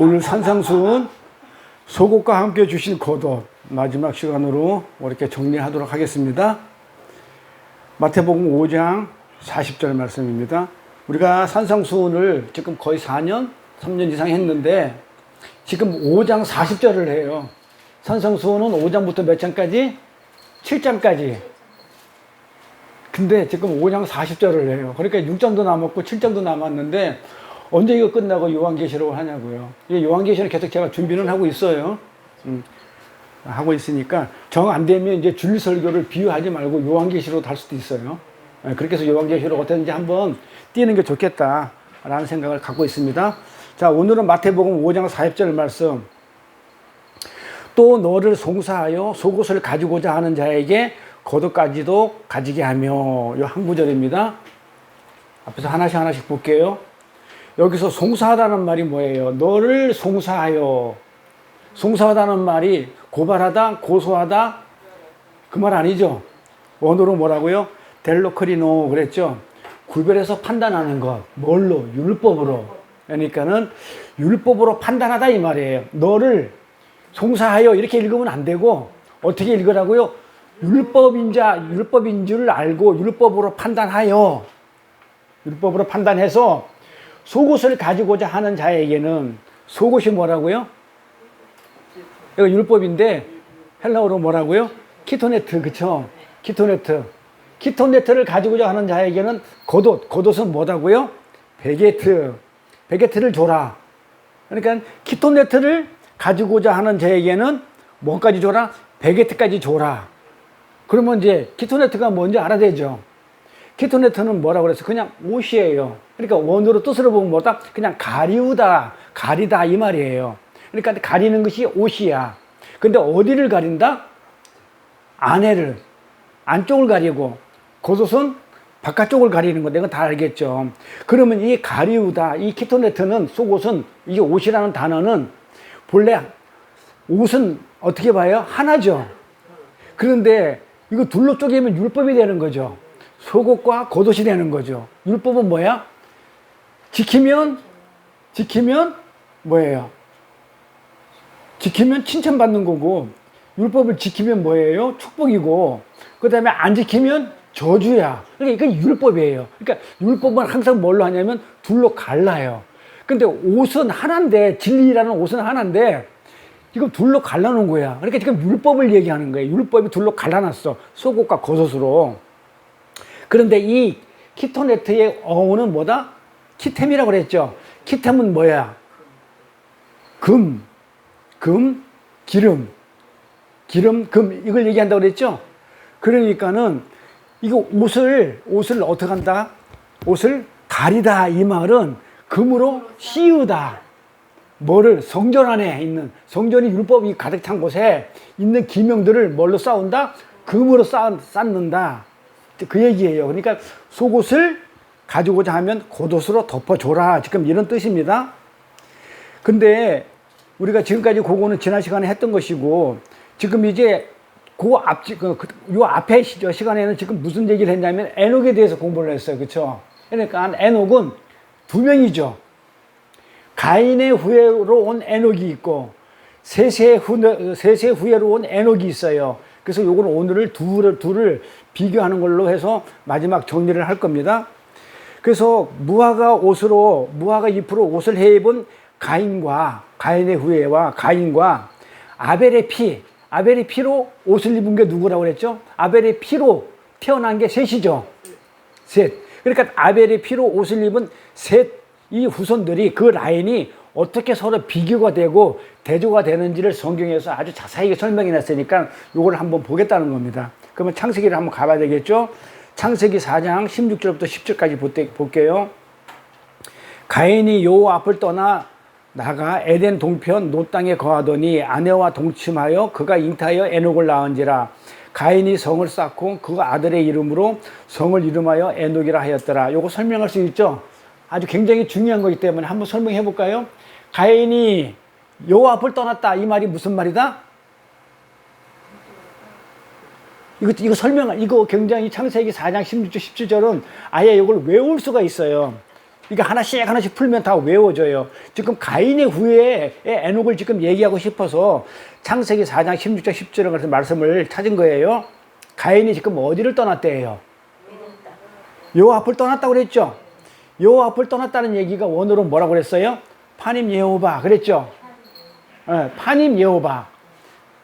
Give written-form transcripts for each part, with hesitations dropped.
오늘 산상수훈 소곡과 함께 주신 겉옷 마지막 시간으로 이렇게 정리하도록 하겠습니다. 마태복음 5장 40절 말씀입니다. 우리가 산상수훈을 지금 거의 4년, 3년 이상 했는데 지금 5장 40절을 해요. 산상수훈은 5장부터 몇 장까지? 7장까지. 근데 지금 5장 40절을 해요. 그러니까 6장도 남았고 7장도 남았는데 언제 이거 끝나고 요한계시록을 하냐고요. 요한계시록 계속 제가 준비는 하고 있어요. 하고 있으니까 정 안 되면 이제 줄 설교를 비유하지 말고 요한계시록 할 수도 있어요. 그렇게 해서 요한계시록 어땠는지 한번 띄는 게 좋겠다라는 생각을 갖고 있습니다. 자, 오늘은 마태복음 5장 40절 말씀. 또 너를 송사하여 속옷을 가지고자 하는 자에게 겉옷까지도 가지게 하며. 요 한 구절입니다. 앞에서 하나씩 볼게요. 여기서 송사하다는 말이 뭐예요? 너를 송사하여. 송사하다는 말이 고발하다, 고소하다 그 말 아니죠? 원어로 뭐라고요? 델로크리노 그랬죠? 구별해서 판단하는 것. 뭘로? 율법으로. 그러니까는 율법으로 판단하다 이 말이에요. 너를 송사하여 이렇게 읽으면 안 되고 어떻게 읽으라고요? 율법인 줄 알고 율법으로 판단하여. 율법으로 판단해서 속옷을 가지고자 하는 자에게는 속옷이 뭐라고요? 이거 율법인데 헬라어로 뭐라고요? 키토네트, 그쵸? 키토네트를 가지고자 하는 자에게는 겉옷은 뭐라고요? 베게트를 줘라. 그러니까 키토네트를 가지고자 하는 자에게는 뭐까지 줘라? 베게트까지 줘라. 그러면 이제 키토네트가 뭔지 알아야 되죠. 키토네트는 뭐라고 그랬어? 그냥 옷이에요. 그러니까 원어로 뜻으로 보면 뭐다? 그냥 가리다 이 말이에요. 그러니까 가리는 것이 옷이야. 근데 어디를 가린다? 안쪽을 가리고 겉옷은 바깥쪽을 가리는 건데 이건 다 알겠죠. 그러면 이 가리우다, 이 키토네트는 속옷은 이 옷이라는 단어는 본래 옷은 어떻게 봐요? 하나죠. 그런데 이거 둘로 쪼개면 율법이 되는 거죠. 속옷과 겉옷이 되는 거죠. 율법은 뭐야? 지키면 뭐예요? 지키면 칭찬받는 거고, 율법을 지키면 뭐예요? 축복이고, 그 다음에 안 지키면 저주야. 그러니까 이건 율법이에요. 그러니까 율법은 항상 뭘로 하냐면 둘로 갈라요. 근데 옷은 하나인데, 진리라는 옷은 하나인데, 지금 둘로 갈라놓은 거야. 그러니까 지금 율법을 얘기하는 거예요. 율법이 둘로 갈라놨어. 속옷과 겉옷으로. 그런데 이 키토네트의 어원은 뭐다? 키템이라고 그랬죠. 키템은 뭐야? 금, 기름, 금 이걸 얘기한다고 그랬죠. 그러니까는 이거 옷을 어떻게 한다? 옷을 가리다 이 말은 금으로 씌우다. 뭐를 성전 안에 있는 성전이 율법이 가득 찬 곳에 있는 기명들을 뭘로 쌓은다? 금으로 쌓는다. 그 얘기예요. 그러니까 속옷을 가지고자 하면 겉옷으로 덮어줘라. 지금 이런 뜻입니다. 근데 우리가 지금까지 그거는 지난 시간에 했던 것이고 지금 이제 요 앞에 시간에는 지금 무슨 얘기를 했냐면 에녹에 대해서 공부를 했어요. 그렇죠? 그러니까 에녹은 두 명이죠. 가인의 후예로 온 에녹이 있고 셋의 후예로 온 에녹이 있어요. 그래서 요거는 오늘을 둘을 비교하는 걸로 해서 마지막 정리를 할 겁니다. 그래서 무화과 잎으로 옷을 해 입은 가인의 후예와 가인과 아벨의 피로 옷을 입은 게 누구라고 그랬죠? 아벨의 피로 태어난 게 셋이죠. 셋. 그러니까 아벨의 피로 옷을 입은 이 후손들이 그 라인이 어떻게 서로 비교가 되고 대조가 되는지를 성경에서 아주 자세하게 설명해 놨으니까 이걸 한번 보겠다는 겁니다. 그러면 창세기를 한번 가봐야 되겠죠? 창세기 4장 16절부터 10절까지 볼게요. 가인이 여호와 앞을 떠나 나가 에덴 동편 노 땅에 거하더니 아내와 동침하여 그가 잉타하여 에녹을 낳은지라. 가인이 성을 쌓고 그 아들의 이름으로 성을 이름하여 에녹이라 하였더라. 요거 설명할 수 있죠? 아주 굉장히 중요한 거기 때문에 한번 설명해 볼까요? 가인이 여호와 앞을 떠났다. 이 말이 무슨 말이다? 이거 굉장히 창세기 4장 16절 17절은 아예 이걸 외울 수가 있어요. 이게 하나씩 하나씩 풀면 다 외워져요. 지금 가인의 후예의 에녹을 지금 얘기하고 싶어서 창세기 4장 16절 17절 같은 말씀을 찾은 거예요. 가인이 지금 어디를 떠났대요? 여호와 앞을 떠났다고 그랬죠. 여호와 앞을 떠났다는 얘기가 원어로 뭐라고 그랬어요? 파님 여호바 그랬죠. 네, 파님 여호바.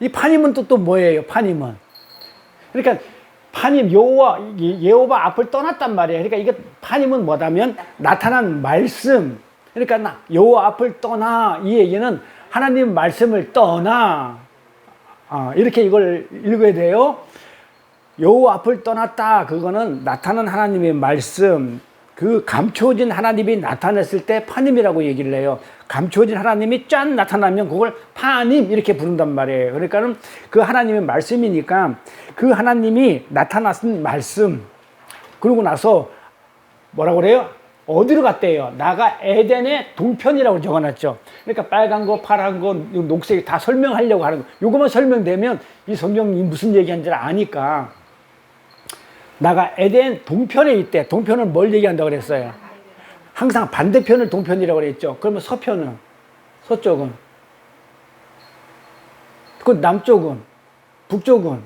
이 파님은 또 뭐예요? 파님은. 그러니까 파님 여호와 앞을 떠났단 말이에요. 그러니까 이게 파님은 뭐다면 나타난 말씀. 그러니까 여호와 앞을 떠나 이 얘기는 하나님 말씀을 떠나. 이렇게 이걸 읽어야 돼요. 여호와 앞을 떠났다. 그거는 나타난 하나님의 말씀. 그 감춰진 하나님이 나타났을 때 파님이라고 얘기를 해요. 감춰진 하나님이 짠 나타나면 그걸 파님 이렇게 부른단 말이에요. 그러니까는 그 하나님의 말씀이니까 그 하나님이 나타났은 말씀. 그러고 나서 뭐라고 그래요? 어디로 갔대요? 나가 에덴의 동편이라고 적어놨죠. 그러니까 빨간 거, 파란 거, 녹색 다 설명하려고 하는 거. 요거만 설명되면 이 성경이 무슨 얘기하는지를 아니까. 나가 에덴 동편에 있대. 동편은 뭘 얘기한다고 그랬어요? 항상 반대편을 동편이라고 그랬죠. 그러면 서편은? 서쪽은? 그 남쪽은? 북쪽은?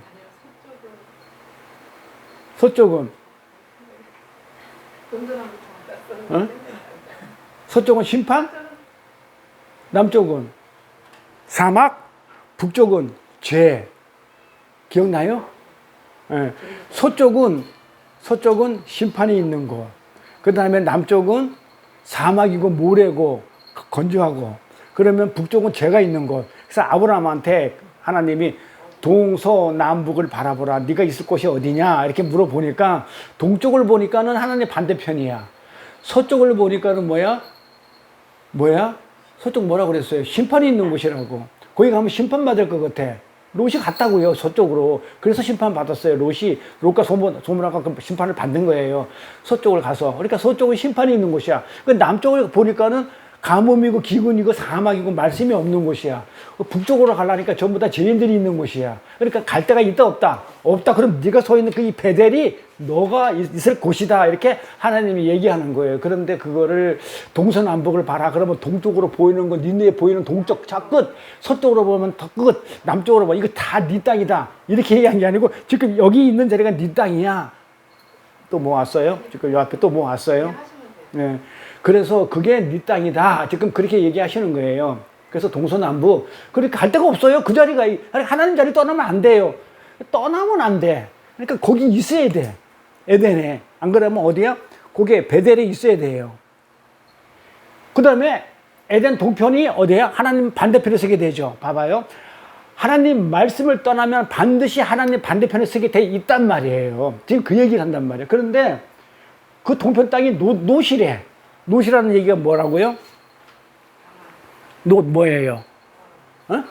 서쪽은? 어? 서쪽은 심판? 남쪽은? 사막? 북쪽은? 죄. 기억나요? 네. 서쪽은 심판이 있는 곳. 그 다음에 남쪽은 사막이고 모래고 건조하고. 그러면 북쪽은 죄가 있는 곳. 그래서 아브라함한테 하나님이 동서남북을 바라보라. 네가 있을 곳이 어디냐? 이렇게 물어보니까 동쪽을 보니까는 하나님 반대편이야. 서쪽을 보니까는 뭐야? 서쪽 뭐라 그랬어요? 심판이 있는 곳이라고. 거기 가면 심판받을 것 같아. 롯이 갔다고요, 서쪽으로. 그래서 심판 받았어요. 롯과 소문아가 그 심판을 받는 거예요. 서쪽을 가서. 그러니까 서쪽은 심판이 있는 곳이야. 그 남쪽을 보니까는 가뭄이고 기근이고 사막이고 말씀이 없는 곳이야. 북쪽으로 가려니까 전부 다 죄인들이 있는 곳이야. 그러니까 갈 데가 있다 없다? 없다. 그럼 네가 서 있는 그 이 베델이 너가 있을 곳이다. 이렇게 하나님이 얘기하는 거예요. 그런데 그거를 동서남북을 봐라. 그러면 동쪽으로 보이는 건 니네 보이는 동쪽 차 끝, 서쪽으로 보면 더 끝, 남쪽으로 보면 이거 다 네 땅이다. 이렇게 얘기한 게 아니고 지금 여기 있는 자리가 네 땅이야. 또 뭐 왔어요? 지금 요 앞에 또 뭐 왔어요? 네. 그래서 그게 네 땅이다. 지금 그렇게 얘기하시는 거예요. 그래서 동서남북. 그렇게 갈 데가 없어요. 그 자리가. 하나님 자리 떠나면 안 돼요. 떠나면 안 돼. 그러니까 거기 있어야 돼. 에덴에. 안 그러면 어디야? 거기에 베델에 있어야 돼요. 그 다음에 에덴 동편이 어디야? 하나님 반대편에 서게 되죠. 봐봐요. 하나님 말씀을 떠나면 반드시 하나님 반대편에 서게 돼 있단 말이에요. 지금 그 얘기를 한단 말이에요. 그런데 그 동편 땅이 노시래. 노시라는 얘기가 뭐라고요? 노 뭐예요? 어?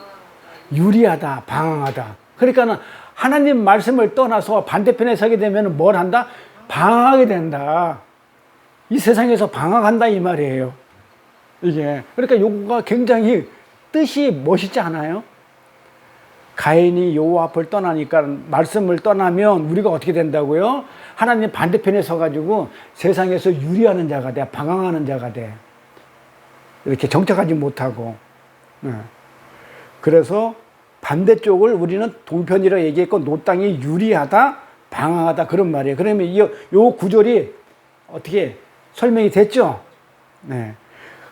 유리하다, 방황하다. 그러니까는 하나님 말씀을 떠나서 반대편에 서게 되면 뭘 한다? 방황하게 된다. 이 세상에서 방황한다 이 말이에요. 이게. 그러니까 요거가 굉장히 뜻이 멋있지 않아요? 가인이 여호와 앞을 떠나니까 말씀을 떠나면 우리가 어떻게 된다고요? 하나님 반대편에 서가지고 세상에서 유리하는 자가 돼. 방황하는 자가 돼. 이렇게 정착하지 못하고. 그래서 반대쪽을 우리는 동편이라고 얘기했고 노 땅이 유리하다, 방황하다 그런 말이에요. 그러면 요 구절이 어떻게 설명이 됐죠? 네.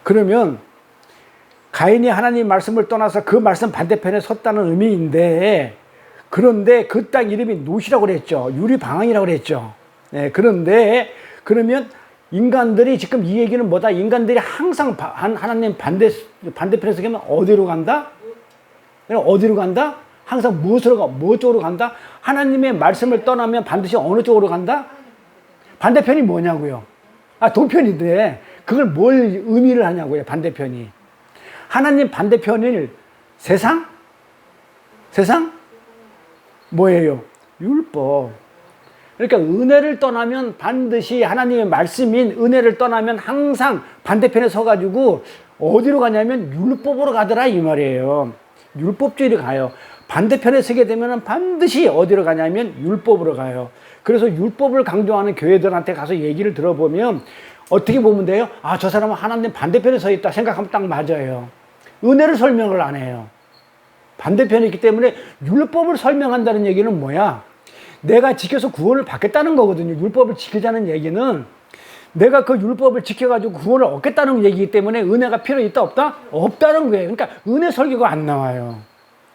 그러면 가인이 하나님 말씀을 떠나서 그 말씀 반대편에 섰다는 의미인데, 그런데 그 땅 이름이 노시라고 그랬죠. 유리방황이라고 그랬죠. 네, 그런데 그러면 인간들이 지금 이 얘기는 뭐다? 인간들이 항상 하나님 반대편에 서면 어디로 간다? 어디로 간다? 항상 뭐 쪽으로 간다? 하나님의 말씀을 떠나면 반드시 어느 쪽으로 간다? 반대편이 뭐냐고요? 동편인데 그걸 뭘 의미를 하냐고요? 반대편이. 하나님 반대편일 세상? 세상? 뭐예요? 율법. 그러니까 은혜를 떠나면 반드시 하나님의 말씀인 은혜를 떠나면 항상 반대편에 서가지고 어디로 가냐면 율법으로 가더라 이 말이에요. 율법주의로 가요. 반대편에 서게 되면 반드시 어디로 가냐면 율법으로 가요. 그래서 율법을 강조하는 교회들한테 가서 얘기를 들어보면 어떻게 보면 돼요? 아, 저 사람은 하나님 반대편에 서 있다 생각하면 딱 맞아요. 은혜를 설명을 안 해요. 반대편에 있기 때문에 율법을 설명한다는 얘기는 뭐야? 내가 지켜서 구원을 받겠다는 거거든요. 율법을 지키자는 얘기는 내가 그 율법을 지켜가지고 구원을 얻겠다는 얘기이기 때문에 은혜가 필요 있다 없다? 없다는 거예요. 그러니까 은혜 설교가 안 나와요.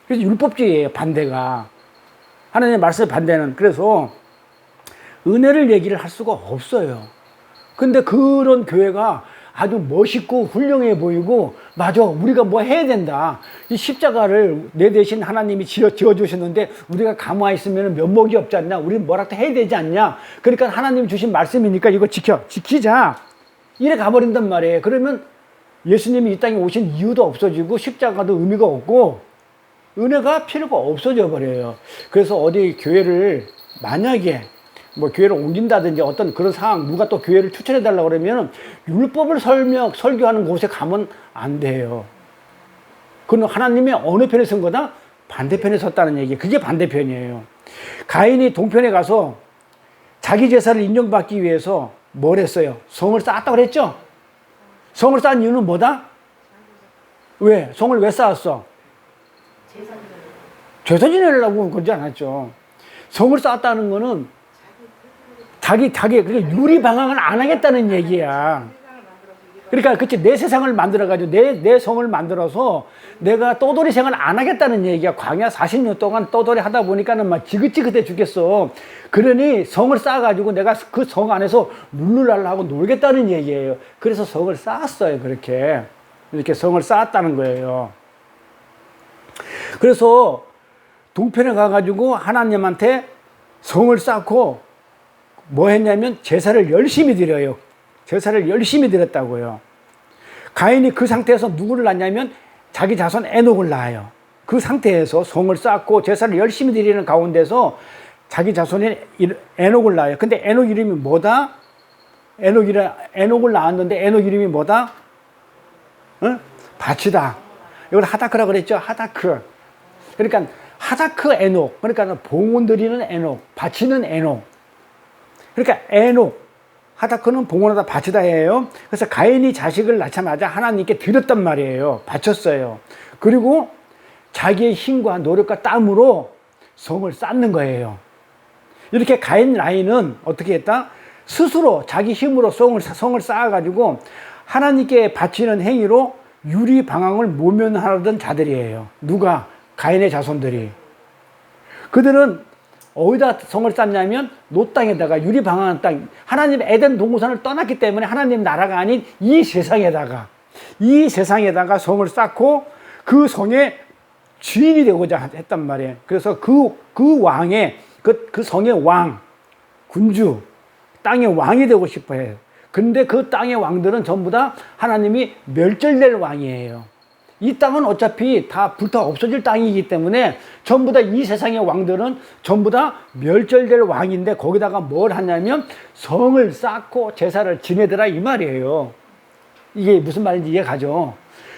그래서 율법주의예요, 반대가. 하나님의 말씀의 반대는. 그래서 은혜를 얘기를 할 수가 없어요. 근데 그런 교회가 아주 멋있고 훌륭해 보이고, 맞아, 우리가 뭐 해야 된다. 이 십자가를 내 대신 하나님이 지어주셨는데 우리가 가만히 있으면 면목이 없지 않냐? 우리 뭐라도 해야 되지 않냐? 그러니까 하나님 주신 말씀이니까 이거 지키자. 이래 가버린단 말이에요. 그러면 예수님이 이 땅에 오신 이유도 없어지고 십자가도 의미가 없고 은혜가 필요가 없어져 버려요. 그래서 어디 교회를 만약에 뭐 교회를 옮긴다든지 어떤 그런 상황, 누가 또 교회를 추천해 달라고 그러면 율법을 설교하는 곳에 가면 안 돼요. 그건 하나님이 어느 편에 선 거다? 반대편에 섰다는 얘기. 그게 반대편이에요. 가인이 동편에 가서 자기 제사를 인정받기 위해서 뭘 했어요? 성을 쌓았다고 그랬죠? 성을 쌓은 이유는 뭐다? 왜? 성을 왜 쌓았어? 제사 지내려고 그러지 않았죠. 성을 쌓았다는 거는 그러니까 유리방황을 안 하겠다는 얘기야. 그러니까, 그치, 내 세상을 만들어가지고, 내 성을 만들어서 내가 떠돌이 생활 안 하겠다는 얘기야. 광야 40년 동안 떠돌이 하다 보니까는 막 지긋지긋해 죽겠어. 그러니 성을 쌓아가지고 내가 그 성 안에서 룰루랄라 하고 놀겠다는 얘기예요. 그래서 성을 쌓았어요, 그렇게. 이렇게 성을 쌓았다는 거예요. 그래서 동편에 가가지고 하나님한테 성을 쌓고 뭐 했냐면 제사를 열심히 드려요. 제사를 열심히 드렸다고요. 가인이 그 상태에서 누구를 낳냐면 자기 자손 에녹을 낳아요. 그 상태에서 성을 쌓고 제사를 열심히 드리는 가운데서 자기 자손인 에녹을 낳아요. 근데 에녹 이름이 뭐다? 에녹을 낳았는데 에녹 이름이 뭐다? 응? 밭이다. 이걸 하다크라고 그랬죠? 하다크. 그러니까 하다크 에녹. 그러니까 봉헌 드리는 에녹, 바치는 에녹. 그러니까 에녹, 하다크는 봉헌하다 바치다예요. 그래서 가인이 자식을 낳자마자 하나님께 드렸단 말이에요. 바쳤어요. 그리고 자기의 힘과 노력과 땀으로 성을 쌓는 거예요. 이렇게 가인 라인은 어떻게 했다? 스스로 자기 힘으로 성을 쌓아가지고 하나님께 바치는 행위로 유리 방황을 모면하던 자들이에요. 누가? 가인의 자손들이. 그들은 어디다 성을 쌓냐면 노 땅에다가, 유리 방황한 땅, 하나님 에덴 동산을 떠났기 때문에 하나님 나라가 아닌 이 세상에다가 성을 쌓고 그 성의 주인이 되고자 했단 말이에요. 그래서 그 왕의 그 성의 왕, 군주, 땅의 왕이 되고 싶어 해요. 근데 그 땅의 왕들은 전부 다 하나님이 멸절될 왕이에요. 이 땅은 어차피 다 불타 없어질 땅이기 때문에 전부 다 이 세상의 왕들은 전부 다 멸절될 왕인데 거기다가 뭘 하냐면 성을 쌓고 제사를 지내더라 이 말이에요. 이게 무슨 말인지 이해가죠?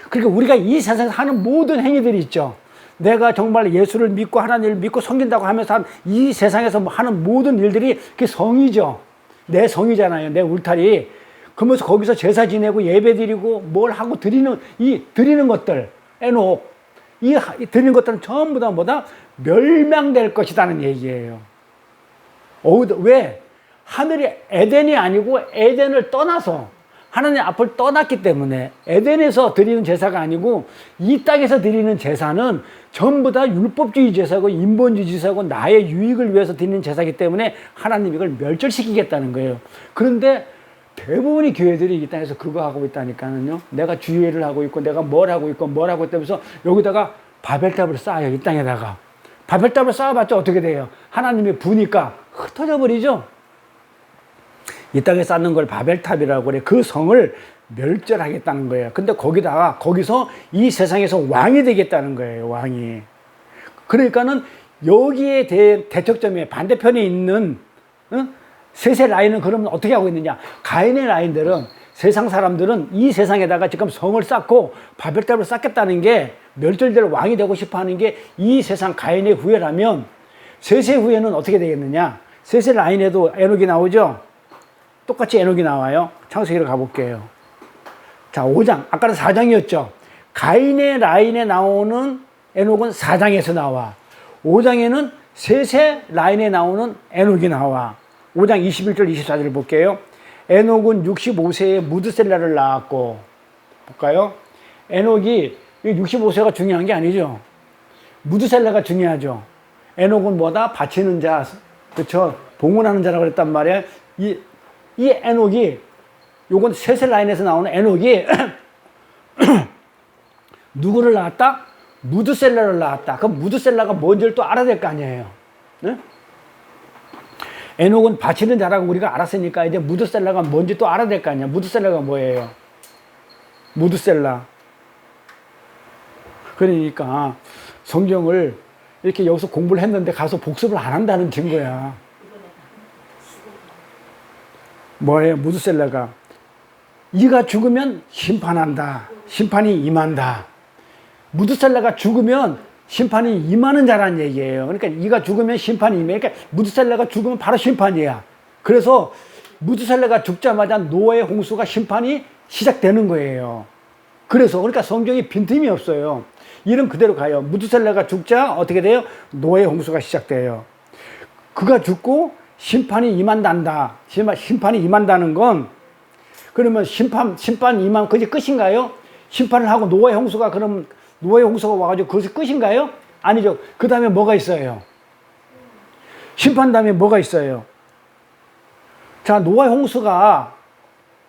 그러니까 우리가 이 세상에서 하는 모든 행위들이 있죠. 내가 정말 예수를 믿고 하나님을 믿고 섬긴다고 하면서 이 세상에서 하는 모든 일들이 그게 성이죠. 내 성이잖아요. 내 울타리. 그러면서 거기서 제사 지내고 예배 드리고 뭘 하고 드리는 것들, 에녹, 드리는 것들은 전부 다 뭐다? 멸망될 것이라는 얘기예요. 왜? 하늘이 에덴이 아니고 에덴을 떠나서 하나님 앞을 떠났기 때문에 에덴에서 드리는 제사가 아니고 이 땅에서 드리는 제사는 전부 다 율법주의 제사고 인본주의 제사고 나의 유익을 위해서 드리는 제사이기 때문에 하나님 이걸 멸절시키겠다는 거예요. 그런데 대부분의 교회들이 이 땅에서 그거 하고 있다니까요. 내가 주의를 하고 있고 내가 뭘 하고 있고 있다면서 여기다가 바벨탑을 쌓아요. 이 땅에다가. 바벨탑을 쌓아봤자 어떻게 돼요? 하나님이 부니까 흩어져 버리죠. 이 땅에 쌓는 걸 바벨탑이라고 그래. 그 성을 멸절하겠다는 거예요. 근데 거기서 이 세상에서 왕이 되겠다는 거예요. 왕이. 그러니까는 여기에 대한 대척점에 반대편에 있는 셋의 라인은 그러면 어떻게 하고 있느냐? 가인의 라인들은, 세상 사람들은 이 세상에다가 지금 성을 쌓고 바벨탑을 쌓겠다는 게, 멸절될 왕이 되고 싶어 하는 게 이 세상 가인의 후예라면 셋의 후예는 어떻게 되겠느냐? 셋의 라인에도 에녹이 나오죠? 똑같이 에녹이 나와요. 창세기로 가볼게요. 자, 5장. 아까는 4장이었죠. 가인의 라인에 나오는 에녹은 4장에서 나와. 5장에는 셋의 라인에 나오는 에녹이 나와. 5장 21절 24절 볼게요. 에녹은 65세에 무드셀라를 낳았고, 볼까요? 에녹이 65세가 중요한 게 아니죠. 무드셀라가 중요하죠. 에녹은 뭐다? 바치는 자, 그쵸? 봉헌하는 자라고 그랬단 말이에요. 이 에녹이, 요건 셋의 라인에서 나오는 에녹이 누구를 낳았다? 무드셀라를 낳았다. 그럼 무드셀라가 뭔지를 또 알아야 될 거 아니에요. 네? 에녹은 바치는 자라고 우리가 알았으니까 이제 무드셀라가 뭔지 또 알아야 될 거 아니야. 무드셀라가 뭐예요? 무드셀라. 그러니까 성경을 이렇게 여기서 공부를 했는데 가서 복습을 안 한다는 증거야. 뭐예요? 무드셀라가 이가 죽으면 심판한다. 심판이 임한다. 무드셀라가 죽으면 심판이 임하는 자라는 얘기예요. 그러니까 이가 죽으면 심판이 임해. 그러니까 무드셀라가 죽으면 바로 심판이야. 그래서 무드셀라가 죽자마자 노아의 홍수가 심판이 시작되는 거예요. 그래서 그러니까 성경이 빈틈이 없어요. 이름 그대로 가요. 무드셀라가 죽자 어떻게 돼요? 노아의 홍수가 시작돼요. 그가 죽고 심판이 임한단다. 심판이 임한다는 건 그러면 심판 임하면 그게 끝인가요? 심판을 하고 노아의 홍수가 그럼 노아의 홍수가 와가지고 그것이 끝인가요? 아니죠. 그 다음에 뭐가 있어요? 심판 다음에 뭐가 있어요? 자, 노아의 홍수가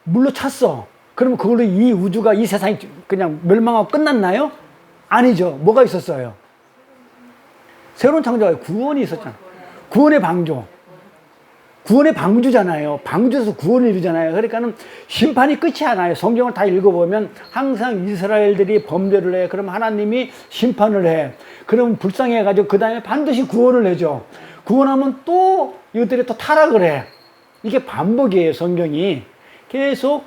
물로 찼어. 그러면 그걸로 이 우주가 이 세상이 그냥 멸망하고 끝났나요? 아니죠. 뭐가 있었어요? 새로운 창조가 구원이 있었잖아요. 구원의 방주. 구원의 방주잖아요. 방주에서 구원을 이루잖아요. 그러니까는 심판이 끝이 않아요. 성경을 다 읽어보면 항상 이스라엘들이 범죄를 해. 그럼 하나님이 심판을 해. 그럼 불쌍해가지고 그 다음에 반드시 구원을 해줘. 구원하면 또 이것들이 또 타락을 해. 이게 반복이에요. 성경이. 계속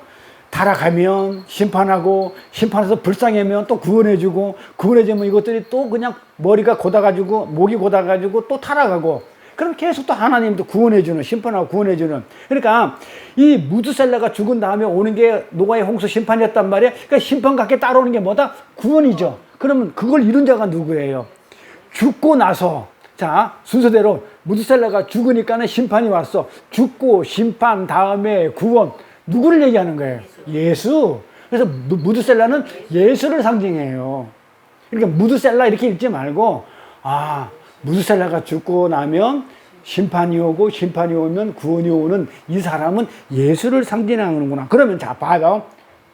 타락하면 심판하고 심판해서 불쌍하면 또 구원해주고 구원해주면 이것들이 또 그냥 머리가 곧아가지고 목이 곧아가지고 또 타락하고 그럼 계속 또 하나님도 구원해주는 심판하고 구원해주는 그러니까 이 무드셀라가 죽은 다음에 오는 게 노아의 홍수 심판이었단 말이에요. 그러니까 심판과 함께 따라오는 게 뭐다? 구원이죠. 그러면 그걸 이룬 자가 누구예요? 죽고 나서 자 순서대로 무드셀라가 죽으니까는 심판이 왔어. 죽고 심판 다음에 구원 누구를 얘기하는 거예요? 예수. 그래서 무드셀라는 예수를 상징해요. 그러니까 무드셀라 이렇게 읽지 말고 무드셀라가 죽고 나면 심판이 오고 심판이 오면 구원이 오는 이 사람은 예수를 상징하는구나. 그러면 자 봐요.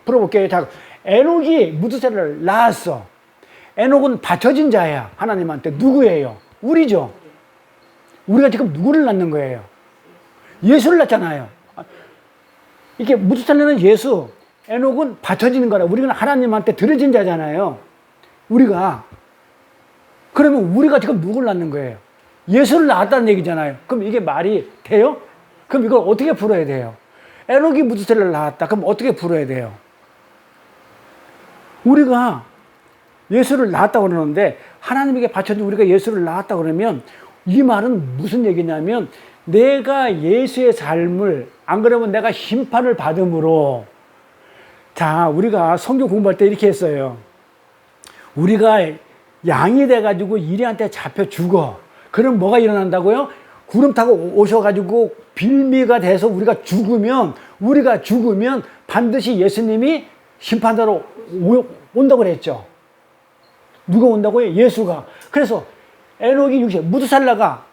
풀어볼게요. 자 에녹이 무드셀라를 낳았어. 에녹은 바쳐진 자야. 하나님한테. 누구예요? 우리죠. 우리가 지금 누구를 낳는 거예요? 예수를 낳잖아요. 이게 무드셀라는 예수, 에녹은 바쳐지는 거라. 우리는 하나님한테 드려진 자잖아요. 우리가. 그러면 우리가 지금 누구를 낳는 거예요? 예수를 낳았다는 얘기잖아요. 그럼 이게 말이 돼요? 그럼 이걸 어떻게 풀어야 돼요? 에녹이 무드셀라를 낳았다. 그럼 어떻게 풀어야 돼요? 우리가 예수를 낳았다고 그러는데 하나님에게 바쳐진 우리가 예수를 낳았다 그러면 이 말은 무슨 얘기냐면 내가 예수의 삶을 안 그러면 내가 심판을 받음으로 자 우리가 성경 공부할 때 이렇게 했어요. 우리가 양이 돼가지고 이리한테 잡혀 죽어. 그럼 뭐가 일어난다고요? 구름 타고 오셔가지고 빌미가 돼서 우리가 죽으면 반드시 예수님이 심판자로 온다고 그랬죠. 누가 온다고요? 예수가. 그래서 에녹이 60, 무드살라가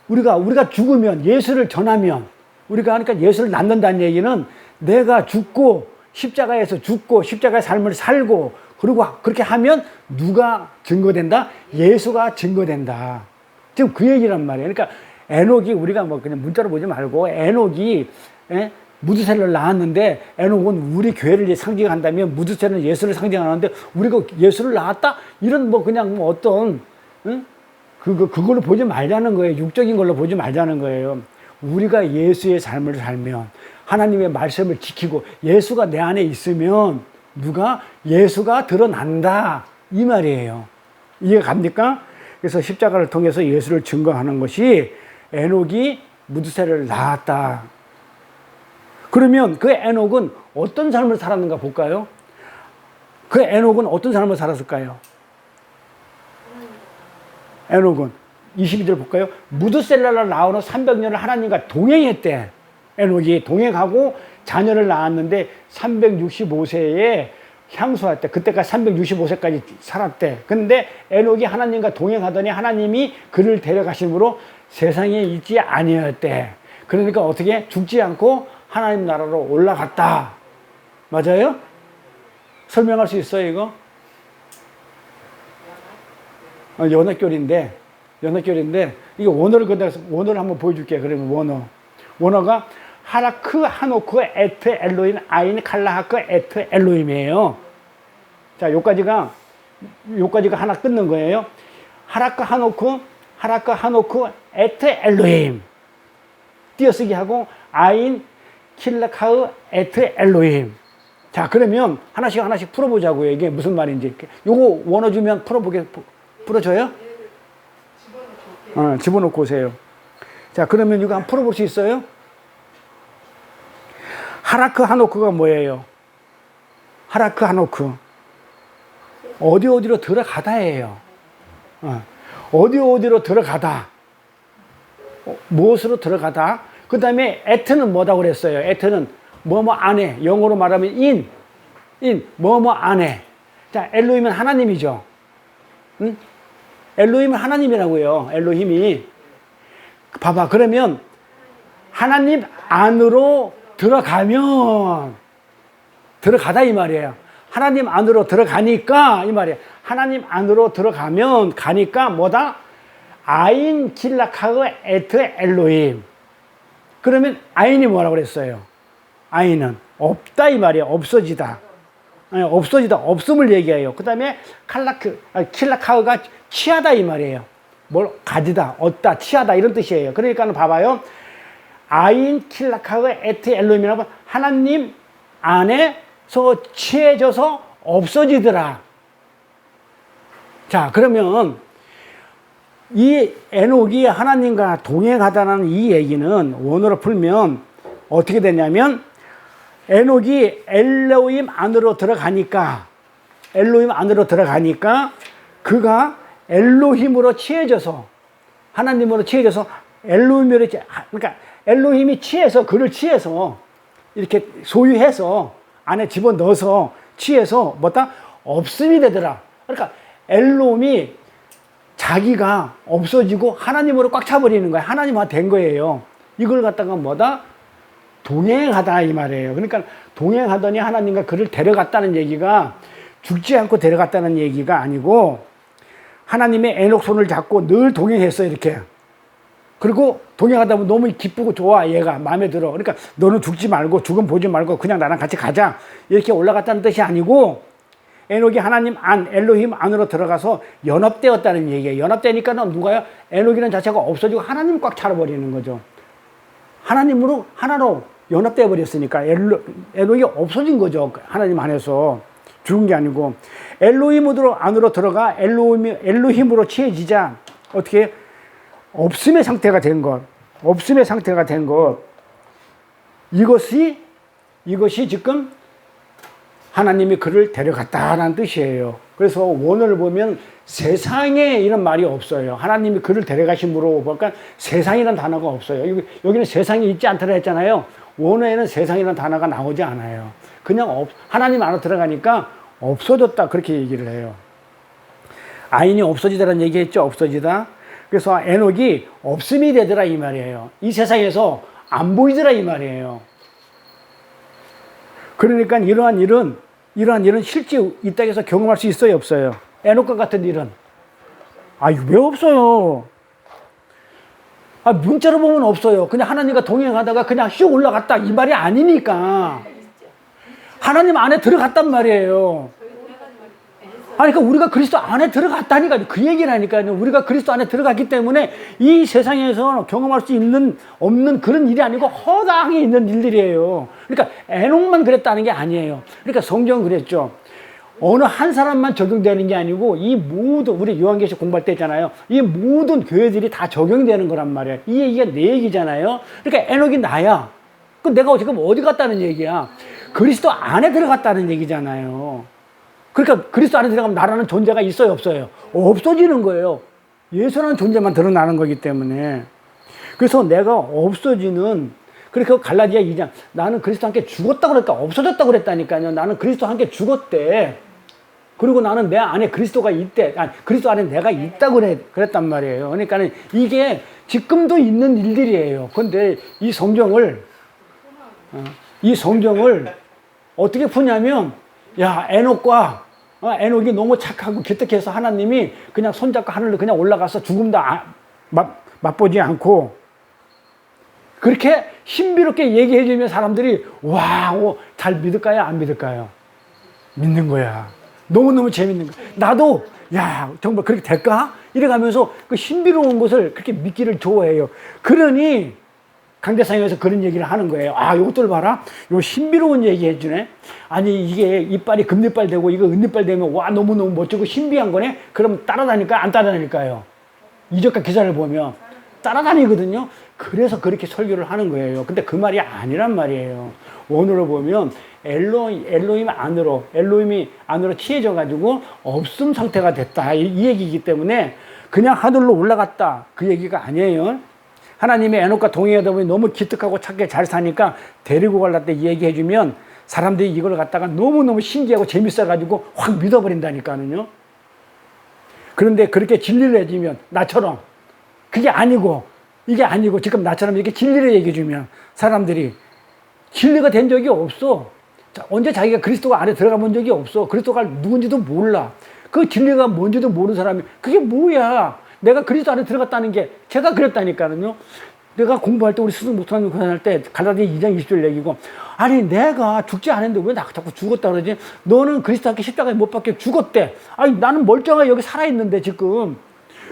우리가 죽으면 예수를 전하면 우리가 하니까 예수를 낳는다는 얘기는 내가 죽고 십자가에서 죽고 십자가의 삶을 살고 그리고 그렇게 하면 누가 증거된다? 예수가 증거된다. 지금 그 얘기란 말이에요. 그러니까 에녹이 우리가 뭐 그냥 문자로 보지 말고 에녹이 무드셀라를 낳았는데 에녹은 우리 교회를 상징한다면 무드셀라는 예수를 상징하는데 우리가 예수를 낳았다? 이런 뭐 그냥 뭐 어떤 그걸로 보지 말자는 거예요. 육적인 걸로 보지 말자는 거예요. 우리가 예수의 삶을 살면 하나님의 말씀을 지키고 예수가 내 안에 있으면 예수가 드러난다 이 말이에요. 이해가 갑니까? 그래서 십자가를 통해서 예수를 증거하는 것이 에녹이 무드셀라를 낳았다. 그러면 그 에녹은 어떤 삶을 살았는가 볼까요? 그 에녹은 어떤 삶을 살았을까요? 에녹은 22절 볼까요? 무드셀라를 낳은 후 300년을 하나님과 동행했대. 에녹이 동행하고 자녀를 낳았는데 365세에 향수했대. 그때까지 365세까지 살았대. 근데 에녹이 하나님과 동행하더니 하나님이 그를 데려가심으로 세상에 있지 아니었대. 그러니까 어떻게 죽지 않고 하나님 나라로 올라갔다. 맞아요? 설명할 수 있어요, 이거? 연합교리인데, 이거 원어를 한번 보여줄게. 그러면 원어가 하라크 하노크 에트 엘로임 아인 칼라하크 에트 엘로임이에요. 자, 요까지가 하나 끊는 거예요. 하라크 하노크 에트 엘로임. 띄어쓰기 하고 아인 킬라카흐 에트 엘로임. 자, 그러면 하나씩 풀어보자고요. 이게 무슨 말인지. 요거 원어 주면 풀어줘요? 집어넣고 오세요. 자, 그러면 이거 한번 풀어볼 수 있어요? 하라크 하노크가 뭐예요? 하라크 하노크. 어디로 들어가다예요. 어디로 들어가다. 무엇으로 들어가다. 그 다음에 에트는 뭐라고 그랬어요? 에트는 뭐뭐 안에. 영어로 말하면 뭐뭐 안에. 자, 엘로힘은 하나님이죠. 응? 엘로힘은 하나님이라고요. 엘로힘이. 봐봐. 그러면 하나님 안으로 들어가다 이 말이에요. 하나님 안으로 들어가니까 이 말이에요. 하나님 안으로 가니까 뭐다? 아인 길라카흐 에트 엘로힘. 그러면 아인이 뭐라고 그랬어요? 아인은 없다 이 말이에요. 없어지다. 없음을 얘기해요. 그 다음에 킬라카흐가 취하다 이 말이에요. 뭘 가지다, 얻다, 취하다 이런 뜻이에요. 그러니까 봐봐요. 아인 킬라카흐 에트 엘로힘이라고 하나님 안에서 취해져서 없어지더라. 자, 그러면 이 에녹이 하나님과 동행하다는 이 얘기는 원어로 풀면 어떻게 되냐면 에녹이 엘로힘 안으로 들어가니까 그가 엘로힘으로 취해져서 하나님으로 취해져서 그러니까 엘로힘이 그를 취해서 이렇게 소유해서 안에 집어넣어서 취해서 없음이 되더라. 그러니까 엘로힘이 자기가 없어지고 하나님으로 꽉 차버리는 거야. 하나님화 된 거예요. 이걸 갖다가 동행하다 이 말이에요. 그러니까 동행하더니 하나님과 그를 데려갔다는 얘기가 죽지 않고 데려갔다는 얘기가 아니고 하나님의 에녹 손을 잡고 늘 동행했어 이렇게. 그리고 동행하다 보면 너무 기쁘고 좋아. 얘가 마음에 들어. 그러니까 너는 죽지 말고 죽음 보지 말고 그냥 나랑 같이 가자. 이렇게 올라갔다는 뜻이 아니고 에녹이 하나님 엘로힘 안으로 들어가서 연합되었다는 얘기예요. 연합되니까 누가요? 에녹이라는 자체가 없어지고 하나님 꽉 차버리는 거죠. 하나로 연합되어 버렸으니까 에녹이 없어진 거죠. 하나님 안에서 죽은 게 아니고 엘로힘 안으로 들어가 엘로힘으로 취해지자 어떻게 없음의 상태가 된 것. 이것이 지금 하나님이 그를 데려갔다라는 뜻이에요. 그래서 원어를 보면 세상에 이런 말이 없어요. 하나님이 그를 데려가심으로 보니까 세상이라는 단어가 없어요. 여기는 세상이 있지 않다고 했잖아요. 원어에는 세상이라는 단어가 나오지 않아요. 그냥 하나님 안으로 들어가니까 없어졌다 그렇게 얘기를 해요. 아인이 없어지다라는 얘기했죠. 없어지다. 그래서 에녹이 없음이 되더라 이 말이에요. 이 세상에서 안 보이더라 이 말이에요. 그러니까 이러한 일은 실제 이 땅에서 경험할 수 있어요, 없어요? 에녹과 같은 일은? 왜 없어요? 문자로 보면 없어요. 그냥 하나님과 동행하다가 그냥 슉 올라갔다 이 말이 아니니까. 하나님 안에 들어갔단 말이에요. 그러니까 우리가 그리스도 안에 들어갔다니까 그 얘기라니까요. 우리가 그리스도 안에 들어갔기 때문에 이 세상에서 경험할 수 없는 그런 일이 아니고 허다하게 있는 일들이에요. 그러니까 에녹만 그랬다는 게 아니에요. 그러니까 성경은 그랬죠. 어느 한 사람만 적용되는 게 아니고 이 모든 우리 요한계시록 공부할 때 있잖아요. 이 모든 교회들이 다 적용되는 거란 말이에요. 이 얘기가 내 얘기잖아요. 그러니까 에녹이 나야. 그 내가 지금 어디 갔다는 얘기야? 그리스도 안에 들어갔다는 얘기잖아요. 그러니까 그리스도 안에 들어가면 나라는 존재가 있어요, 없어요? 없어지는 거예요. 예수라는 존재만 드러나는 거기 때문에. 그래서 내가 없어지는, 그렇게 갈라디아 2장, 나는 그리스도와 함께 죽었다고 그랬다, 없어졌다고 그랬다니까요. 나는 그리스도와 함께 죽었대. 그리고 나는 내 안에 그리스도가 있대. 아니, 그리스도 안에 내가 있다고 그랬단 말이에요. 그러니까 이게 지금도 있는 일들이에요. 근데 이 성경을 어떻게 푸냐면, 야, 에녹이 너무 착하고 기특해서 하나님이 그냥 손잡고 하늘로 그냥 올라가서 죽음도 맛보지 않고, 그렇게 신비롭게 얘기해주면 사람들이, 와, 잘 믿을까요? 안 믿을까요? 믿는 거야. 너무너무 재밌는 거야. 나도, 야, 정말 그렇게 될까? 이래가면서 그 신비로운 것을 그렇게 믿기를 좋아해요. 그러니, 강대상에서 그런 얘기를 하는 거예요. 아, 요것들 봐라. 요 신비로운 얘기 해주네. 아니, 이게 이빨이 금리빨 되고 이거 은리빨 되면 와, 너무너무 멋지고 신비한 거네? 그럼 따라다닐까? 안 따라다닐까요? 이적과 기사를 보면 따라다니거든요. 그래서 그렇게 설교를 하는 거예요. 근데 그 말이 아니란 말이에요. 원어로 보면 엘로힘이 안으로 취해져 가지고 없음 상태가 됐다. 이 얘기이기 때문에 그냥 하늘로 올라갔다. 그 얘기가 아니에요. 하나님의 에녹과 동행하다 보니 너무 기특하고 착하게 잘 사니까 데리고 갈라 때 얘기해주면 사람들이 이걸 갖다가 너무너무 신기하고 재밌어가지고 확 믿어버린다니까는요. 그런데 그렇게 진리를 해주면, 나처럼, 이게 아니고 지금 나처럼 이렇게 진리를 얘기해주면 사람들이 진리가 된 적이 없어. 언제 자기가 그리스도가 안에 들어가 본 적이 없어. 그리스도가 누군지도 몰라. 그 진리가 뭔지도 모르는 사람이 그게 뭐야. 내가 그리스도 안에 들어갔다는 게, 제가 그랬다니까는요. 내가 공부할 때, 우리 스승 목사님 공부할 때 갈라디아 2장 20절 얘기고, 아니 내가 죽지 않았는데 왜 나 자꾸 죽었다 그러지? 너는 그리스도 함께 십자가에 못 박혀 죽었대. 아니 나는 멀쩡하게 여기 살아있는데 지금.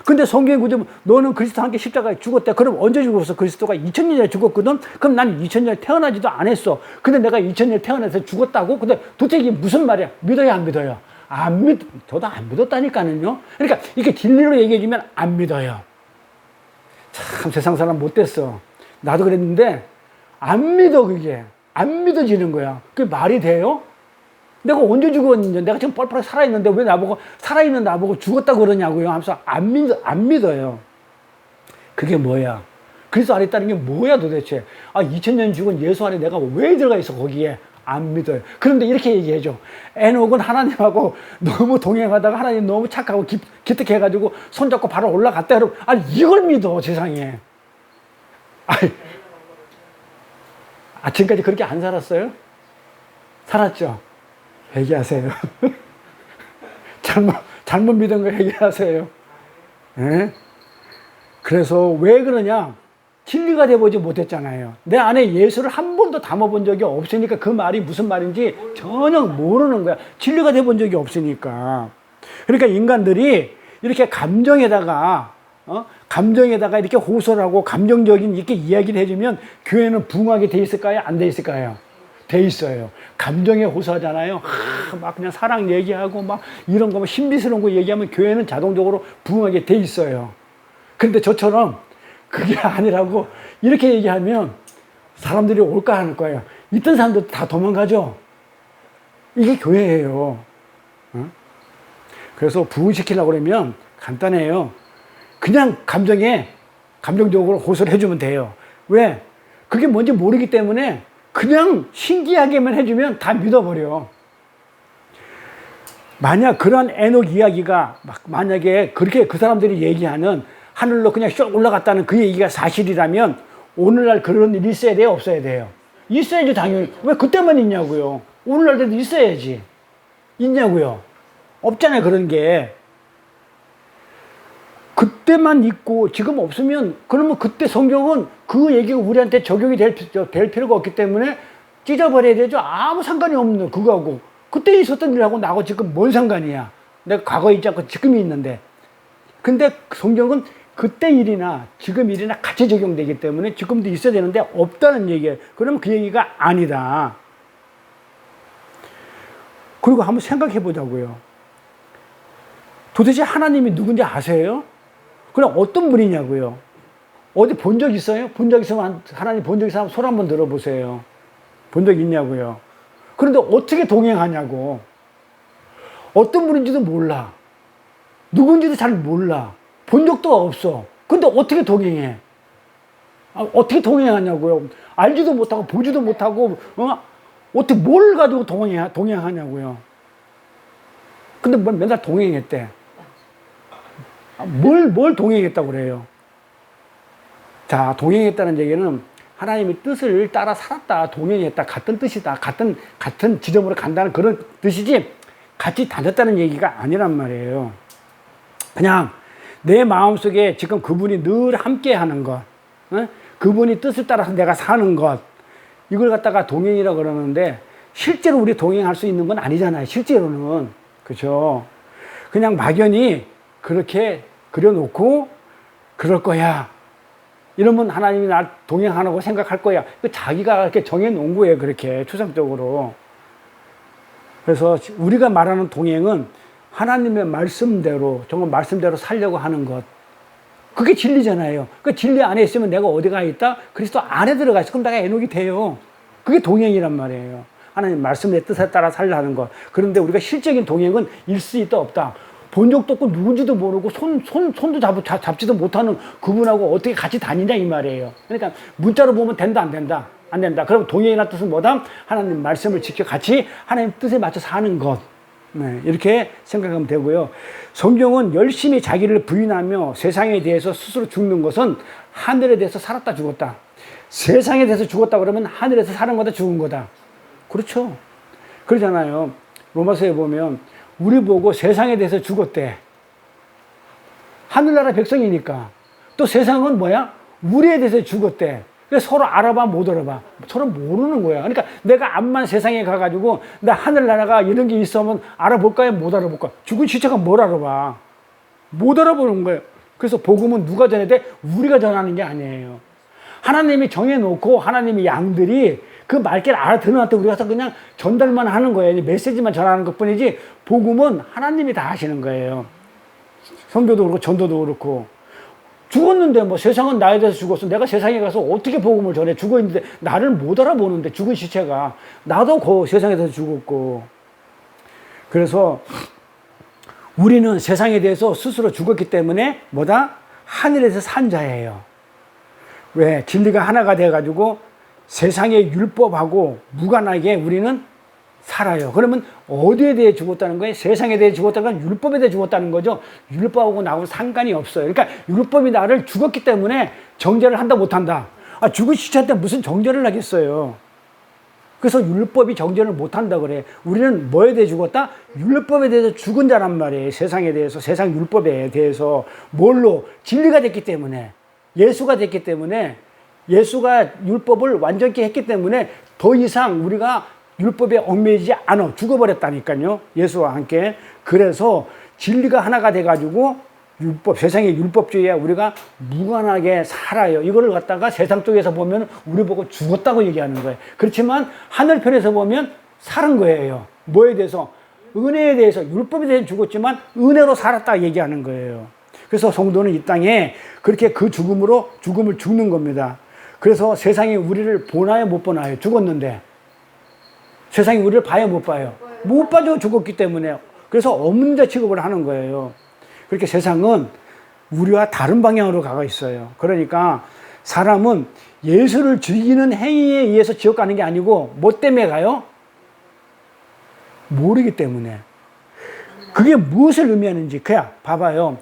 근데 성경에 구절 너는 그리스도 함께 십자가에 죽었대. 그럼 언제 죽었어? 그리스도가 2000년 전에 죽었거든? 그럼 난 2000년에 태어나지도 않았어. 근데 내가 2000년에 태어나서 죽었다고? 근데 도대체 이게 무슨 말이야? 믿어요, 안 믿어요? 저도 안 믿었다니까는요. 그러니까 이렇게 진리로 얘기해주면 안 믿어요. 참 세상 사람 못됐어. 나도 그랬는데 안 믿어. 그게 안 믿어지는 거야. 그게 말이 돼요? 내가 언제 죽었는데, 내가 지금 뻘뻘하게 살아있는데 왜 살아있는 나보고 죽었다고 그러냐고요 하면서 안 믿어요. 그게 뭐야? 그리스도 안에 있다는 게 뭐야 도대체? 2000년 죽은 예수 안에 내가 왜 들어가 있어 거기에? 안 믿어요. 그런데 이렇게 얘기해줘. 에녹은 하나님하고 너무 동행하다가 하나님 너무 착하고 기특해가지고 손잡고 바로 올라갔다. 여러분, 이걸 믿어 세상에. 지금까지 그렇게 안 살았어요? 살았죠? 회개하세요. 잘못 믿은 거 회개하세요. 네? 그래서 왜 그러냐? 진리가 돼보지 못했잖아요. 내 안에 예수를 한 번도 담아본 적이 없으니까 그 말이 무슨 말인지 전혀 모르는 거야. 진리가 돼본 적이 없으니까. 그러니까 인간들이 이렇게 감정에다가 이렇게 호소를 하고 감정적인 이렇게 이야기를 해주면 교회는 부흥하게 돼 있을까요? 안 돼 있을까요? 돼 있어요. 감정에 호소하잖아요. 막 그냥 사랑 얘기하고 막 이런 거 신비스러운 거 얘기하면 교회는 자동적으로 부흥하게 돼 있어요. 근데 저처럼 그게 아니라고 이렇게 얘기하면 사람들이 올까 하는 거예요. 있던 사람들 다 도망가죠. 이게 교회예요. 그래서 부흥시키려고 그러면 간단해요. 그냥 감정적으로 호소를 해주면 돼요. 왜? 그게 뭔지 모르기 때문에 그냥 신기하게만 해주면 다 믿어버려. 만약 그런 에녹 이야기가 만약에 그렇게 그 사람들이 얘기하는 하늘로 그냥 쭉 올라갔다는 그 얘기가 사실이라면 오늘날 그런 일이 있어야 돼요? 없어야 돼요? 있어야지 당연히. 왜 그때만 있냐고요? 오늘날도 있어야지. 있냐고요? 없잖아요 그런 게. 그때만 있고 지금 없으면 그러면 그때 성경은 그 얘기가 우리한테 적용이 될 필요가 없기 때문에 찢어버려야 되죠. 아무 상관이 없는 그거하고 그때 있었던 일하고 나하고 지금 뭔 상관이야. 내가 과거에 있지 않고 지금이 있는데. 근데 성경은 그때 일이나 지금 일이나 같이 적용되기 때문에 지금도 있어야 되는데 없다는 얘기예요. 그러면 그 얘기가 아니다. 그리고 한번 생각해 보자고요. 도대체 하나님이 누군지 아세요? 그럼 어떤 분이냐고요? 어디 본 적 있어요? 본 적 있으면 하나님 본 적 있으면 손 한번 들어보세요. 본 적 있냐고요. 그런데 어떻게 동행하냐고. 어떤 분인지도 몰라. 누군지도 잘 몰라. 본 적도 없어. 근데 어떻게 동행해? 어떻게 동행하냐고요. 알지도 못하고 보지도 못하고 어떻게 뭘 가지고 동행하냐고요. 근데 맨날 동행했대. 뭘 동행했다고 그래요. 자, 동행했다는 얘기는 하나님의 뜻을 따라 살았다, 동행했다, 같은 뜻이다, 같은 지점으로 간다는 그런 뜻이지, 같이 다녔다는 얘기가 아니란 말이에요. 그냥 내 마음속에 지금 그분이 늘 함께 하는 것, 그분이 뜻을 따라서 내가 사는 것, 이걸 갖다가 동행이라고 그러는데, 실제로 우리 동행할 수 있는 건 아니잖아요. 실제로는. 그죠? 그냥 막연히 그렇게 그려놓고, 그럴 거야. 이러면 하나님이 날 동행하라고 생각할 거야. 자기가 이렇게 정해놓은 거예요. 그렇게 추상적으로. 그래서 우리가 말하는 동행은 하나님의 말씀대로, 정말 말씀대로 살려고 하는 것. 그게 진리잖아요. 그 진리 안에 있으면 내가 어디가 있다? 그리스도 안에 들어가 있어. 그럼 내가 에녹이 돼요. 그게 동행이란 말이에요. 하나님 말씀의 뜻에 따라 살려는 것. 그런데 우리가 실적인 동행은 일 수 있다 없다. 본 적도 없고 누군지도 모르고 손도 잡지도 못하는 그분하고 어떻게 같이 다니냐 이 말이에요. 그러니까 문자로 보면 된다 안 된다. 안 된다. 그럼 동행이라는 뜻은 뭐다? 하나님 말씀을 지켜 같이 하나님 뜻에 맞춰 사는 것. 네, 이렇게 생각하면 되고요. 성경은 열심히 자기를 부인하며 세상에 대해서 스스로 죽는 것은 하늘에 대해서 살았다 죽었다. 세상에 대해서 죽었다 그러면 하늘에서 사는 거다 죽은 거다. 그렇죠. 그러잖아요. 로마서에 보면 우리 보고 세상에 대해서 죽었대. 하늘나라 백성이니까. 또 세상은 뭐야? 우리에 대해서 죽었대. 그래서 서로 알아봐 못 알아봐. 서로 모르는 거야. 그러니까 내가 암만 세상에 가가지고 나 하늘나라가 이런 게 있으면 알아볼까요? 못 알아볼까? 죽은 시체가 뭘 알아봐? 못 알아보는 거예요. 그래서 복음은 누가 전해야 돼? 우리가 전하는 게 아니에요. 하나님이 정해놓고 하나님의 양들이 그 말귀를 알아듣는 한테 우리가 그냥 전달만 하는 거예요. 메시지만 전하는 것 뿐이지 복음은 하나님이 다 하시는 거예요. 선교도 그렇고 전도도 그렇고. 죽었는데 뭐 세상은 나에 대해서 죽었어. 내가 세상에 가서 어떻게 복음을 전해? 죽어있는데 나를 못 알아보는데 죽은 시체가. 나도 그 세상에서 죽었고. 그래서 우리는 세상에 대해서 스스로 죽었기 때문에 뭐다? 하늘에서 산 자예요. 왜? 진리가 하나가 돼가지고 세상의 율법하고 무관하게 우리는 살아요. 그러면 어디에 대해 죽었다는 거예요? 세상에 대해 죽었다는 건 율법에 대해 죽었다는 거죠. 율법하고 나하고 상관이 없어요. 그러니까 율법이 나를 죽었기 때문에 정죄를 한다 못한다. 죽은 시체한테 무슨 정죄를 하겠어요. 그래서 율법이 정죄를 못한다 그래. 우리는 뭐에 대해 죽었다? 율법에 대해서 죽은 자란 말이에요. 세상에 대해서, 세상 율법에 대해서. 뭘로? 진리가 됐기 때문에. 예수가 됐기 때문에, 예수가 율법을 완전히 했기 때문에 더 이상 우리가 율법에 얽매이지 않아. 죽어버렸다니까요. 예수와 함께. 그래서 진리가 하나가 돼가지고 율법, 세상의 율법주의에 우리가 무관하게 살아요. 이거를 갖다가 세상 쪽에서 보면 우리 보고 죽었다고 얘기하는 거예요. 그렇지만 하늘편에서 보면 살은 거예요. 뭐에 대해서? 은혜에 대해서. 율법에 대해서 죽었지만 은혜로 살았다 얘기하는 거예요. 그래서 성도는 이 땅에 그렇게 그 죽음으로 죽음을 죽는 겁니다. 그래서 세상이 우리를 보나요 못 보나요? 죽었는데. 세상이 우리를 봐요 못 봐요? 못 봐도 죽었기 때문에. 그래서 없는 자 취급을 하는 거예요. 그렇게 세상은 우리와 다른 방향으로 가고 있어요. 그러니까 사람은 예수를 즐기는 행위에 의해서 지옥 가는 게 아니고 뭐 때문에 가요? 모르기 때문에. 그게 무엇을 의미하는지 그냥 봐봐요.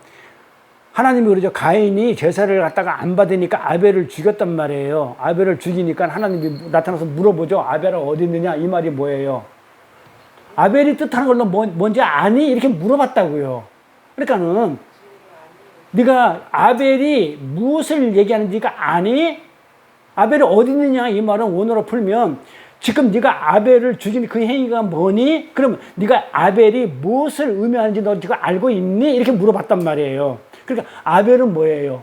하나님이 그러죠. 가인이 제사를 갖다가 안 받으니까 아벨을 죽였단 말이에요. 아벨을 죽이니까 하나님이 나타나서 물어보죠. 아벨은 어디 있느냐? 이 말이 뭐예요? 아벨이 뜻하는 걸로 뭔지 아니? 이렇게 물어봤다고요. 그러니까는 네가 아벨이 무엇을 얘기하는지가 아니? 아벨이 어디 있느냐? 이 말은 원어로 풀면 지금 네가 아벨을 죽인 그 행위가 뭐니? 그러면 네가 아벨이 무엇을 의미하는지 너 지금 알고 있니? 이렇게 물어봤단 말이에요. 그러니까 아벨은 뭐예요?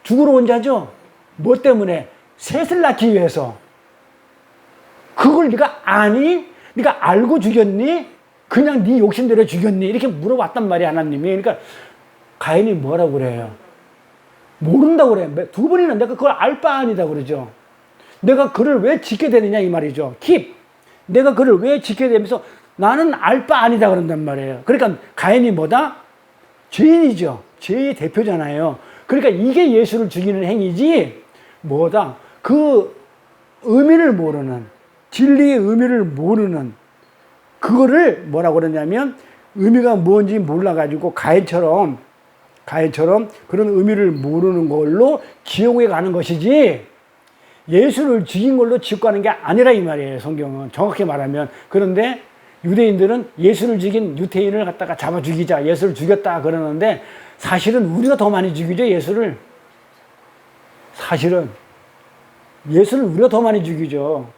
죽으러 온 자죠? 뭐 때문에? 셋을 낳기 위해서. 그걸 네가 아니? 네가 알고 죽였니? 그냥 네 욕심대로 죽였니? 이렇게 물어봤단 말이야 하나님이. 그러니까 가인이 뭐라고 그래요? 모른다고 그래. 두 번이나 내가 그걸 알 바 아니다 그러죠. 내가 그를 왜 짓게 되느냐 이 말이죠. keep. 내가 그를 왜 짓게 되면서 나는 알 바 아니다 그런단 말이에요. 그러니까 가인이 뭐다? 죄인이죠. 죄의 대표잖아요. 그러니까 이게 예수를 죽이는 행위지 뭐다? 그 의미를 모르는, 진리의 의미를 모르는 그거를 뭐라고 그러냐면 의미가 뭔지 몰라가지고 가인처럼 그런 의미를 모르는 걸로 지옥에 가는 것이지 예수를 죽인 걸로 지옥 가는 게 아니라 이 말이에요. 성경은 정확히 말하면. 그런데 유대인들은 예수를 죽인 유태인을 갖다가 잡아 죽이자, 예수를 죽였다 그러는데 사실은 우리가 더 많이 죽이죠. 예수를 우리가 더 많이 죽이죠.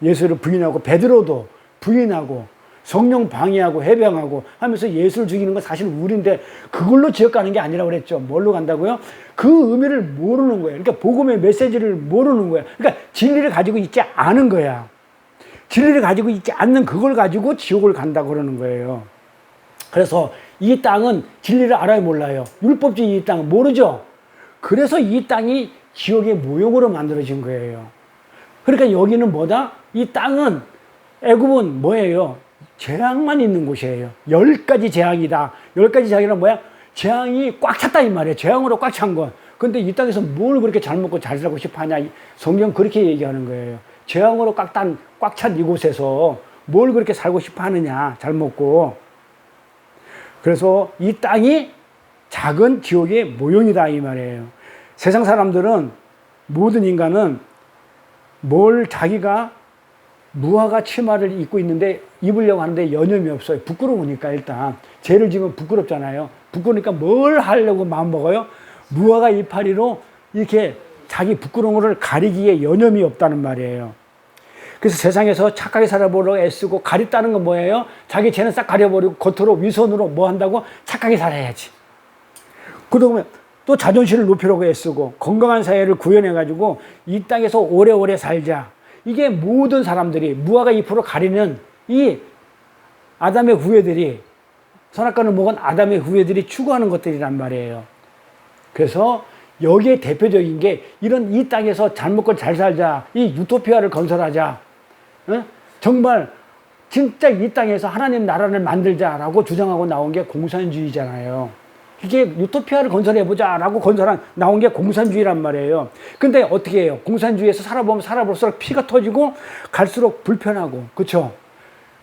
예수를 부인하고 베드로도 부인하고 성령 방해하고 해병하고 하면서 예수를 죽이는 건 사실 우리인데 그걸로 지옥 가는 게 아니라고 그랬죠. 뭘로 간다고요? 그 의미를 모르는 거예요. 그러니까 복음의 메시지를 모르는 거예요. 그러니까 진리를 가지고 있지 않은 거야. 진리를 가지고 있지 않는 그걸 가지고 지옥을 간다고 그러는 거예요. 그래서 이 땅은 진리를 알아요, 몰라요? 율법주의 이 땅은 모르죠. 그래서 이 땅이 지옥의 모형으로 만들어진 거예요. 그러니까 여기는 뭐다? 이 땅은 애굽은 뭐예요? 재앙만 있는 곳이에요. 10가지 재앙이다. 10가지 재앙이란 뭐야? 재앙이 꽉 찼다 이 말이에요. 재앙으로 꽉 찬 건. 근데 이 땅에서 뭘 그렇게 잘 먹고 잘 살고 싶어 하냐? 성경 그렇게 얘기하는 거예요. 재앙으로 꽉 찬 이곳에서 뭘 그렇게 살고 싶어 하느냐? 잘 먹고. 그래서 이 땅이 작은 지옥의 모형이다 이 말이에요. 세상 사람들은 모든 인간은 뭘 자기가 무화과 치마를 입고 있는데 입으려고 하는데 여념이 없어요. 부끄러우니까 일단. 죄를 지으면 부끄럽잖아요. 부끄러우니까 뭘 하려고 마음먹어요? 무화과 이파리로 이렇게 자기 부끄러운 거를 가리기에 여념이 없다는 말이에요. 그래서 세상에서 착하게 살아보려고 애쓰고 가렸다는 건 뭐예요? 자기 죄는 싹 가려버리고 겉으로 위선으로 뭐 한다고? 착하게 살아야지. 그러면 또 자존심을 높이려고 애쓰고 건강한 사회를 구현해가지고 이 땅에서 오래오래 살자. 이게 모든 사람들이 무화과 잎으로 가리는 이 아담의 후예들이 선악과를 먹은 아담의 후예들이 추구하는 것들이란 말이에요. 그래서 여기에 대표적인 게 이런 이 땅에서 잘 먹고 잘 살자. 이 유토피아를 건설하자. 정말 진짜 이 땅에서 하나님 나라를 만들자라고 주장하고 나온 게 공산주의잖아요. 이게 유토피아를 건설해보자 라고 나온 게 공산주의란 말이에요. 근데 어떻게 해요? 공산주의에서 살아보면 살아볼수록 피가 터지고 갈수록 불편하고, 그쵸?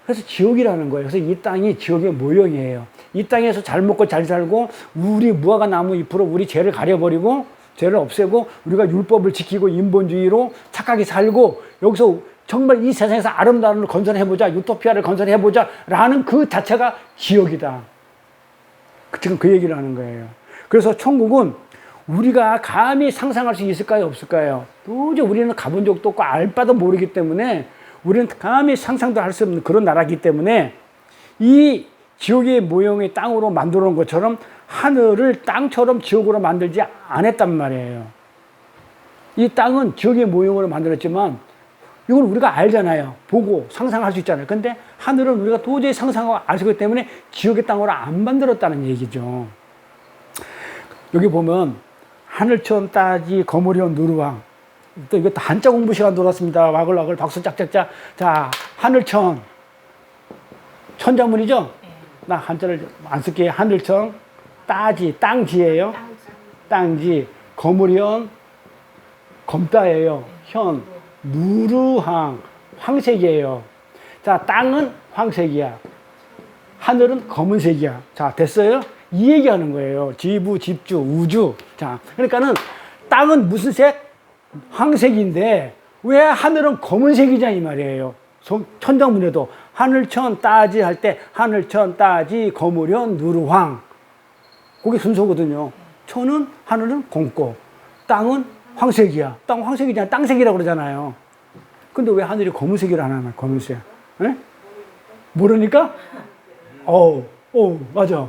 그래서 지옥이라는 거예요. 그래서 이 땅이 지옥의 모형이에요. 이 땅에서 잘 먹고 잘 살고, 우리 무화과 나무 잎으로 우리 죄를 가려버리고, 죄를 없애고, 우리가 율법을 지키고 인본주의로 착하게 살고, 여기서 정말 이 세상에서 아름다운 걸 건설해보자, 유토피아를 건설해보자 라는 그 자체가 지옥이다. 지금 그 얘기를 하는 거예요. 그래서 천국은 우리가 감히 상상할 수 있을까요? 없을까요? 도저히 우리는 가본 적도 없고 알 바도 모르기 때문에 우리는 감히 상상도 할 수 없는 그런 나라이기 때문에 이 지옥의 모형의 땅으로 만들어 놓은 것처럼 하늘을 땅처럼 지옥으로 만들지 않았단 말이에요. 이 땅은 지옥의 모형으로 만들었지만 이걸 우리가 알잖아요. 보고 상상할 수 있잖아요. 근데 하늘은 우리가 도저히 상상하고 알 수 없기 때문에 지옥의 땅으로 안 만들었다는 얘기죠. 여기 보면 하늘천 따지 거무리온 누르왕. 또 이거 한자 공부 시간 돌았습니다. 와글와글 박수 짝짝짝. 자, 하늘천. 천자문이죠? 나 한자를 안 쓸게요. 하늘천 따지 땅지예요. 땅지 거무리온 검따예요. 현 누르항 황색이에요. 자, 땅은 황색이야. 하늘은 검은색이야. 자, 됐어요? 이 얘기하는 거예요. 지부, 집주, 우주. 자, 그러니까는 땅은 무슨 색? 황색인데 왜 하늘은 검은색이냐 이 말이에요. 천장문에도 하늘천 따지 할 때 하늘천 따지 거무련 누르황. 그게 순서거든요. 천은 하늘은 검고 땅은 황색이야. 땅 황색이잖아. 땅색이라고 그러잖아요. 근데 왜 하늘이 검은색이라 하나? 검은색. 에? 모르니까? 맞아.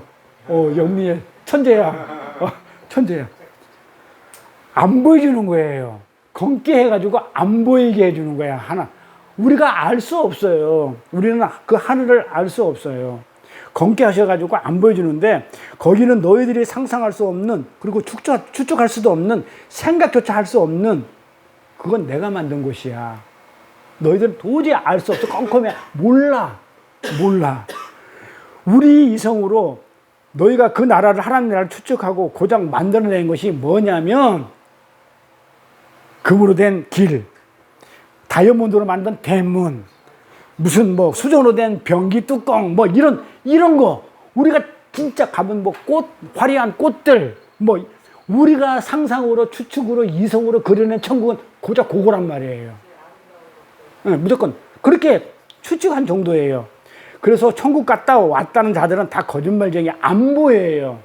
영미의 천재야. 천재야. 안 보여주는 거예요. 검게 해가지고 안 보이게 해주는 거야. 하나. 우리가 알 수 없어요. 우리는 그 하늘을 알 수 없어요. 검게 하셔가지고 안 보여주는데 거기는 너희들이 상상할 수 없는 그리고 추측할 수도 없는 생각조차 할 수 없는 그건 내가 만든 곳이야. 너희들은 도저히 알 수 없어. 컴컴해. 몰라. 우리 이성으로 너희가 그 나라를 하나님 나라를 추측하고 고작 만들어낸 것이 뭐냐면 금으로 된 길, 다이아몬드로 만든 대문, 무슨 뭐 수정으로 된 변기 뚜껑, 뭐 이런 거. 우리가 진짜 가본 뭐 꽃, 화려한 꽃들, 뭐 우리가 상상으로 추측으로 이성으로 그려낸 천국은 고작 그거란 말이에요. 네, 무조건 그렇게 추측한 정도예요. 그래서 천국 갔다 왔다는 자들은 다 거짓말쟁이, 안 보여요.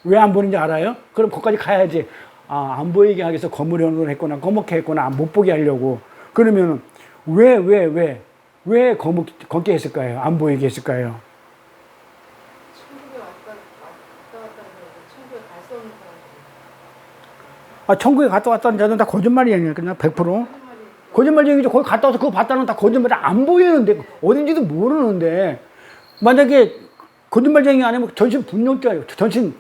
왜 안 보이는지 알아요? 그럼 거기까지 가야지. 아, 안 보이게 하기 위해서 거무리언을 했구나, 검게 했구나, 못 보게 하려고. 그러면 왜 검게 했을까요? 안 보이게 했을까요? 천국에 왔다 갔다는 거는 천국에 갈 수 없는 사람들. 아, 천국에 갔다 왔다는 자들은 다 거짓말이에요. 그냥 100%. 거짓말쟁이죠. 거기 갔다 와서 그거 봤다는 다 거짓말이 안 보이는데, 어딘지도 모르는데, 만약에 거짓말쟁이 아니면 정신분열자예요.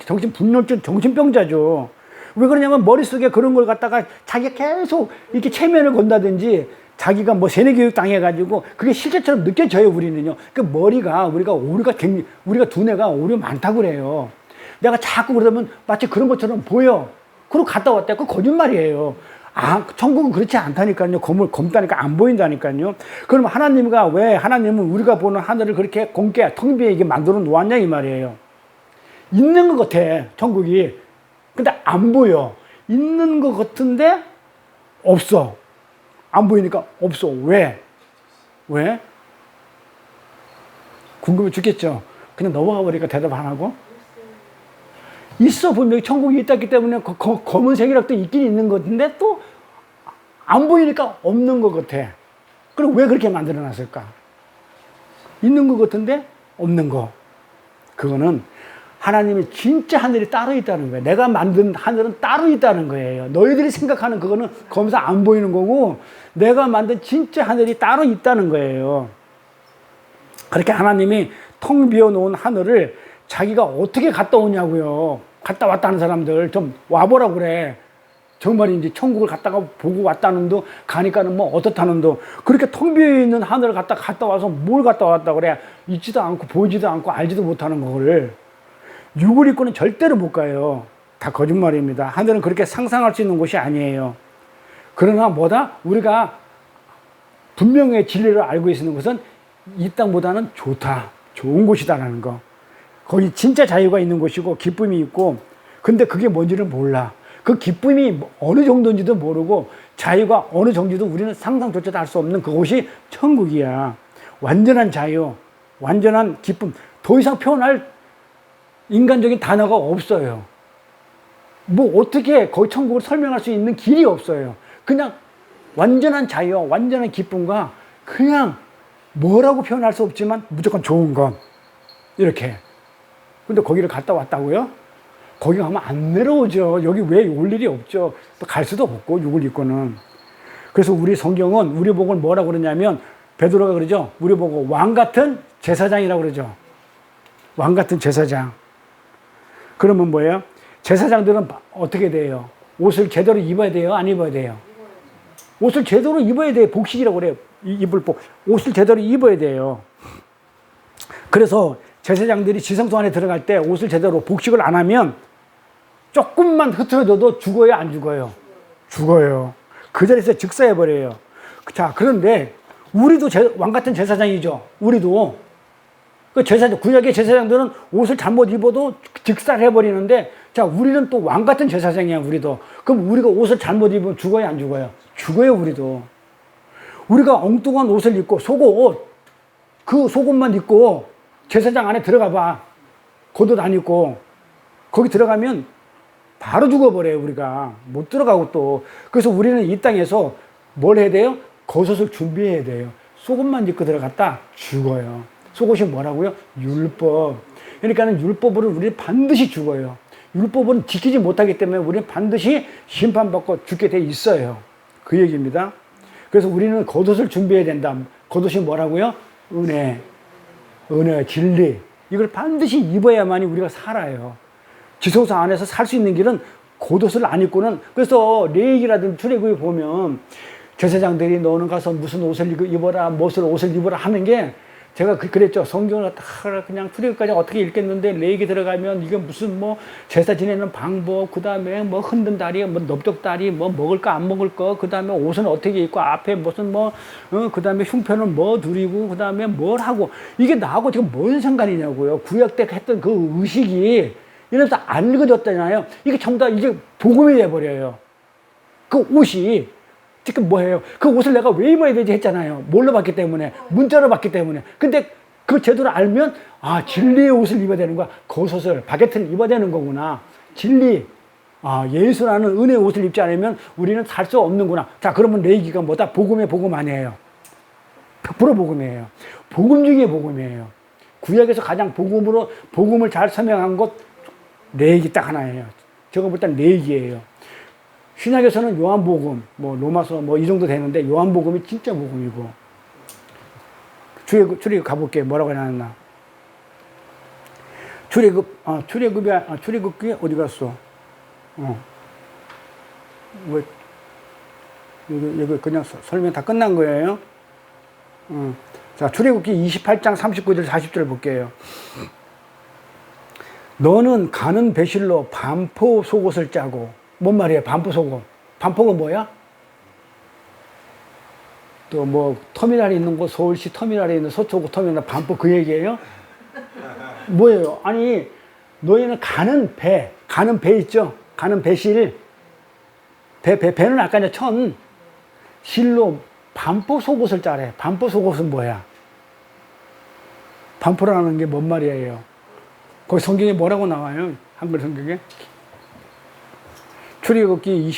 정신분열증, 정신병자죠. 왜 그러냐면 머릿속에 그런 걸 갖다가 자기가 계속 이렇게 체면을 건다든지 자기가 뭐 세뇌교육 당해가지고 그게 실제처럼 느껴져요, 우리는요. 그 머리가, 우리가 두뇌가 오류 많다고 그래요. 내가 자꾸 그러면 마치 그런 것처럼 보여. 그리고 갔다 왔다. 그 거짓말이에요. 아, 천국은 그렇지 않다니까요. 검다니까 안 보인다니까요. 그럼 하나님은 우리가 보는 하늘을 그렇게 공개, 텅 비게 이게 만들어 놓았냐, 이 말이에요. 있는 것 같아, 천국이. 근데 안 보여. 있는 것 같은데 없어. 안 보이니까 없어. 왜? 궁금해 죽겠죠? 그냥 넘어가 버리니까 대답 안 하고. 있어. 분명히 천국이 있다기 때문에 검은색이라도 있긴 있는 것 같은데 또 안 보이니까 없는 것 같아. 그럼 왜 그렇게 만들어 놨을까? 있는 것 같은데 없는 거. 그거는 하나님이 진짜 하늘이 따로 있다는 거예요. 내가 만든 하늘은 따로 있다는 거예요. 너희들이 생각하는 그거는 검사 안 보이는 거고 내가 만든 진짜 하늘이 따로 있다는 거예요. 그렇게 하나님이 텅 비어놓은 하늘을 자기가 어떻게 갔다 오냐고요. 갔다 왔다는 사람들 좀 와보라고 그래. 정말인지 천국을 갔다가 보고 왔다는도 가니까는 뭐 어떻다는도 그렇게 텅 비어있는 하늘을 갔다 와서 뭘 갔다 왔다 그래. 있지도 않고 보이지도 않고 알지도 못하는 거를. 육을 입고는 절대로 못 가요. 다 거짓말입니다. 하늘은 그렇게 상상할 수 있는 곳이 아니에요. 그러나 우리가 분명히 진리를 알고 있는 것은 이 땅보다는 좋은 곳이다라는 거. 거기 진짜 자유가 있는 곳이고 기쁨이 있고, 근데 그게 뭔지를 몰라. 그 기쁨이 어느 정도인지도 모르고 자유가 어느 정도인지도 우리는 상상조차도 할 수 없는 그곳이 천국이야. 완전한 자유, 완전한 기쁨. 더 이상 표현할 인간적인 단어가 없어요. 뭐 어떻게 거기 천국을 설명할 수 있는 길이 없어요. 그냥 완전한 자유와 완전한 기쁨과 그냥 뭐라고 표현할 수 없지만 무조건 좋은 것. 이렇게. 근데 거기를 갔다 왔다고요? 거기 가면 안 내려오죠. 여기 왜 올 일이 없죠. 또 갈 수도 없고, 육을 입고는. 그래서 우리 성경은 우리 보고 뭐라고 그러냐면, 베드로가 그러죠. 우리 보고 왕 같은 제사장이라고 그러죠. 왕 같은 제사장. 그러면 뭐예요? 제사장들은 어떻게 돼요? 옷을 제대로 입어야 돼요? 안 입어야 돼요? 옷을 제대로 입어야 돼요. 복식이라고 그래요. 옷을 제대로 입어야 돼요. 그래서 제사장들이 지성소 안에 들어갈 때 옷을 제대로 복식을 안 하면 조금만 흐트러져도 죽어요, 안 죽어요? 죽어요. 그 자리에서 즉사해버려요. 자, 그런데 우리도 왕 같은 제사장이죠. 우리도. 구약의 제사장들은 옷을 잘못 입어도 즉사를 해버리는데, 자, 우리는 또 왕 같은 제사장이야, 우리도. 그럼 우리가 옷을 잘못 입으면 죽어요, 안 죽어요? 죽어요, 우리도. 우리가 엉뚱한 옷을 입고, 그 속옷만 입고 제사장 안에 들어가 봐. 겉옷 안 입고. 거기 들어가면 바로 죽어버려요, 우리가. 못 들어가고 또. 그래서 우리는 이 땅에서 뭘 해야 돼요? 겉옷을 준비해야 돼요. 속옷만 입고 들어갔다 죽어요. 속옷이 뭐라고요? 율법. 그러니까는 율법으로 우리는 반드시 죽어요. 율법은 지키지 못하기 때문에 우리는 반드시 심판받고 죽게 돼 있어요. 그 얘기입니다. 그래서 우리는 겉옷을 준비해야 된다. 겉옷이 뭐라고요? 은혜, 진리. 이걸 반드시 입어야만이 우리가 살아요. 지성소 안에서 살 수 있는 길은 겉옷을 안 입고는, 그래서 레위기라든지 출애굽에 보면 제사장들이 너는 가서 무슨 옷을 입어라, 무슨 옷을 입어라 하는 게, 제가 그랬죠. 성경을 다 그냥 출애굽까지 어떻게 읽겠는데 레위기 들어가면 이게 무슨 뭐 제사 지내는 방법, 그 다음에 뭐 흔든 다리, 뭐 넓적다리, 뭐 먹을 거 안 먹을 거, 그 다음에 옷은 어떻게 입고 앞에 무슨 뭐, 그 다음에 흉표는 뭐 두리고, 그 다음에 뭘 하고, 이게 나하고 지금 뭔 상관이냐고요. 구약 때 했던 그 의식이 이러면서 안 읽어졌잖아요. 이게 전부 다 이제 복음이 돼버려요. 그 옷이. 지금 뭐예요? 그 옷을 내가 왜 입어야 되지 했잖아요. 뭘로 봤기 때문에, 문자로 봤기 때문에. 근데 그 제도를 알면, 아, 진리의 옷을 입어야 되는 거야. 겉옷을, 바게트를 입어야 되는 거구나. 진리. 아, 예수라는 은혜의 옷을 입지 않으면 우리는 살 수 없는구나. 자, 그러면 레위기가 뭐다? 복음의 복음 아니에요. 100% 복음이에요. 복음 중에 복음이에요. 구약에서 가장 복음을 잘 설명한 것, 레위기 딱 하나예요. 제가 볼 땐 레위기예요. 신약에서는 요한복음, 뭐 로마서 뭐 이 정도 되는데 요한복음이 진짜 복음이고. 출애굽 가볼게요. 뭐라고 해놨나? 출애굽이 어디 갔어? 왜 여기 그냥 설명 다 끝난 거예요? 자, 출애굽기 28장 39절 40절 볼게요. 너는 가는 배실로 반포 속옷을 짜고. 뭔 말이에요? 반포 속옷. 반포가 뭐야? 또 뭐 터미널이 있는 곳, 서울시 터미널에 있는 서초구 터미널, 반포 그 얘기예요? 뭐예요? 아니, 너희는 가는 배 있죠? 가는 배실. 배는 아까 이제 실로 반포 속옷을 짜래. 반포 속옷은 뭐야? 반포라는 게 뭔 말이에요? 거기 성경에 뭐라고 나와요? 한글 성경에? 출애굽기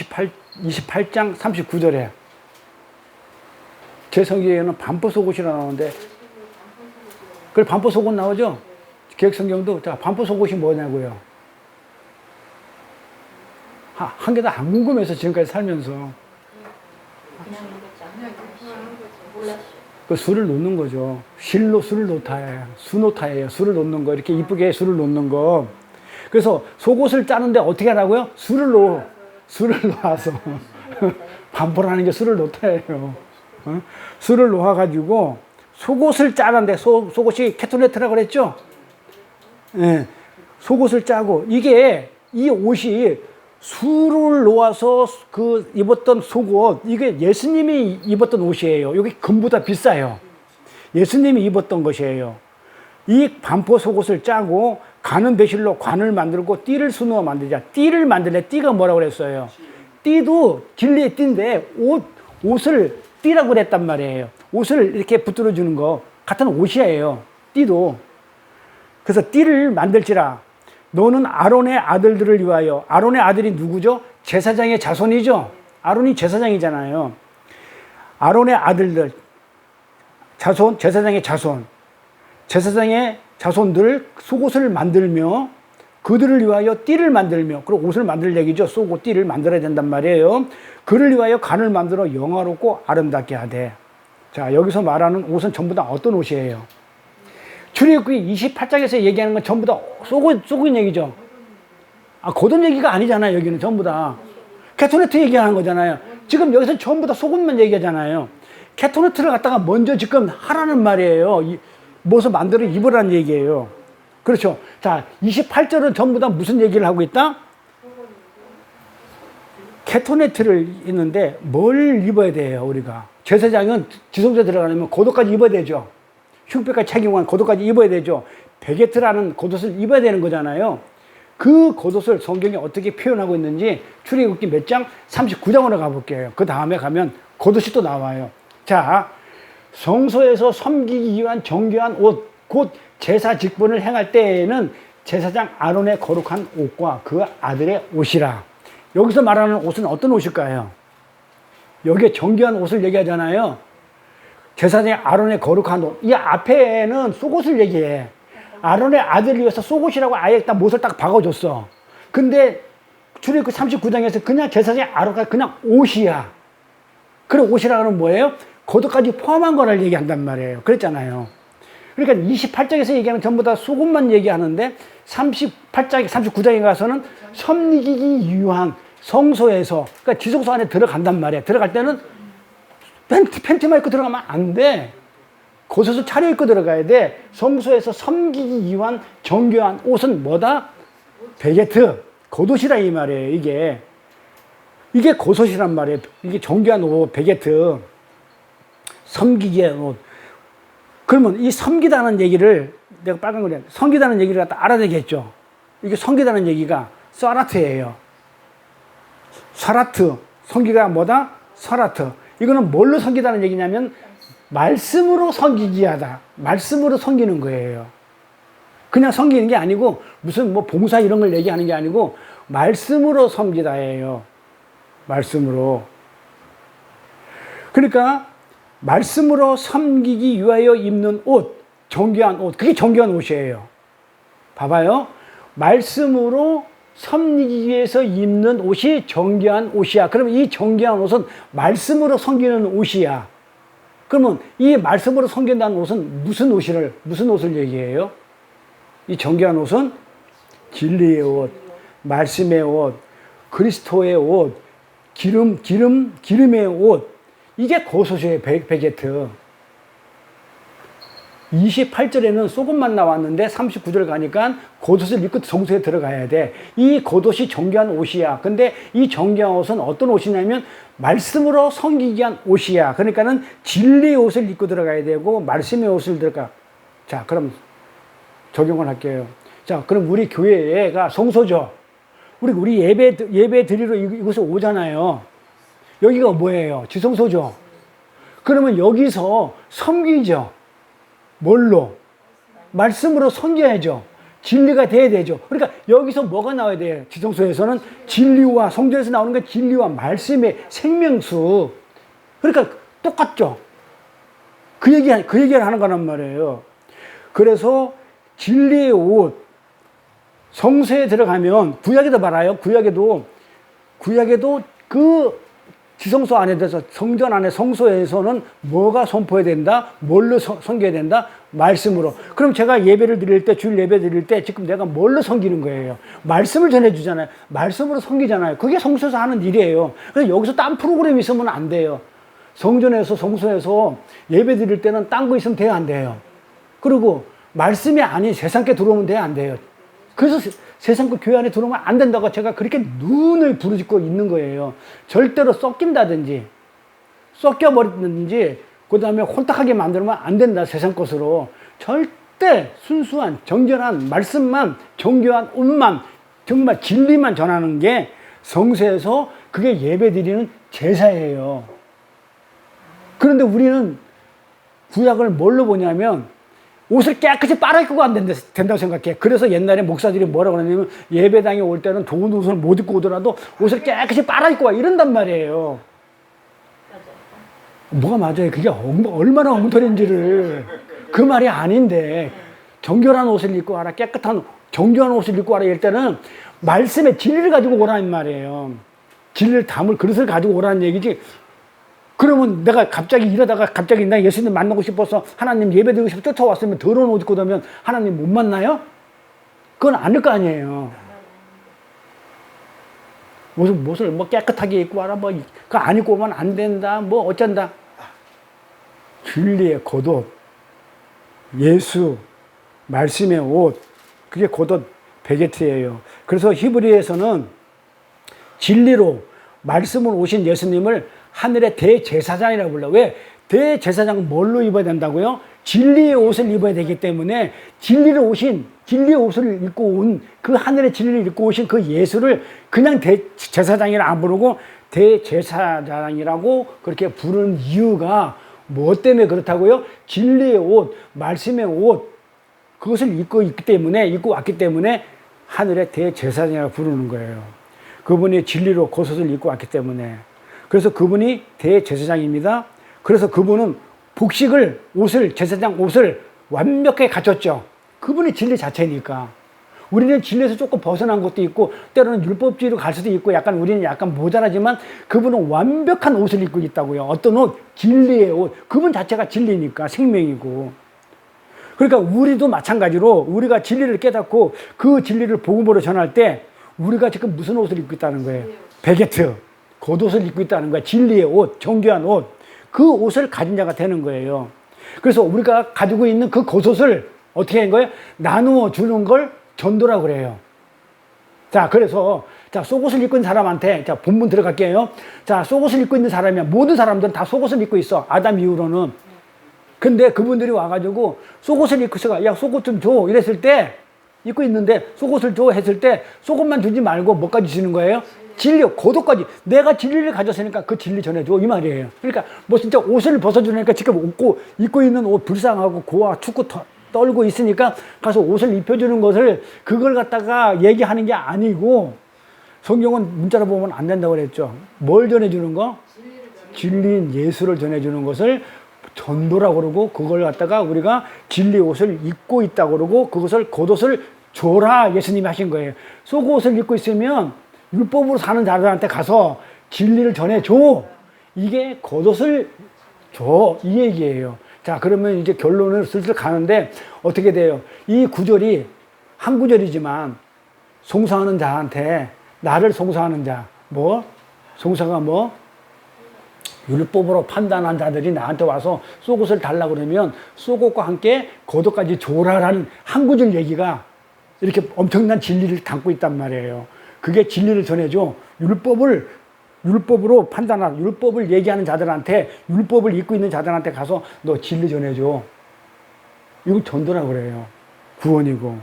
28장 39절에 제 성경에는 반포 속옷이라 나오는데, 그걸 반포 속옷 나오죠? 개혁 성경도. 자, 반포 속옷이 뭐냐고요? 한 개도 안 궁금해서 지금까지 살면서 그 술을 놓는 거죠. 실로 술을 놓다예요. 수놓다예요. 술을 놓는 거, 이렇게 이쁘게 술을 놓는 거. 그래서 속옷을 짜는데 어떻게 하라고요? 술을 놓아서 반포라는 게 술을 놓다예요. 술을 놓아가지고 속옷을 짜는데, 속옷이 케토네트라고 그랬죠? 예, 속옷을 짜고, 이 옷이 술을 놓아서 그 입었던 속옷, 이게 예수님이 입었던 옷이에요. 이게 금보다 비싸요. 예수님이 입었던 것이에요. 이 반포 속옷을 짜고 가는 배실로 관을 만들고 띠를 수놓아 만들자. 띠를 만들래. 띠가 뭐라고 그랬어요? 띠도 진리의 띠인데 옷을 띠라고 그랬단 말이에요. 옷을 이렇게 붙들어 주는 거 같은 옷이에요. 띠도. 그래서 띠를 만들지라. 너는 아론의 아들들을 위하여. 아론의 아들이 누구죠? 제사장의 자손이죠. 아론이 제사장이잖아요. 아론의 아들들, 자손, 제사장의 자손. 제사장의 자손들 속옷을 만들며 그들을 위하여 띠를 만들며, 그리고 옷을 만들 얘기죠. 속옷 띠를 만들어야 된단 말이에요. 그를 위하여 간을 만들어 영화롭고 아름답게 하되. 자, 여기서 말하는 옷은 전부 다 어떤 옷이에요? 출애굽기 28장에서 얘기하는 건 전부 다 속옷 얘기죠. 겉옷 얘기가 아니잖아요. 여기는 전부 다 케토네트 얘기하는 거잖아요. 지금 여기서 전부 다 속옷만 얘기하잖아요. 케토네트를 갖다가 먼저 지금 하라는 말이에요. 무엇을 만들어 입으라는 얘기예요. 그렇죠. 자, 28절은 전부 다 무슨 얘기를 하고 있다? 케토네트를 입는데 뭘 입어야 돼요, 우리가? 제사장은 지성소에 들어가려면 겉옷까지 입어야 되죠. 흉배까지 착용한 겉옷까지 입어야 되죠. 베게트라는 겉옷을 입어야 되는 거잖아요. 그 겉옷을 성경이 어떻게 표현하고 있는지 출애굽기 몇 장? 39장으로 가볼게요. 그 다음에 가면 겉옷이 또 나와요. 자, 성소에서 섬기기 위한 정교한 옷, 곧 제사 직분을 행할 때에는 제사장 아론의 거룩한 옷과 그 아들의 옷이라. 여기서 말하는 옷은 어떤 옷일까요? 여기에 정교한 옷을 얘기하잖아요. 제사장의 아론의 거룩한 옷. 이 앞에는 속옷을 얘기해. 아론의 아들을 위해서 속옷이라고 아예 딱 못을 딱 박아줬어. 근데 출애굽기 39장에서 그냥 제사장의 아론가 그냥 옷이야. 그리고 옷이라고 하면 뭐예요? 겉옷까지 포함한 거를 얘기한단 말이에요. 그랬잖아요. 그러니까 28장에서 얘기하면 전부 다 속옷만 얘기하는데 38장, 39장에 가서는 섬기기 위한 성소에서, 그러니까 지성소 안에 들어간단 말이야. 들어갈 때는 팬티만 입고 들어가면 안 돼. 겉옷을 차려입고 들어가야 돼. 성소에서 섬기기 위한 정교한 옷은 뭐다? 베게트. 겉옷이라 이 말이에요, 이게. 이게 겉옷이란 말이에요. 이게 정교한 옷, 베게트. 섬기기 위한 옷. 그러면 이 섬기다는 얘기를, 내가 빨간 거래, 섬기다는 얘기를 갖다 알아야 되겠죠. 이게 섬기다는 얘기가 사라트예요. 사라트. 섬기가 뭐다? 사라트. 이거는 뭘로 섬기다는 얘기냐면 말씀으로 섬기기 하다. 말씀으로 섬기는 거예요. 그냥 섬기는 게 아니고 무슨 뭐 봉사 이런 걸 얘기하는 게 아니고 말씀으로 섬기다예요. 말씀으로. 그러니까 말씀으로 섬기기 위하여 입는 옷, 정교한 옷, 그게 정교한 옷이에요. 봐봐요. 말씀으로 섬기기 위해서 입는 옷이 정교한 옷이야. 그러면 이 정교한 옷은 말씀으로 섬기는 옷이야. 그러면 이 말씀으로 섬긴다는 옷은 무슨 옷을 얘기해요? 이 정교한 옷은 진리의 옷, 말씀의 옷, 그리스도의 옷, 기름의 옷. 이게 겉옷이에요, 베게트. 28절에는 속옷만 나왔는데 39절 가니까 겉옷을 입고 성소에 들어가야 돼. 이 겉옷이 정교한 옷이야. 근데 이 정교한 옷은 어떤 옷이냐면 말씀으로 섬기기 위한 옷이야. 그러니까는 진리의 옷을 입고 들어가야 되고 말씀의 옷을 들어가. 자, 그럼 적용을 할게요. 자, 그럼 우리 교회가 성소죠. 우리 예배 드리러 이곳에 오잖아요. 여기가 뭐예요? 지성소죠. 그러면 여기서 섬기죠. 뭘로? 말씀으로 섬겨야죠. 진리가 돼야 되죠. 그러니까 여기서 뭐가 나와야 돼요? 지성소에서는 진리와, 성전에서 나오는 게 진리와 말씀의 생명수. 그러니까 똑같죠. 그 얘기를 하는 거란 말이에요. 그래서 진리의 옷, 성소에 들어가면 구약에도 말아요. 구약에도 그 지성소 안에 대해서 성전 안에 성소에서는 뭐가 선포해야 된다? 뭘로 섬겨야 된다? 말씀으로. 그럼 제가 예배를 드릴 때, 주일 예배 드릴 때 지금 내가 뭘로 섬기는 거예요? 말씀을 전해주잖아요. 말씀으로 섬기잖아요. 그게 성소에서 하는 일이에요. 그래서 여기서 딴 프로그램이 있으면 안 돼요. 성전에서, 성소에서 예배 드릴 때는 딴 거 있으면 돼야 안 돼요. 그리고 말씀이 아닌 세상께 들어오면 돼야 안 돼요. 그래서 세상 그 교회 안에 들어오면 안 된다고 제가 그렇게 눈을 부르짖고 있는 거예요. 절대로 섞인다든지 섞여버리든지 그 다음에 혼탁하게 만들면 안 된다. 세상 것으로. 절대 순수한 정결한 말씀만, 정교한 옷만, 정말 진리만 전하는 게 성소에서 그게 예배드리는 제사예요. 그런데 우리는 구약을 뭘로 보냐면 옷을 깨끗이 빨아입고 안 된다고 생각해. 그래서 옛날에 목사들이 뭐라고 그러냐면 예배당에 올 때는 좋은 옷을 못 입고 오더라도 옷을 깨끗이 빨아입고 와. 이런단 말이에요. 뭐가 맞아요? 그게 얼마나 엉터리인지를. 그 말이 아닌데 정결한 옷을 입고 와라. 깨끗한 정교한 옷을 입고 와라. 이럴 때는 말씀의 진리를 가지고 오라는 말이에요. 진리를 담을 그릇을 가지고 오라는 얘기지. 그러면 내가 갑자기 이러다가 갑자기 나 예수님 만나고 싶어서 하나님 예배드리고 싶어 쫓아왔으면 더러운 옷 입고 오면 하나님 못 만나요? 그건 아닐 거 아니에요. 옷을 뭐 깨끗하게 입고 와라. 뭐 그거 안 입고 오면 안 된다. 뭐 어쩐다. 진리의 겉옷, 예수, 말씀의 옷, 그게 겉옷 베게트예요. 그래서 히브리에서는 진리로 말씀으로 오신 예수님을 하늘의 대제사장이라고 불러. 왜? 대제사장은 뭘로 입어야 된다고요? 진리의 옷을 입어야 되기 때문에 진리의 옷을 입고 온 그 하늘의 진리를 입고 오신 그 예수를 그냥 대제사장이라 안 부르고 대제사장이라고 그렇게 부르는 이유가 뭐 때문에 그렇다고요? 진리의 옷, 말씀의 옷, 그것을 입고 왔기 때문에 하늘의 대제사장이라고 부르는 거예요. 그분이 진리로 겉옷을 입고 왔기 때문에. 그래서 그분이 대제사장입니다. 그래서 그분은 제사장 옷을 완벽하게 갖췄죠. 그분이 진리 자체니까. 우리는 진리에서 조금 벗어난 것도 있고, 때로는 율법주의로 갈 수도 있고, 우리는 약간 모자라지만, 그분은 완벽한 옷을 입고 있다고요. 어떤 옷? 진리의 옷. 그분 자체가 진리니까, 생명이고. 그러니까 우리도 마찬가지로 우리가 진리를 깨닫고 그 진리를 복음으로 전할 때 우리가 지금 무슨 옷을 입고 있다는 거예요? 베게트, 겉옷을 입고 있다는 거예요. 진리의 옷, 정교한 옷. 그 옷을 가진 자가 되는 거예요. 그래서 우리가 가지고 있는 그 겉옷을 어떻게 한 거예요? 나누어 주는 걸 전도라고 그래요. 자, 그래서 자, 속옷을 입고 있는 사람한테 자, 본문 들어갈게요. 자, 속옷을 입고 있는 사람이야. 모든 사람들은 다 속옷을 입고 있어. 아담 이후로는. 근데 그분들이 와가지고 속옷을 입고 있어. 야, 속옷 좀 줘. 이랬을 때 입고 있는데 속옷을 줘 했을 때 속옷만 주지 말고 뭐까지 주는 거예요? 진리, 고도까지. 내가 진리를 가졌으니까 그 진리 전해줘. 이 말이에요. 그러니까 뭐 진짜 옷을 벗어주니까 지금 입고 있는 옷 불쌍하고 고아 축구 떨고 있으니까 가서 옷을 입혀주는 것을 그걸 갖다가 얘기하는 게 아니고 성경은 문자로 보면 안 된다고 그랬죠. 뭘 전해주는 거? 진리인 예수를 전해주는 것을 전도라고 그러고 그걸 갖다가 우리가 진리 옷을 입고 있다고 그러고 그것을 겉옷을 줘라 예수님이 하신 거예요. 속옷을 입고 있으면 율법으로 사는 자들한테 가서 진리를 전해줘. 이게 겉옷을 줘. 이 얘기예요. 자, 그러면 이제 결론을 슬슬 가는데 어떻게 돼요? 이 구절이 한 구절이지만 송사하는 자한테 나를 송사하는 자, 뭐? 송사가 뭐? 율법으로 판단한 자들이 나한테 와서 속옷을 달라 그러면 속옷과 함께 겉옷까지 줘라라는 한 구절 얘기가 이렇게 엄청난 진리를 담고 있단 말이에요. 그게 진리를 전해줘. 율법으로 판단한, 율법을 얘기하는 자들한테, 율법을 입고 있는 자들한테 가서 너 진리 전해줘. 이거 전도라고 그래요. 구원이고.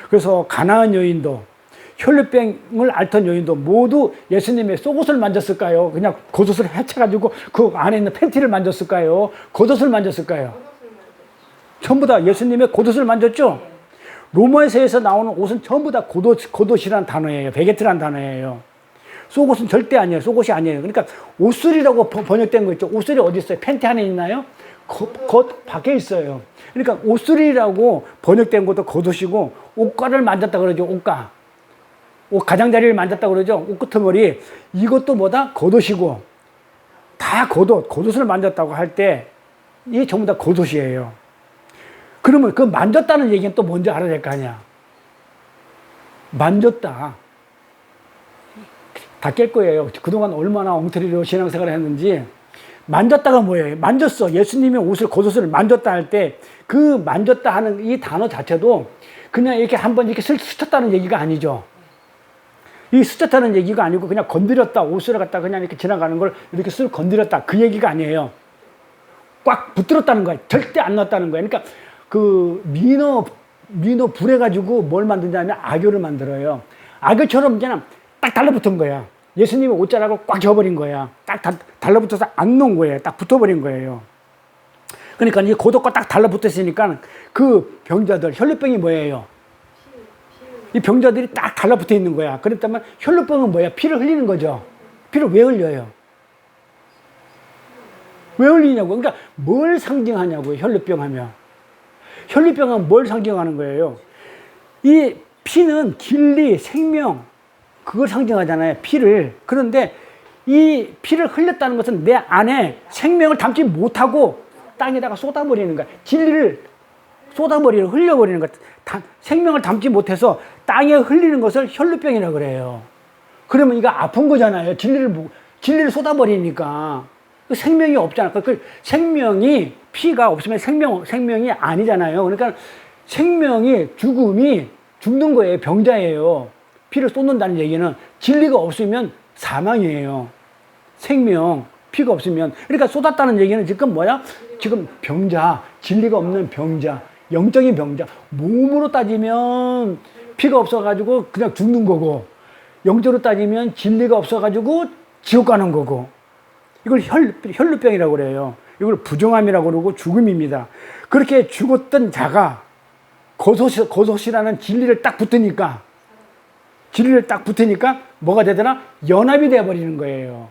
그래서 가나안 여인도, 혈루병을 앓던 여인도 모두 예수님의 속옷을 만졌을까요? 그냥 겉옷을 해쳐가지고 그 안에 있는 팬티를 만졌을까요? 겉옷을 만졌을까요? 전부 다 예수님의 겉옷을 만졌죠? 로마서에서 나오는 옷은 전부 다 겉옷이란 단어예요. 베게트란 단어예요. 속옷은 절대 아니에요. 속옷이 아니에요. 그러니까 옷술이라고 번역된 거 있죠. 옷술이 어디 있어요? 팬티 안에 있나요? 겉 밖에 있어요. 그러니까 옷술이라고 번역된 것도 겉옷이고 옷가를 만졌다 그러죠. 옷가. 옷 가장자리를 만졌다 그러죠. 옷끄트머리. 이것도 뭐다? 겉옷이고 다 겉옷을 만졌다고 할 때 이게 전부 다 겉옷이에요. 그러면 그 만졌다는 얘기는 또 뭔지 알아야 될 거 아니야. 만졌다. 다 깰 거예요. 그동안 얼마나 엉터리로 신앙생활을 했는지. 만졌다가 뭐예요? 만졌어. 예수님의 옷을, 겉옷을 만졌다 할 때 그 만졌다 하는 이 단어 자체도 그냥 이렇게 한번 이렇게 스쳤다는 얘기가 아니죠. 이 스쳤다는 얘기가 아니고 그냥 건드렸다. 옷을 갖다 그냥 이렇게 지나가는 걸 이렇게 쓱 건드렸다. 그 얘기가 아니에요. 꽉 붙들었다는 거야. 절대 안 놨다는 거야. 그러니까 그 민어 불에 가지고 뭘 만드냐면 악교를 만들어요. 악교처럼 그냥 딱 달라붙은 거야. 예수님의 옷자락을 꽉 져버린 거야. 딱 달라붙어서 안 놓은 거예요. 딱 붙어버린 거예요. 그러니까 이 고독과 딱 달라붙었으니까 그 병자들, 혈루병이 뭐예요? 이 병자들이 딱 달라붙어 있는 거야. 그렇다면 혈루병은 뭐야? 피를 흘리는 거죠. 피를 왜 흘려요? 왜 흘리냐고. 그러니까 뭘 상징하냐고요. 혈루병 하면. 혈루병은 뭘 상징하는 거예요? 이 피는 진리, 생명, 그걸 상징하잖아요. 피를. 그런데 이 피를 흘렸다는 것은 내 안에 생명을 담지 못하고 땅에다가 쏟아버리는 거야. 진리를 흘려버리는 것. 생명을 담지 못해서 땅에 흘리는 것을 혈루병이라고 그래요. 그러면 이거 아픈 거잖아요. 진리를 쏟아버리니까. 생명이 없잖아. 그 생명이, 피가 없으면 생명이 아니잖아요. 그러니까 죽음이 죽는 거예요. 병자예요. 피를 쏟는다는 얘기는 진리가 없으면 사망이에요. 생명, 피가 없으면. 그러니까 쏟았다는 얘기는 지금 뭐야? 지금 병자, 진리가 없는 병자, 영적인 병자. 몸으로 따지면 피가 없어가지고 그냥 죽는 거고, 영적으로 따지면 진리가 없어가지고 지옥 가는 거고. 이걸 혈루병이라고 그래요. 이걸 부정함이라고 그러고 죽음입니다. 그렇게 죽었던 자가 겉옷이라는 진리를 딱 붙으니까 뭐가 되더라? 연합이 되어버리는 거예요.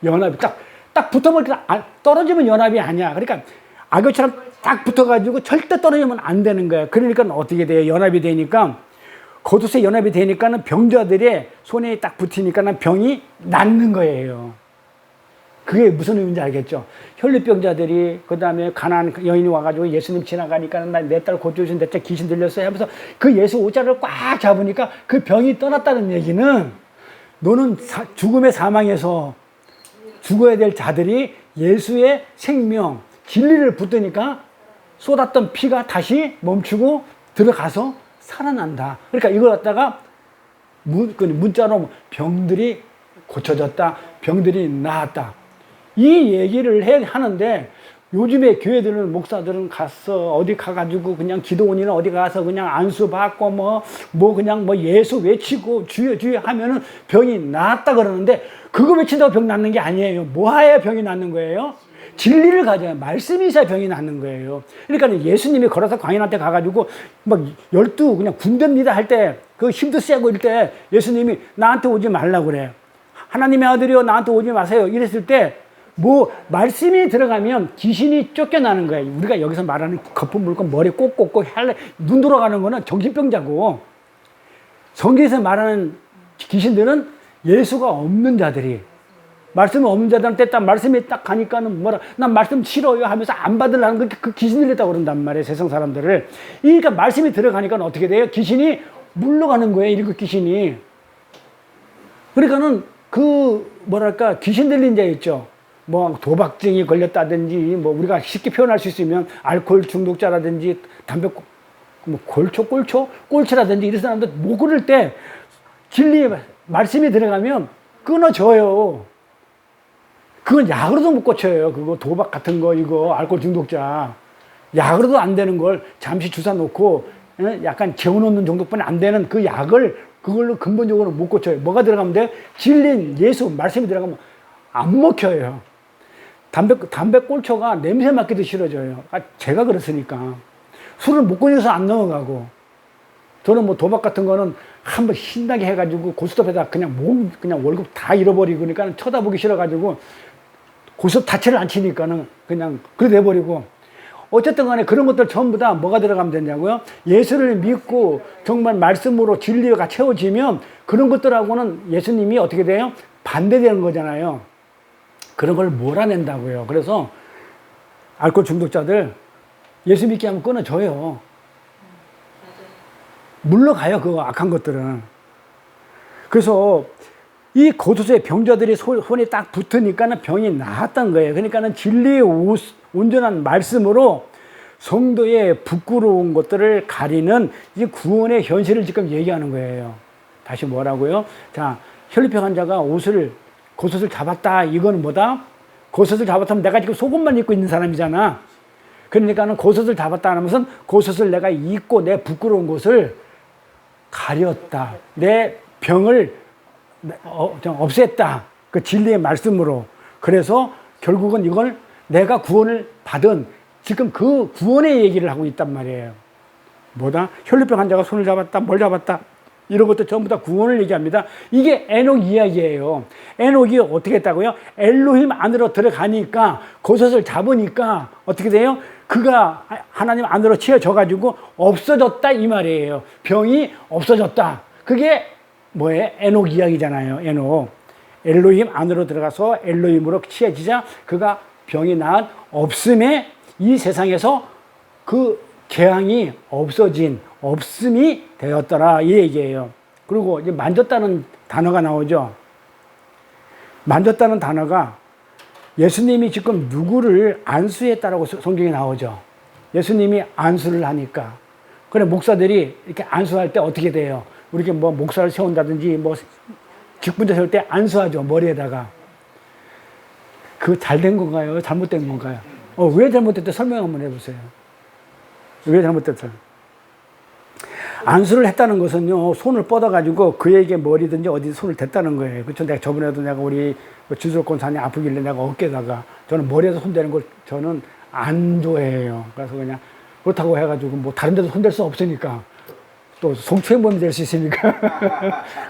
연합이 딱 붙어버리니까 떨어지면 연합이 아니야. 그러니까 악교처럼 딱 붙어가지고 절대 떨어지면 안 되는 거야. 그러니까 어떻게 돼요? 연합이 되니까, 겉옷에 연합이 되니까는 병자들의 손에 딱 붙으니까는 병이 낫는 거예요. 그게 무슨 의미인지 알겠죠? 혈류병자들이 그 다음에 가난한 여인이 와가지고 예수님 지나가니까 내 딸 고쳐주신 내 딸 귀신 들렸어요 하면서 그 예수 옷자를 꽉 잡으니까 그 병이 떠났다는 얘기는 너는 죽음의 사망에서 죽어야 될 자들이 예수의 생명, 진리를 붙드니까 쏟았던 피가 다시 멈추고 들어가서 살아난다. 그러니까 이걸 갖다가 문자로 병들이 고쳐졌다, 병들이 나았다. 이 얘기를 하는데 요즘에 교회들은 목사들은 가서 어디 가가지고 그냥 기도원이나 어디 가서 그냥 안수 받고 그냥 예수 외치고 주여 주여 하면은 병이 나았다 그러는데 그거 외친다고 병 낫는 게 아니에요. 뭐 해야 병이 낫는 거예요? 진리를 가져야 말씀이 있어야 병이 낫는 거예요. 그러니까 예수님이 걸어서 광인한테 가가지고 그냥 군대입니다 할 때 그 힘도 세고 이럴 때 예수님이 나한테 오지 말라고 그래. 하나님의 아들이여 나한테 오지 마세요. 이랬을 때 말씀이 들어가면 귀신이 쫓겨나는 거예요. 우리가 여기서 말하는 거품 물고 머리 꼭꼭꼭 눈 돌아가는 거는 정신병자고 성경에서 말하는 귀신들은 예수가 없는 자들이 말씀이 없는 자들한테 딱 말씀이 딱 가니까는 난 말씀 싫어요 하면서 안 받으려는 그 귀신들이라고 그런단 말이에요. 세상 사람들을. 그러니까 말씀이 들어가니까 어떻게 돼요? 귀신이 물러가는 거예요. 일곱 귀신이. 그러니까는 귀신 들린 자 있죠. 도박증이 걸렸다든지 우리가 쉽게 표현할 수 있으면 알코올 중독자라든지 담배 꼴초라든지 이런 사람들 못 끊을 때 진리의 말씀이 들어가면 끊어져요. 그건 약으로도 못 고쳐요. 그거 도박 같은 거 이거 알코올 중독자 약으로도 안 되는 걸 잠시 주사 놓고 약간 재워놓는 정도뿐이 안 되는 그 약을 그걸로 근본적으로 못 고쳐요. 뭐가 들어가면 돼요? 진리인 예수 말씀이 들어가면 안 먹혀요. 담배 꼴초가 냄새 맡기도 싫어져요. 제가 그렇으니까. 술을 못 끊어서 안 넘어가고. 저는 도박 같은 거는 한번 신나게 해가지고 고스톱에다 그냥 월급 다 잃어버리고 그러니까 쳐다보기 싫어가지고 고스톱 자체를 안 치니까는 그냥 그래 내버리고. 어쨌든 간에 그런 것들 전부 다 뭐가 들어가면 되냐고요? 예수를 믿고 정말 말씀으로 진리가 채워지면 그런 것들하고는 예수님이 어떻게 돼요? 반대되는 거잖아요. 그런 걸 몰아낸다고요. 그래서 알코올 중독자들 예수 믿게 하면 끊어져요. 물러가요. 그 악한 것들은. 그래서 이 고소의 병자들이 손에 딱 붙으니까는 병이 나았던 거예요. 그러니까는 진리의 온전한 말씀으로 성도의 부끄러운 것들을 가리는 이 구원의 현실을 지금 얘기하는 거예요. 다시 뭐라고요? 자, 혈류병 환자가 고솥을 잡았다. 이건 뭐다? 고솥을 잡았다면 내가 지금 속옷만 입고 있는 사람이잖아. 그러니까는 고솥을 잡았다 하는 것은 고솥을 내가 입고 내 부끄러운 것을 가렸다. 내 병을 없앴다. 그 진리의 말씀으로. 그래서 결국은 이걸 내가 구원을 받은 지금 그 구원의 얘기를 하고 있단 말이에요. 뭐다? 혈류병 환자가 손을 잡았다. 뭘 잡았다. 이런 것도 전부 다 구원을 얘기합니다. 이게 에녹 이야기예요. 에녹이 어떻게 했다고요? 엘로힘 안으로 들어가니까 고솥을 잡으니까 어떻게 돼요? 그가 하나님 안으로 채워져가지고 없어졌다 이 말이에요. 병이 없어졌다. 그게 뭐예요? 에녹 이야기잖아요. 에녹. 엘로힘 안으로 들어가서 엘로힘으로 치워지자 그가 병이 나은 없음에 이 세상에서 그 재앙이 없음이 되었더라 이 얘기예요. 그리고 이제 만졌다는 단어가 나오죠. 만졌다는 단어가 예수님이 지금 누구를 안수했다라고 성경에 나오죠. 예수님이 안수를 하니까. 그래 목사들이 이렇게 안수할 때 어떻게 돼요? 우리 목사를 세운다든지 직분자 세울 때 안수하죠. 머리에다가. 그거 잘된 건가요? 잘못된 건가요? 왜 잘못됐다 설명 한번 해보세요. 왜 잘못됐어요? 안수를 했다는 것은요, 손을 뻗어가지고 그에게 머리든지 어디 손을 댔다는 거예요. 그렇죠? 저번에도 내가 우리 주수록 권사님 아프길래 내가 어깨다가 저는 머리에서 손대는 걸 저는 안 좋아해요. 그래서 그냥 그렇다고 해가지고 다른 데도 손댈 수 없으니까 또 성추행범이 될 수 있으니까.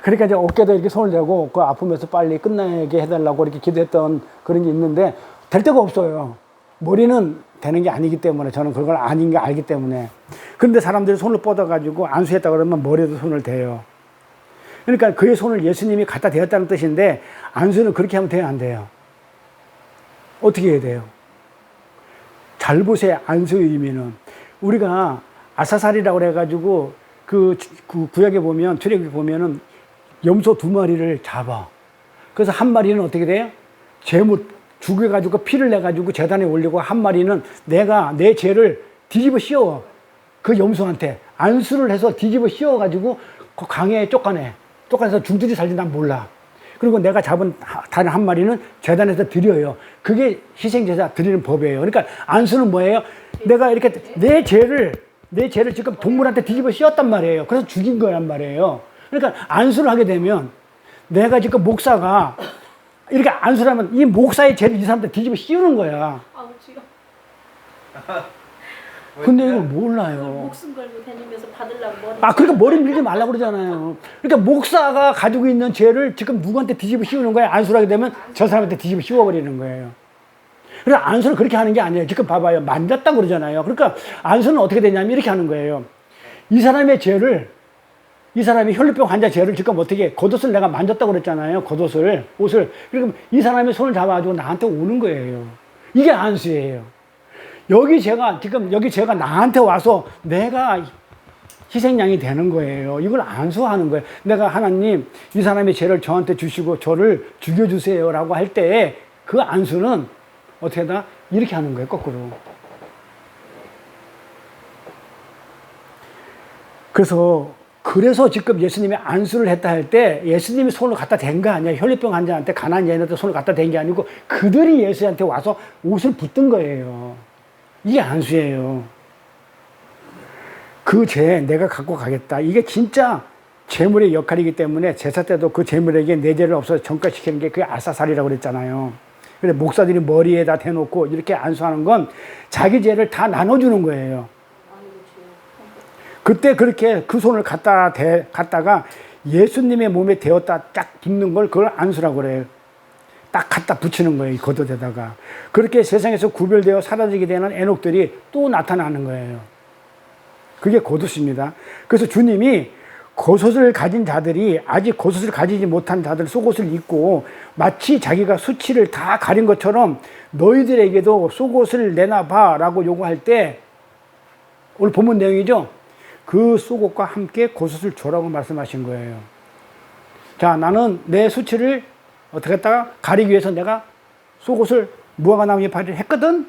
그러니까 이제 어깨에다 이렇게 손을 대고 그 아프면서 빨리 끝나게 해달라고 이렇게 기도했던 그런 게 있는데 될 데가 없어요. 머리는 되는 게 아니기 때문에 저는 그걸 아닌 게 알기 때문에. 그런데 사람들이 손을 뻗어가지고 안수했다 그러면 머리에도 손을 대요. 그러니까 그의 손을 예수님이 갖다 대었다는 뜻인데 안수는 그렇게 하면 돼요, 안 돼요? 어떻게 해야 돼요? 잘 보세요. 안수의 의미는. 우리가 아사살이라고 그래가지고 그 구약에 보면, 출애굽에 보면은 염소 2마리를 잡아. 그래서 한 마리는 어떻게 돼요? 제물 죽여가지고 피를 내가지고 재단에 올리고, 한 마리는 내가 내 죄를 뒤집어 씌워. 그 염소한테 안수를 해서 뒤집어 씌워가지고 그 강에 쫓아내. 쫓아내서 죽든지 살든지 난 몰라. 그리고 내가 잡은 다른 한 마리는 재단에서 드려요. 그게 희생제사 드리는 법이에요. 그러니까 안수는 뭐예요? 내가 이렇게 내 죄를 지금 동물한테 뒤집어 씌웠단 말이에요. 그래서 죽인 거란 말이에요. 그러니까 안수를 하게 되면 내가 지금 목사가 이렇게 안수를 하면 이 목사의 죄를 이 사람한테 뒤집어 씌우는 거야. 아우 지금 근데 이걸 몰라요. 목숨 걸고 다니면서 받으려고 머리. 그러니까 머리 밀지 말라고 그러잖아요. 그러니까 목사가 가지고 있는 죄를 지금 누구한테 뒤집어 씌우는 거예요. 안수를 하게 되면 저 사람한테 뒤집어 씌워버리는 거예요. 그래서 안수는 그렇게 하는 게 아니에요. 지금 봐봐요. 만졌다고 그러잖아요. 그러니까 안수는 어떻게 되냐면 이렇게 하는 거예요. 이 사람의 죄를, 이 사람이 혈류병 환자 죄를 지금 어떻게, 겉옷을 내가 만졌다고 그랬잖아요. 겉옷을, 옷을. 그러면 이 사람의 손을 잡아가지고 나한테 오는 거예요. 이게 안수예요. 여기 제가 나한테 와서 내가 희생양이 되는 거예요. 이걸 안수하는 거예요. 내가 하나님, 이 사람의 죄를 저한테 주시고 저를 죽여주세요 라고 할 때 그 안수는 어떻게 하다? 이렇게 하는 거예요. 거꾸로. 그래서 지금 예수님이 안수를 했다 할 때 예수님이 손을 갖다 댄 거 아니야. 혈류병 환자한테, 가난한 여인한테 손을 갖다 댄 게 아니고 그들이 예수한테 와서 옷을 붙든 거예요. 이게 안수예요. 그 죄 내가 갖고 가겠다. 이게 진짜 제물의 역할이기 때문에 제사 때도 그 제물에게 내 죄를 없어서 전가시키는 게 그게 아사살이라고 그랬잖아요. 그래 목사들이 머리에다 대놓고 이렇게 안수하는 건 자기 죄를 다 나눠주는 거예요. 그때 그렇게 그 손을 갖다가 예수님의 몸에 대었다 딱 붙는 걸 그걸 안수라고 그래요. 딱 갖다 붙이는 거예요. 이 겉옷에다가. 그렇게 세상에서 구별되어 사라지게 되는 애녹들이 또 나타나는 거예요. 그게 겉옷입니다. 그래서 주님이 겉옷을 가진 자들이 아직 겉옷을 가지지 못한 자들 속옷을 입고 마치 자기가 수치를 다 가린 것처럼 너희들에게도 속옷을 내놔봐 라고 요구할 때, 오늘 본문 내용이죠. 그 속옷과 함께 겉옷을 줘라고 말씀하신 거예요. 자, 나는 내 수치를 어떻게 했다가 가리기 위해서 내가 속옷을 무화과 나무 잎을 했거든.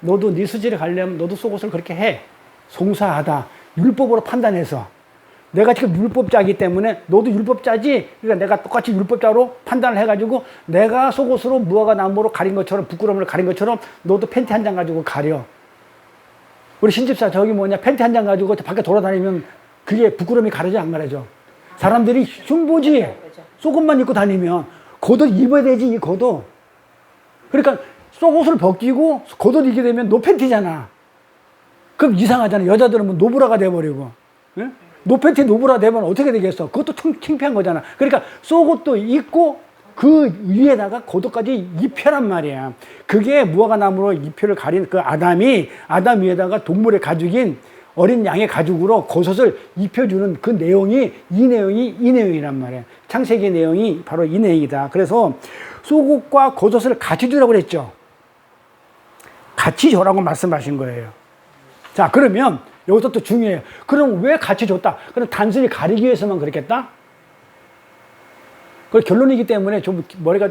너도 네 수치를 가려면 너도 속옷을 그렇게 해. 송사하다. 율법으로 판단해서. 내가 지금 율법자이기 때문에 너도 율법자지. 그러니까 내가 똑같이 율법자로 판단을 해가지고 내가 속옷으로 무화과 나무로 가린 것처럼, 부끄러움을 가린 것처럼 너도 팬티 한 장 가지고 가려. 우리 신집사 저기 팬티 한 장 가지고 밖에 돌아다니면 그게 부끄러움이 가려져 안 가려져? 사람들이 흉보지. 속옷만 입고 다니면 겉옷 입어야 되지. 이 겉옷. 그러니까 속옷을 벗기고 겉옷 입게 되면 노팬티잖아. 그럼 이상하잖아. 여자들은 뭐 노브라가 돼버리고. 예? 노팬티 노브라 되면 어떻게 되겠어? 그것도 창피한 거잖아. 그러니까 속옷도 입고 그 위에다가 겉옷까지 입혀란 말이야. 그게 무화과 나무로 입혀를 가린 그 아담 위에다가 동물의 가죽인 어린 양의 가죽으로 겉옷을 입혀주는 그 내용이 이 내용이란 말이야. 창세기 내용이 바로 이 내용이다. 그래서 속옷과 겉옷을 같이 주라고 그랬죠. 같이 줘라고 말씀하신 거예요. 자, 그러면 여기서 또 중요해요. 그럼 왜 같이 줬다? 그럼 단순히 가리기 위해서만 그랬겠다? 그 결론이기 때문에 좀 머리가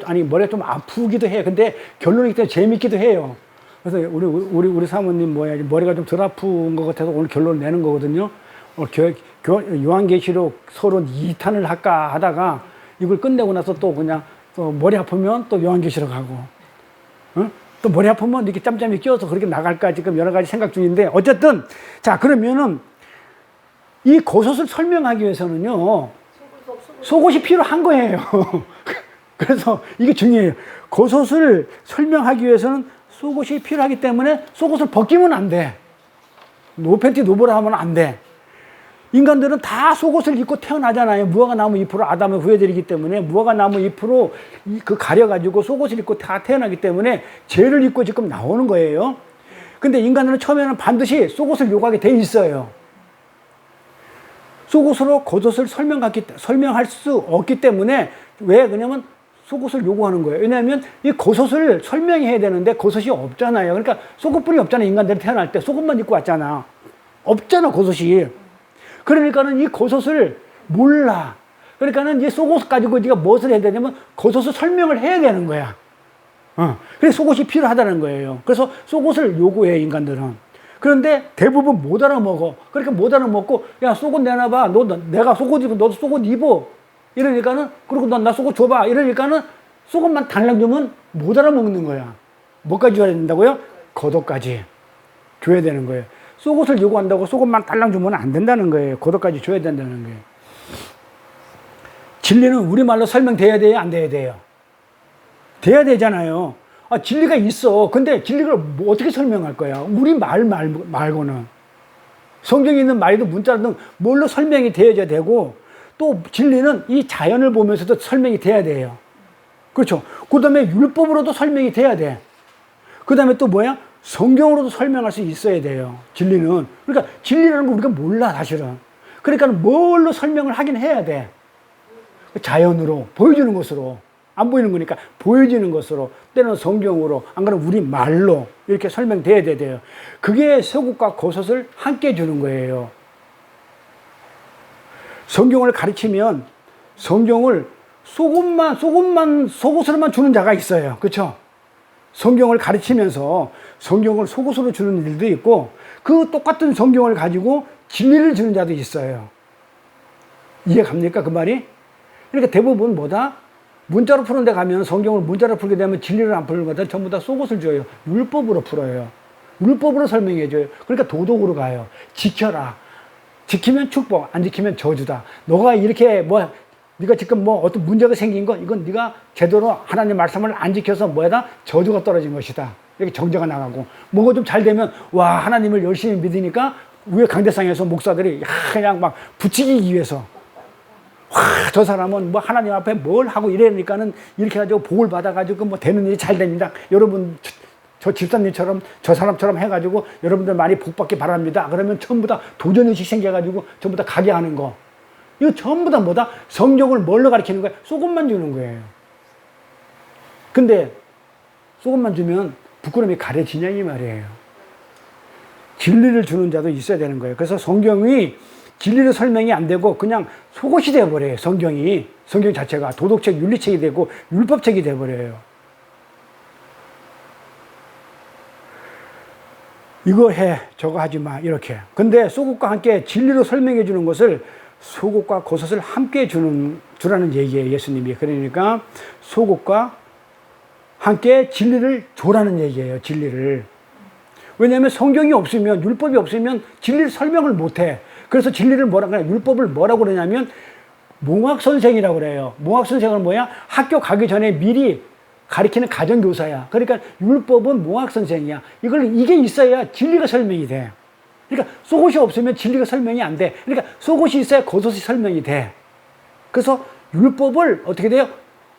좀 아프기도 해요. 근데 결론이기 때문에 재밌기도 해요. 그래서 우리 사모님 머리가 좀 덜 아픈 것 같아서 오늘 결론 내는 거거든요. 요한계시록 서론 2탄을 할까 하다가 이걸 끝내고 나서 또 그냥 또 머리 아프면 또 요한계시록 하고, 또 머리 아프면 이렇게 짬짬이 끼워서 그렇게 나갈까 지금 여러 가지 생각 중인데, 어쨌든 자, 그러면은 이 겉옷을 설명하기 위해서는요 속옷이 필요한 거예요. 그래서 이게 중요해요. 겉옷을 설명하기 위해서는 속옷이 필요하기 때문에 속옷을 벗기면 안 돼. 노팬티 노브라 하면 안 돼. 인간들은 다 속옷을 입고 태어나잖아요. 무화과 나무 잎으로 아담의 후예들이기 때문에 무화과 나무 잎으로 그 가려가지고 속옷을 입고 다 태어나기 때문에 죄를 입고 지금 나오는 거예요. 근데 인간들은 처음에는 반드시 속옷을 요구하게 돼 있어요. 속옷으로 겉옷을 설명할 수 없기 때문에, 왜 그러냐면 속옷을 요구하는 거예요. 왜냐하면 이 겉옷을 설명해야 되는데 겉옷이 없잖아요. 그러니까 속옷뿐이 없잖아요. 인간들이 태어날 때 속옷만 입고 왔잖아. 없잖아, 겉옷이. 그러니까는 이 겉옷을 몰라. 그러니까는 이 속옷 가지고 네가 무엇을 해야 되냐면 겉옷을 설명을 해야 되는 거야. 그래서 속옷이 필요하다는 거예요. 그래서 속옷을 요구해, 인간들은. 그런데 대부분 못 알아먹어. 그러니까 못 알아먹고, 야, 속옷 내놔봐. 내가 속옷 입어. 너도 속옷 입어. 이러니까는, 그리고 나 속옷 줘봐. 이러니까는 속옷만 달랑 주면 못 알아먹는 거야. 뭐까지 줘야 된다고요? 겉옷까지 줘야 되는 거예요. 속옷을 요구한다고 속옷만 달랑 주면 안 된다는 거예요. 겉옷까지 줘야 된다는 거예요. 진리는 우리말로 설명돼야 돼요? 안 돼야 돼요? 돼야 되잖아요. 아, 진리가 있어. 근데 진리를 뭐 어떻게 설명할 거야? 우리 말고는. 성경에 있는 말이든 문자든 뭘로 설명이 되어야 되고, 또 진리는 이 자연을 보면서도 설명이 돼야 돼요. 그렇죠. 그 다음에 율법으로도 설명이 돼야 돼. 그 다음에 또 뭐야? 성경으로도 설명할 수 있어야 돼요. 진리는. 그러니까 진리라는 거 우리가 몰라, 사실은. 그러니까 뭘로 설명을 하긴 해야 돼. 자연으로, 보여주는 것으로. 안 보이는 거니까 보여지는 것으로, 때는 성경으로, 안 그러면 우리 말로 이렇게 설명돼야 돼요. 그게 속옷과 겉옷을 함께 주는 거예요. 성경을 가르치면 성경을 속옷으로만 주는 자가 있어요. 그렇죠? 성경을 가르치면서 성경을 속옷으로 주는 일도 있고, 그 똑같은 성경을 가지고 진리를 주는 자도 있어요. 이해 갑니까? 그 말이? 그러니까 대부분 뭐다? 문자로 푸는 데 가면, 성경을 문자로 풀게 되면 진리를 안 풀는 거다. 전부 다 속옷을 줘요. 율법으로 풀어요. 율법으로 설명해 줘요. 그러니까 도덕으로 가요. 지켜라. 지키면 축복, 안 지키면 저주다. 너가 이렇게 네가 지금 어떤 문제가 생긴 거, 이건 네가 제대로 하나님 말씀을 안 지켜서 저주가 떨어진 것이다. 이렇게 정죄가 나가고, 뭐가 좀 잘 되면, 와, 하나님을 열심히 믿으니까 위에 강대상에서 목사들이 그냥 막 부추기기 위해서, 와, 저 사람은 하나님 앞에 뭘 하고 이러니까는 이렇게 해가지고 복을 받아가지고 되는 일이 잘 됩니다. 여러분, 저 집사님처럼 저 사람처럼 해가지고 여러분들 많이 복 받기 바랍니다. 그러면 전부 다 도전의식 생겨가지고 전부 다 가게 하는 거. 이거 전부 다 뭐다? 성경을 뭘로 가르치는 거야? 속옷만 주는 거예요. 근데 속옷만 주면 부끄러움이 가려지냐 이 말이에요. 진리를 주는 자도 있어야 되는 거예요. 그래서 성경이 진리로 설명이 안 되고 그냥 속옷이 되어버려요. 성경 자체가 도덕책, 윤리책이 되고 율법책이 되어버려요. 이거 해, 저거 하지 마, 이렇게. 근데 속옷과 함께 진리로 설명해 주는 것을 속옷과 겉옷을 함께 주라는 얘기예요, 예수님이. 그러니까 속옷과 함께 진리를 줘라는 얘기예요, 진리를. 왜냐하면 성경이 없으면, 율법이 없으면 진리를 설명을 못 해. 그래서 진리를 율법을 뭐라고 그러냐면 몽학선생이라고 그래요. 몽학선생은 뭐야? 학교 가기 전에 미리 가르치는 가정교사야. 그러니까 율법은 몽학선생이야. 이게 있어야 진리가 설명이 돼. 그러니까 속옷이 없으면 진리가 설명이 안 돼. 그러니까 속옷이 있어야 겉옷이 설명이 돼. 그래서 율법을 어떻게 돼요?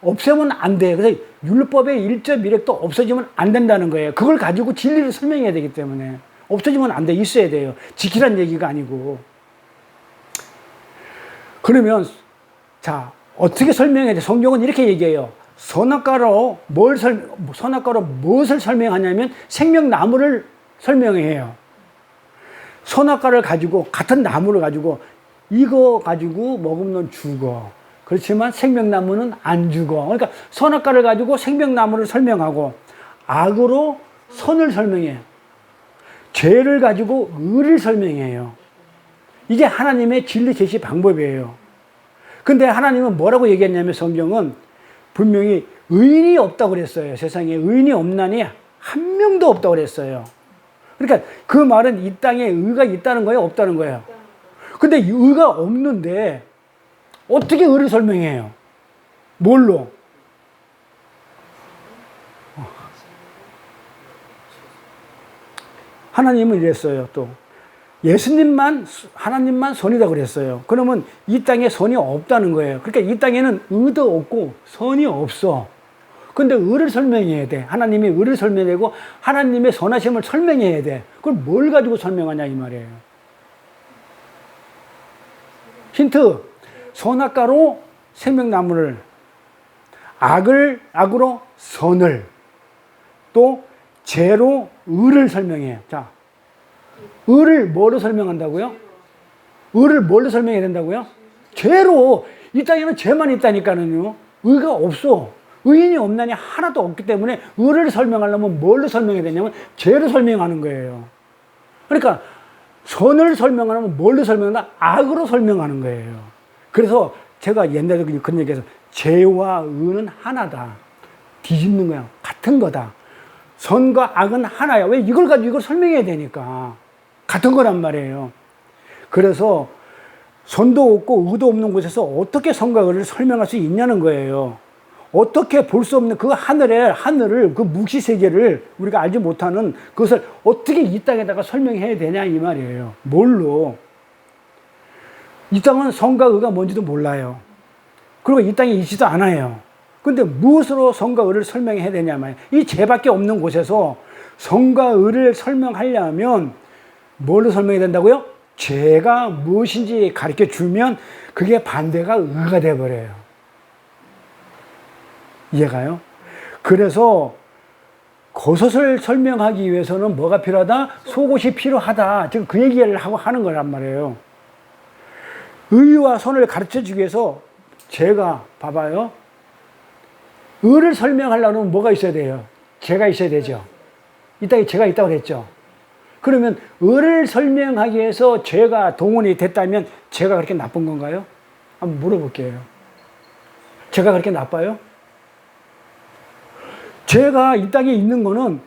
없애면 안 돼. 그래서 율법의 일점 이력도 없어지면 안 된다는 거예요. 그걸 가지고 진리를 설명해야 되기 때문에. 없어지면 안 돼. 있어야 돼요. 지키란 얘기가 아니고. 그러면 자, 어떻게 설명해야 돼? 성경은 이렇게 얘기해요. 선악과로 무엇을 설명하냐면 생명나무를 설명해요. 선악과를 가지고, 같은 나무를 가지고, 이거 가지고 먹으면 죽어. 그렇지만 생명나무는 안 죽어. 그러니까 선악과를 가지고 생명나무를 설명하고, 악으로 선을 설명해요. 죄를 가지고 의를 설명해요. 이게 하나님의 진리 계시 방법이에요. 근데 하나님은 뭐라고 얘기했냐면, 성경은 분명히 의인이 없다고 그랬어요. 세상에 의인이 없나니 한 명도 없다고 그랬어요. 그러니까 그 말은 이 땅에 의가 있다는 거예요, 없다는 거예요? 근데 의가 없는데 어떻게 의를 설명해요? 뭘로? 하나님은 이랬어요. 또 하나님만 선이다 그랬어요. 그러면 이 땅에 선이 없다는 거예요. 그러니까 이 땅에는 의도 없고 선이 없어. 근데 의를 설명해야 돼. 하나님이 의를 설명하고 하나님의 선하심을 설명해야 돼. 그걸 뭘 가지고 설명하냐 이 말이에요. 힌트. 선악과로 생명나무를, 악으로 선을, 또 죄로 의를 설명해요. 자, 의를 뭐로 설명한다고요? 의를 뭘로 설명해야 된다고요? 죄로. 이 땅에는 죄만 있다니까는요. 의가 없어. 의인이 없나니 하나도 없기 때문에 의를 설명하려면 뭘로 설명해야 되냐면 죄로 설명하는 거예요. 그러니까 선을 설명하려면 뭘로 설명한다? 악으로 설명하는 거예요. 그래서 제가 옛날에 그런 얘기해서 죄와 의는 하나다. 뒤집는 거야. 같은 거다. 선과 악은 하나야. 왜 이걸 가지고 이걸 설명해야 되니까. 같은 거란 말이에요. 그래서 선도 없고 의도 없는 곳에서 어떻게 선과 의를 설명할 수 있냐는 거예요. 어떻게 볼 수 없는 그 하늘을, 그 묵시 세계를 우리가 알지 못하는 그것을 어떻게 이 땅에다가 설명해야 되냐 이 말이에요. 뭘로? 이 땅은 선과 의가 뭔지도 몰라요. 그리고 이 땅에 있지도 않아요. 근데 무엇으로 선과 의를 설명해야 되냐 말이에요. 이 죄밖에 없는 곳에서 선과 의를 설명하려면 뭘로 설명해야 된다고요? 죄가 무엇인지 가르쳐 주면 그게 반대가 의가 돼버려요. 이해가요? 그래서 그것을 설명하기 위해서는 뭐가 필요하다? 속옷이 필요하다. 지금 그 얘기를 하고 하는 거란 말이에요. 의와 선을 가르쳐 주기 위해서 제가 봐봐요. 의를 설명하려면 뭐가 있어야 돼요? 죄가 있어야 되죠. 이 땅에 죄가 있다고 그랬죠. 그러면 의를 설명하기 위해서 죄가 동원이 됐다면 죄가 그렇게 나쁜 건가요? 한번 물어볼게요. 죄가 그렇게 나빠요? 죄가 이 땅에 있는 거는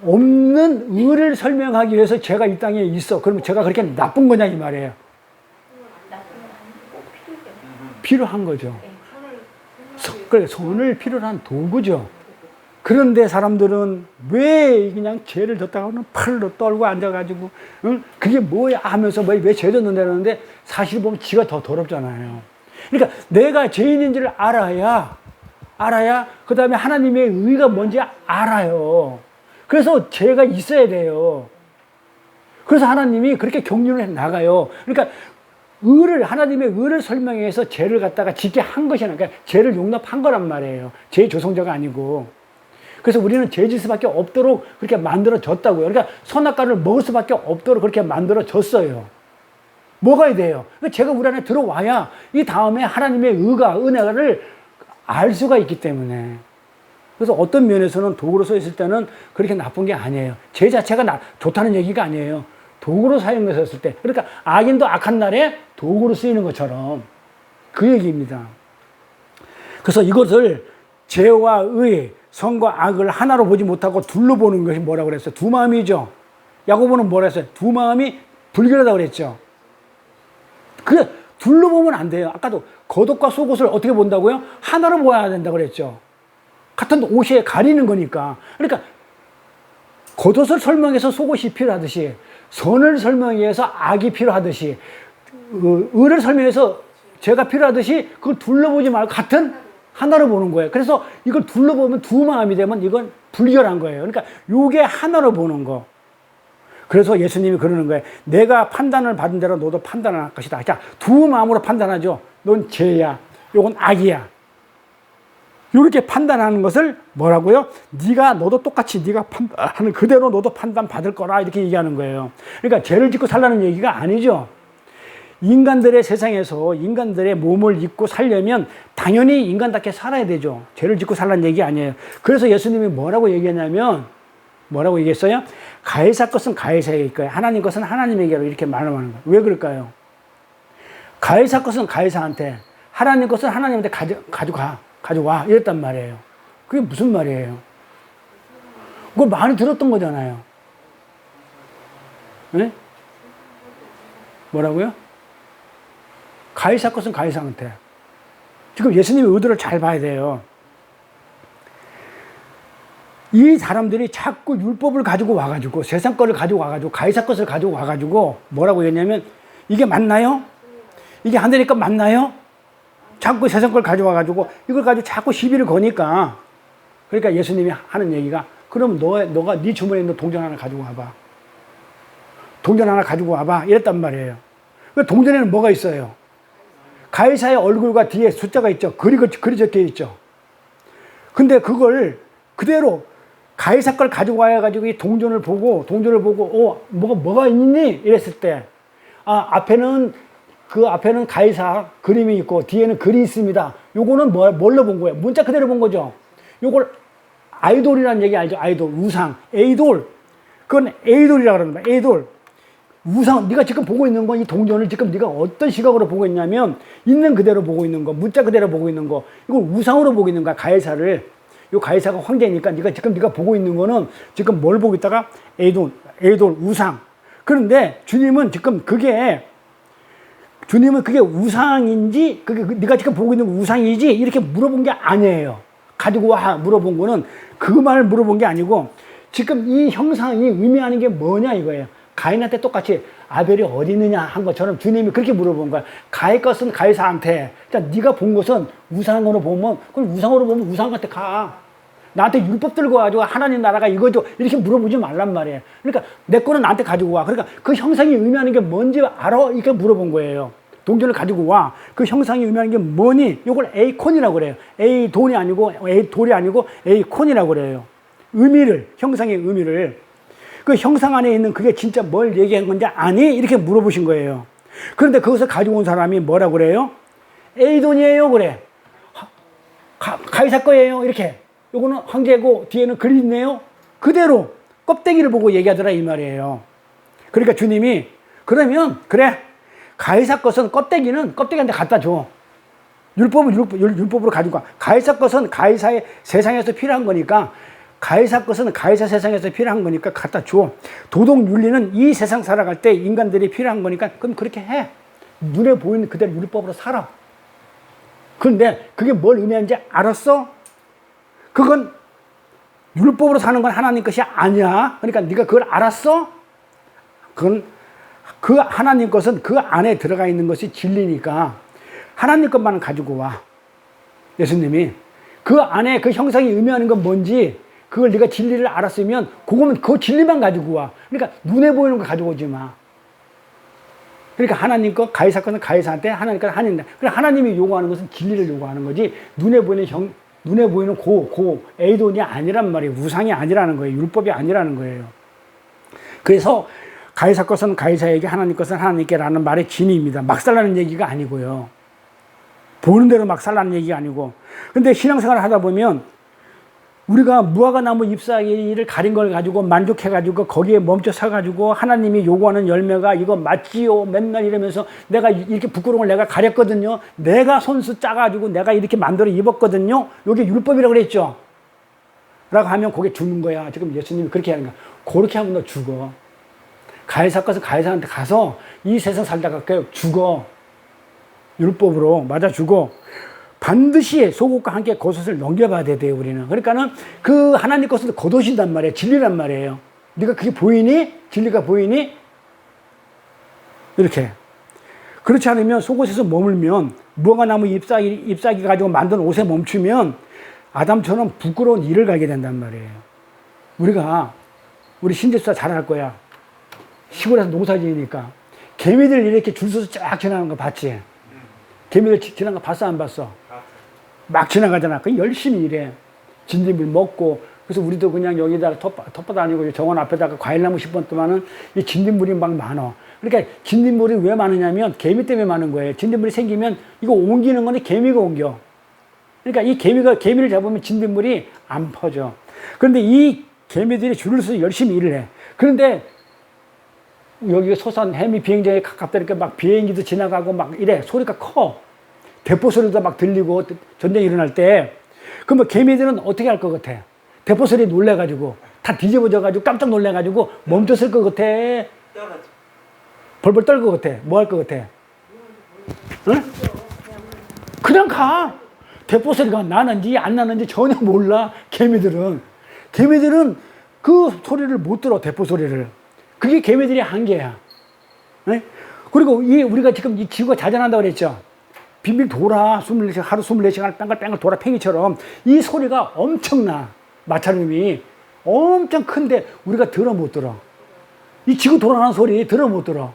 없는 의를 설명하기 위해서 죄가 이 땅에 있어. 그러면 죄가 그렇게 나쁜 거냐 이 말이에요. 필요한 거죠. 그래, 손을 필요로 한 도구죠. 그런데 사람들은 왜 그냥 죄를 졌다가는 팔로 떨고 앉아가지고, 응? 그게 뭐야 하면서 왜 죄 졌는데 사실 보면 지가 더 더럽잖아요. 그러니까 내가 죄인인 줄 알아야 그 다음에 하나님의 의가 뭔지 알아요. 그래서 죄가 있어야 돼요. 그래서 하나님이 그렇게 경륜을 해 나가요. 그러니까 하나님의 의를 설명해서 죄를 갖다가 짓게 한 것이 아니라, 그러니까 죄를 용납한 거란 말이에요. 죄의 조성자가 아니고. 그래서 우리는 죄 질 수밖에 없도록 그렇게 만들어졌다고요. 그러니까 선악과를 먹을 수밖에 없도록 그렇게 만들어졌어요. 먹어야 돼요. 그러니까 죄가 우리 안에 들어와야 이 다음에 하나님의 의가, 은혜를 알 수가 있기 때문에. 그래서 어떤 면에서는 도구로 써 있을 때는 그렇게 나쁜 게 아니에요. 죄 자체가 좋다는 얘기가 아니에요. 도구로 사용됐을 때. 그러니까 악인도 악한 날에 도구로 쓰이는 것처럼 그 얘기입니다. 그래서 이것을 죄와 의, 선과 악을 하나로 보지 못하고 둘로 보는 것이 뭐라고 그랬어요? 두 마음이죠. 야고보는 뭐라 했어요? 두 마음이 불결하다고 그랬죠. 그래, 둘로 보면 안 돼요. 아까도 겉옷과 속옷을 어떻게 본다고요? 하나로 보아야 된다고 그랬죠. 같은 옷에 가리는 거니까. 그러니까 겉옷을 설명해서 속옷이 필요하듯이, 선을 설명해서 악이 필요하듯이, 의를 설명해서 죄가 필요하듯이 그걸 둘러보지 말고 같은 하나로 보는 거예요. 그래서 이걸 둘러보면 두 마음이 되면 이건 불결한 거예요. 그러니까 요게 하나로 보는 거. 그래서 예수님이 그러는 거예요. 내가 판단을 받은 대로 너도 판단을 할 것이다. 자, 두 마음으로 판단하죠. 넌 죄야. 요건 악이야. 이렇게 판단하는 것을 뭐라고요? 너도 똑같이 네가 판단하는 그대로 너도 판단 받을 거라 이렇게 얘기하는 거예요. 그러니까 죄를 짓고 살라는 얘기가 아니죠. 인간들의 세상에서 인간들의 몸을 입고 살려면 당연히 인간답게 살아야 되죠. 죄를 짓고 살라는 얘기 아니에요. 그래서 예수님이 뭐라고 얘기했냐면, 뭐라고 얘기했어요? 가해사 것은 가해사에게 거예요. 하나님 것은 하나님에게로 이렇게 말하는 거예요. 왜 그럴까요? 가해사 것은 가해사한테, 하나님 것은 하나님한테 가져와 이랬단 말이에요. 그게 무슨 말이에요? 그거 많이 들었던 거잖아요. 네? 뭐라고요? 가해사 것은 가해사한테. 지금 예수님의 의도를 잘 봐야 돼요. 이 사람들이 자꾸 율법을 가지고 와가지고, 세상 거를 가지고 와가지고, 가해사 것을 가지고 와가지고, 뭐라고 했냐면, 이게 맞나요? 이게 하늘의 것 맞나요? 자꾸 세상 걸 가져와가지고, 이걸 가지고 자꾸 시비를 거니까, 그러니까 예수님이 하는 얘기가, 그럼 너가 네 주머니에 있는 동전 하나 가지고 와봐. 동전 하나 가지고 와봐. 이랬단 말이에요. 그 동전에는 뭐가 있어요? 가해사의 얼굴과 뒤에 숫자가 있죠. 글이 적혀 있죠. 근데 그걸 그대로 가이사 걸 가지고 와가지고 이 동전을 보고, 뭐가 있니? 이랬을 때, 앞에는 가이사 그림이 있고, 뒤에는 글이 있습니다. 요거는 뭘로 본 거예요? 문자 그대로 본 거죠? 요걸 아이돌이라는 얘기 알죠? 아이돌, 우상, 에이돌. 그건 에이돌이라고 그러는 거야, 에이돌. 우상, 네가 지금 보고 있는 건 이 동전을 지금 네가 어떤 시각으로 보고 있냐면, 있는 그대로 보고 있는 거, 문자 그대로 보고 있는 거, 이걸 우상으로 보고 있는 거야, 가이사를. 요 가이사가 황제니까 네가 보고 있는 거는 지금 뭘 보고 있다가 에이돌, 우상. 그런데 주님은 그게 우상인지, 네가 지금 보고 있는 우상이지 이렇게 물어본 게 아니에요. 가지고 와 물어본 거는 그 말을 물어본 게 아니고, 지금 이 형상이 의미하는 게 뭐냐 이거예요. 가인한테 똑같이 아벨이 어디 있느냐 한 것처럼 주님이 그렇게 물어본 거야. 가의 것은 가이사한테. 그러니까 네가 본 것은 우상으로 보면, 그럼 우상으로 보면 우상한테 가. 나한테 율법 들고 와가지고 하나님 나라가 이거죠 이렇게 물어보지 말란 말이에요. 그러니까 내 거는 나한테 가지고 와. 그러니까 그 형상이 의미하는 게 뭔지 알아? 이렇게 물어본 거예요. 동전을 가지고 와. 그 형상이 의미하는 게 뭐니? 이걸 에이콘이라고 그래요. 에이돌이 아니고 에이콘이라고 그래요. 형상의 의미를. 그 형상 안에 있는 그게 진짜 뭘 얘기한 건지 아니? 이렇게 물어보신 거예요. 그런데 그것을 가지고 온 사람이 뭐라고 그래요? 에이돈이에요 그래. 가이사 거예요 이렇게. 요거는 황제고 뒤에는 글이 있네요. 그대로 껍데기를 보고 얘기하더라 이 말이에요. 그러니까 주님이 그러면 그래, 가이사 것은 껍데기한테 갖다 줘. 율법으로 가지고 와. 가이사 것은 가이사의 세상에서 필요한 거니까, 가이사 것은 가이사 세상에서 필요한 거니까 갖다 줘. 도덕 윤리는 이 세상 살아갈 때 인간들이 필요한 거니까 그럼 그렇게 해. 눈에 보이는 그대로 율법으로 살아. 그런데 그게 뭘 의미하는지 알았어? 그건 율법으로 사는 건 하나님 것이 아니야. 그러니까 네가 그걸 알았어? 그건 그 하나님 것은 그 안에 들어가 있는 것이 진리니까 하나님 것만 가지고 와. 예수님이 그 안에 그 형상이 의미하는 건 뭔지 그걸 네가 진리를 알았으면 그 진리만 가지고 와. 그러니까 눈에 보이는 거 가지고 오지 마. 그러니까 하나님 것, 가이사 것은 가이사한테, 하나님 것은 하나님한테. 그러니까 하나님이 요구하는 것은 진리를 요구하는 거지, 눈에 보이는 에이돈이 아니란 말이에요. 우상이 아니라는 거예요. 율법이 아니라는 거예요. 그래서 가이사 것은 가이사에게, 하나님 것은 하나님께라는 말의 진의입니다. 막 살라는 얘기가 아니고요. 보는 대로 막 살라는 얘기가 아니고. 근데 신앙생활을 하다 보면 우리가 무화과나무 잎사귀를 가린 걸 가지고 만족해가지고 거기에 멈춰 서가지고 하나님이 요구하는 열매가 이거 맞지요? 맨날 이러면서 내가 이렇게 부끄러운 걸 내가 가렸거든요. 내가 손수 짜가지고 내가 이렇게 만들어 입었거든요. 이게 율법이라고 그랬죠. 라고 하면 그게 죽는 거야. 지금 예수님이 그렇게 하는 거야. 그렇게 하면 너 죽어. 가이사 것은 가이사한테 가서 이 세상 살다가 죽어. 율법으로 맞아 죽어. 반드시 속옷과 함께 겉옷을 넘겨봐야 돼요, 우리는. 그러니까는 그 하나님 것을 겉옷이단 말이에요. 진리란 말이에요. 네가 그게 보이니? 진리가 보이니? 이렇게. 그렇지 않으면 속옷에서 머물면, 무화과나무 잎사귀 가지고 만든 옷에 멈추면 아담처럼 부끄러운 일을 가게 된단 말이에요. 우리 신제수사 잘 알 거야. 시골에서 농사 지으니까. 개미들 이렇게 줄 서서 쫙 지나가는 거 봤지? 개미들 지나간 거 봤어, 안 봤어? 막 지나가잖아. 그 열심히 일해. 진딧물 먹고. 그래서 우리도 그냥 여기다가 텃밭 아니고 정원 앞에다가 과일나무 10번 동안은 이 진딧물이 막 많아. 그러니까 진딧물이 왜 많으냐면 개미 때문에 많은 거예요. 진딧물이 생기면 이거 옮기는 거는 개미가 옮겨. 그러니까 이 개미를 잡으면 진딧물이 안 퍼져. 그런데 이 개미들이 줄을 서서 열심히 일을 해. 그런데 여기가 소산 해미 비행장에 가깝다 이렇게 막 비행기도 지나가고 막 이래. 소리가 커. 대포 소리도 막 들리고 전쟁이 일어날 때. 그러면 개미들은 어떻게 할 것 같아? 대포 소리에 놀래가지고 다 뒤집어져가지고 깜짝 놀래가지고 멈췄을 것 같아? 벌벌 떨 것 같아? 뭐 할 것 같아? 응? 그냥 가. 대포 소리가 나는지 안 나는지 전혀 몰라. 개미들은 그 소리를 못 들어. 대포 소리를. 그게 개미들의 한계야. 네? 그리고 우리가 지금 이 지구가 자전한다고 그랬죠. 빙빙 돌아. 하루 24시간을 뺑글뺑글 돌아. 팽이처럼. 이 소리가 엄청나. 마찰음이 엄청 큰데 우리가 들어 못 들어. 이 지구 돌아가는 소리 들어 못 들어.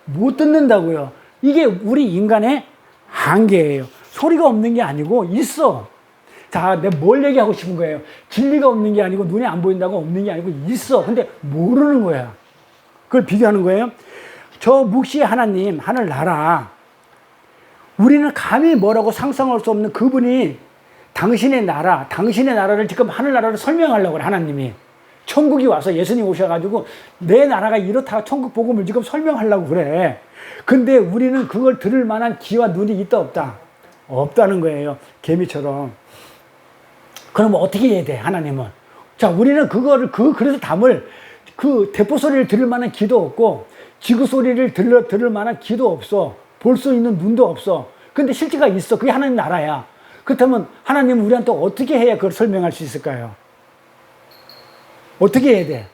못 듣는다고요. 이게 우리 인간의 한계예요. 소리가 없는 게 아니고 있어. 자, 내가 뭘 얘기하고 싶은 거예요? 진리가 없는 게 아니고 눈에 안 보인다고 없는 게 아니고 있어. 근데 모르는 거야. 그걸 비교하는 거예요. 저 묵시의 하나님, 하늘나라. 우리는 감히 뭐라고 상상할 수 없는 그분이 당신의 나라를 지금 하늘나라를 설명하려고 그래, 하나님이. 천국이 와서 예수님 오셔가지고 내 나라가 이렇다 천국 복음을 지금 설명하려고 그래. 근데 우리는 그걸 들을 만한 귀와 눈이 있다 없다? 없다는 거예요. 개미처럼. 그러면 어떻게 해야 돼, 하나님은? 자, 우리는 그거를 그래서 담을 그 대포 소리를 들을 만한 귀도 없고 지구 소리를 들을 만한 귀도 없어. 볼 수 있는 눈도 없어. 근데 실제가 있어. 그게 하나님 나라야. 그렇다면 하나님은 우리한테 어떻게 해야 그걸 설명할 수 있을까요? 어떻게 해야 돼?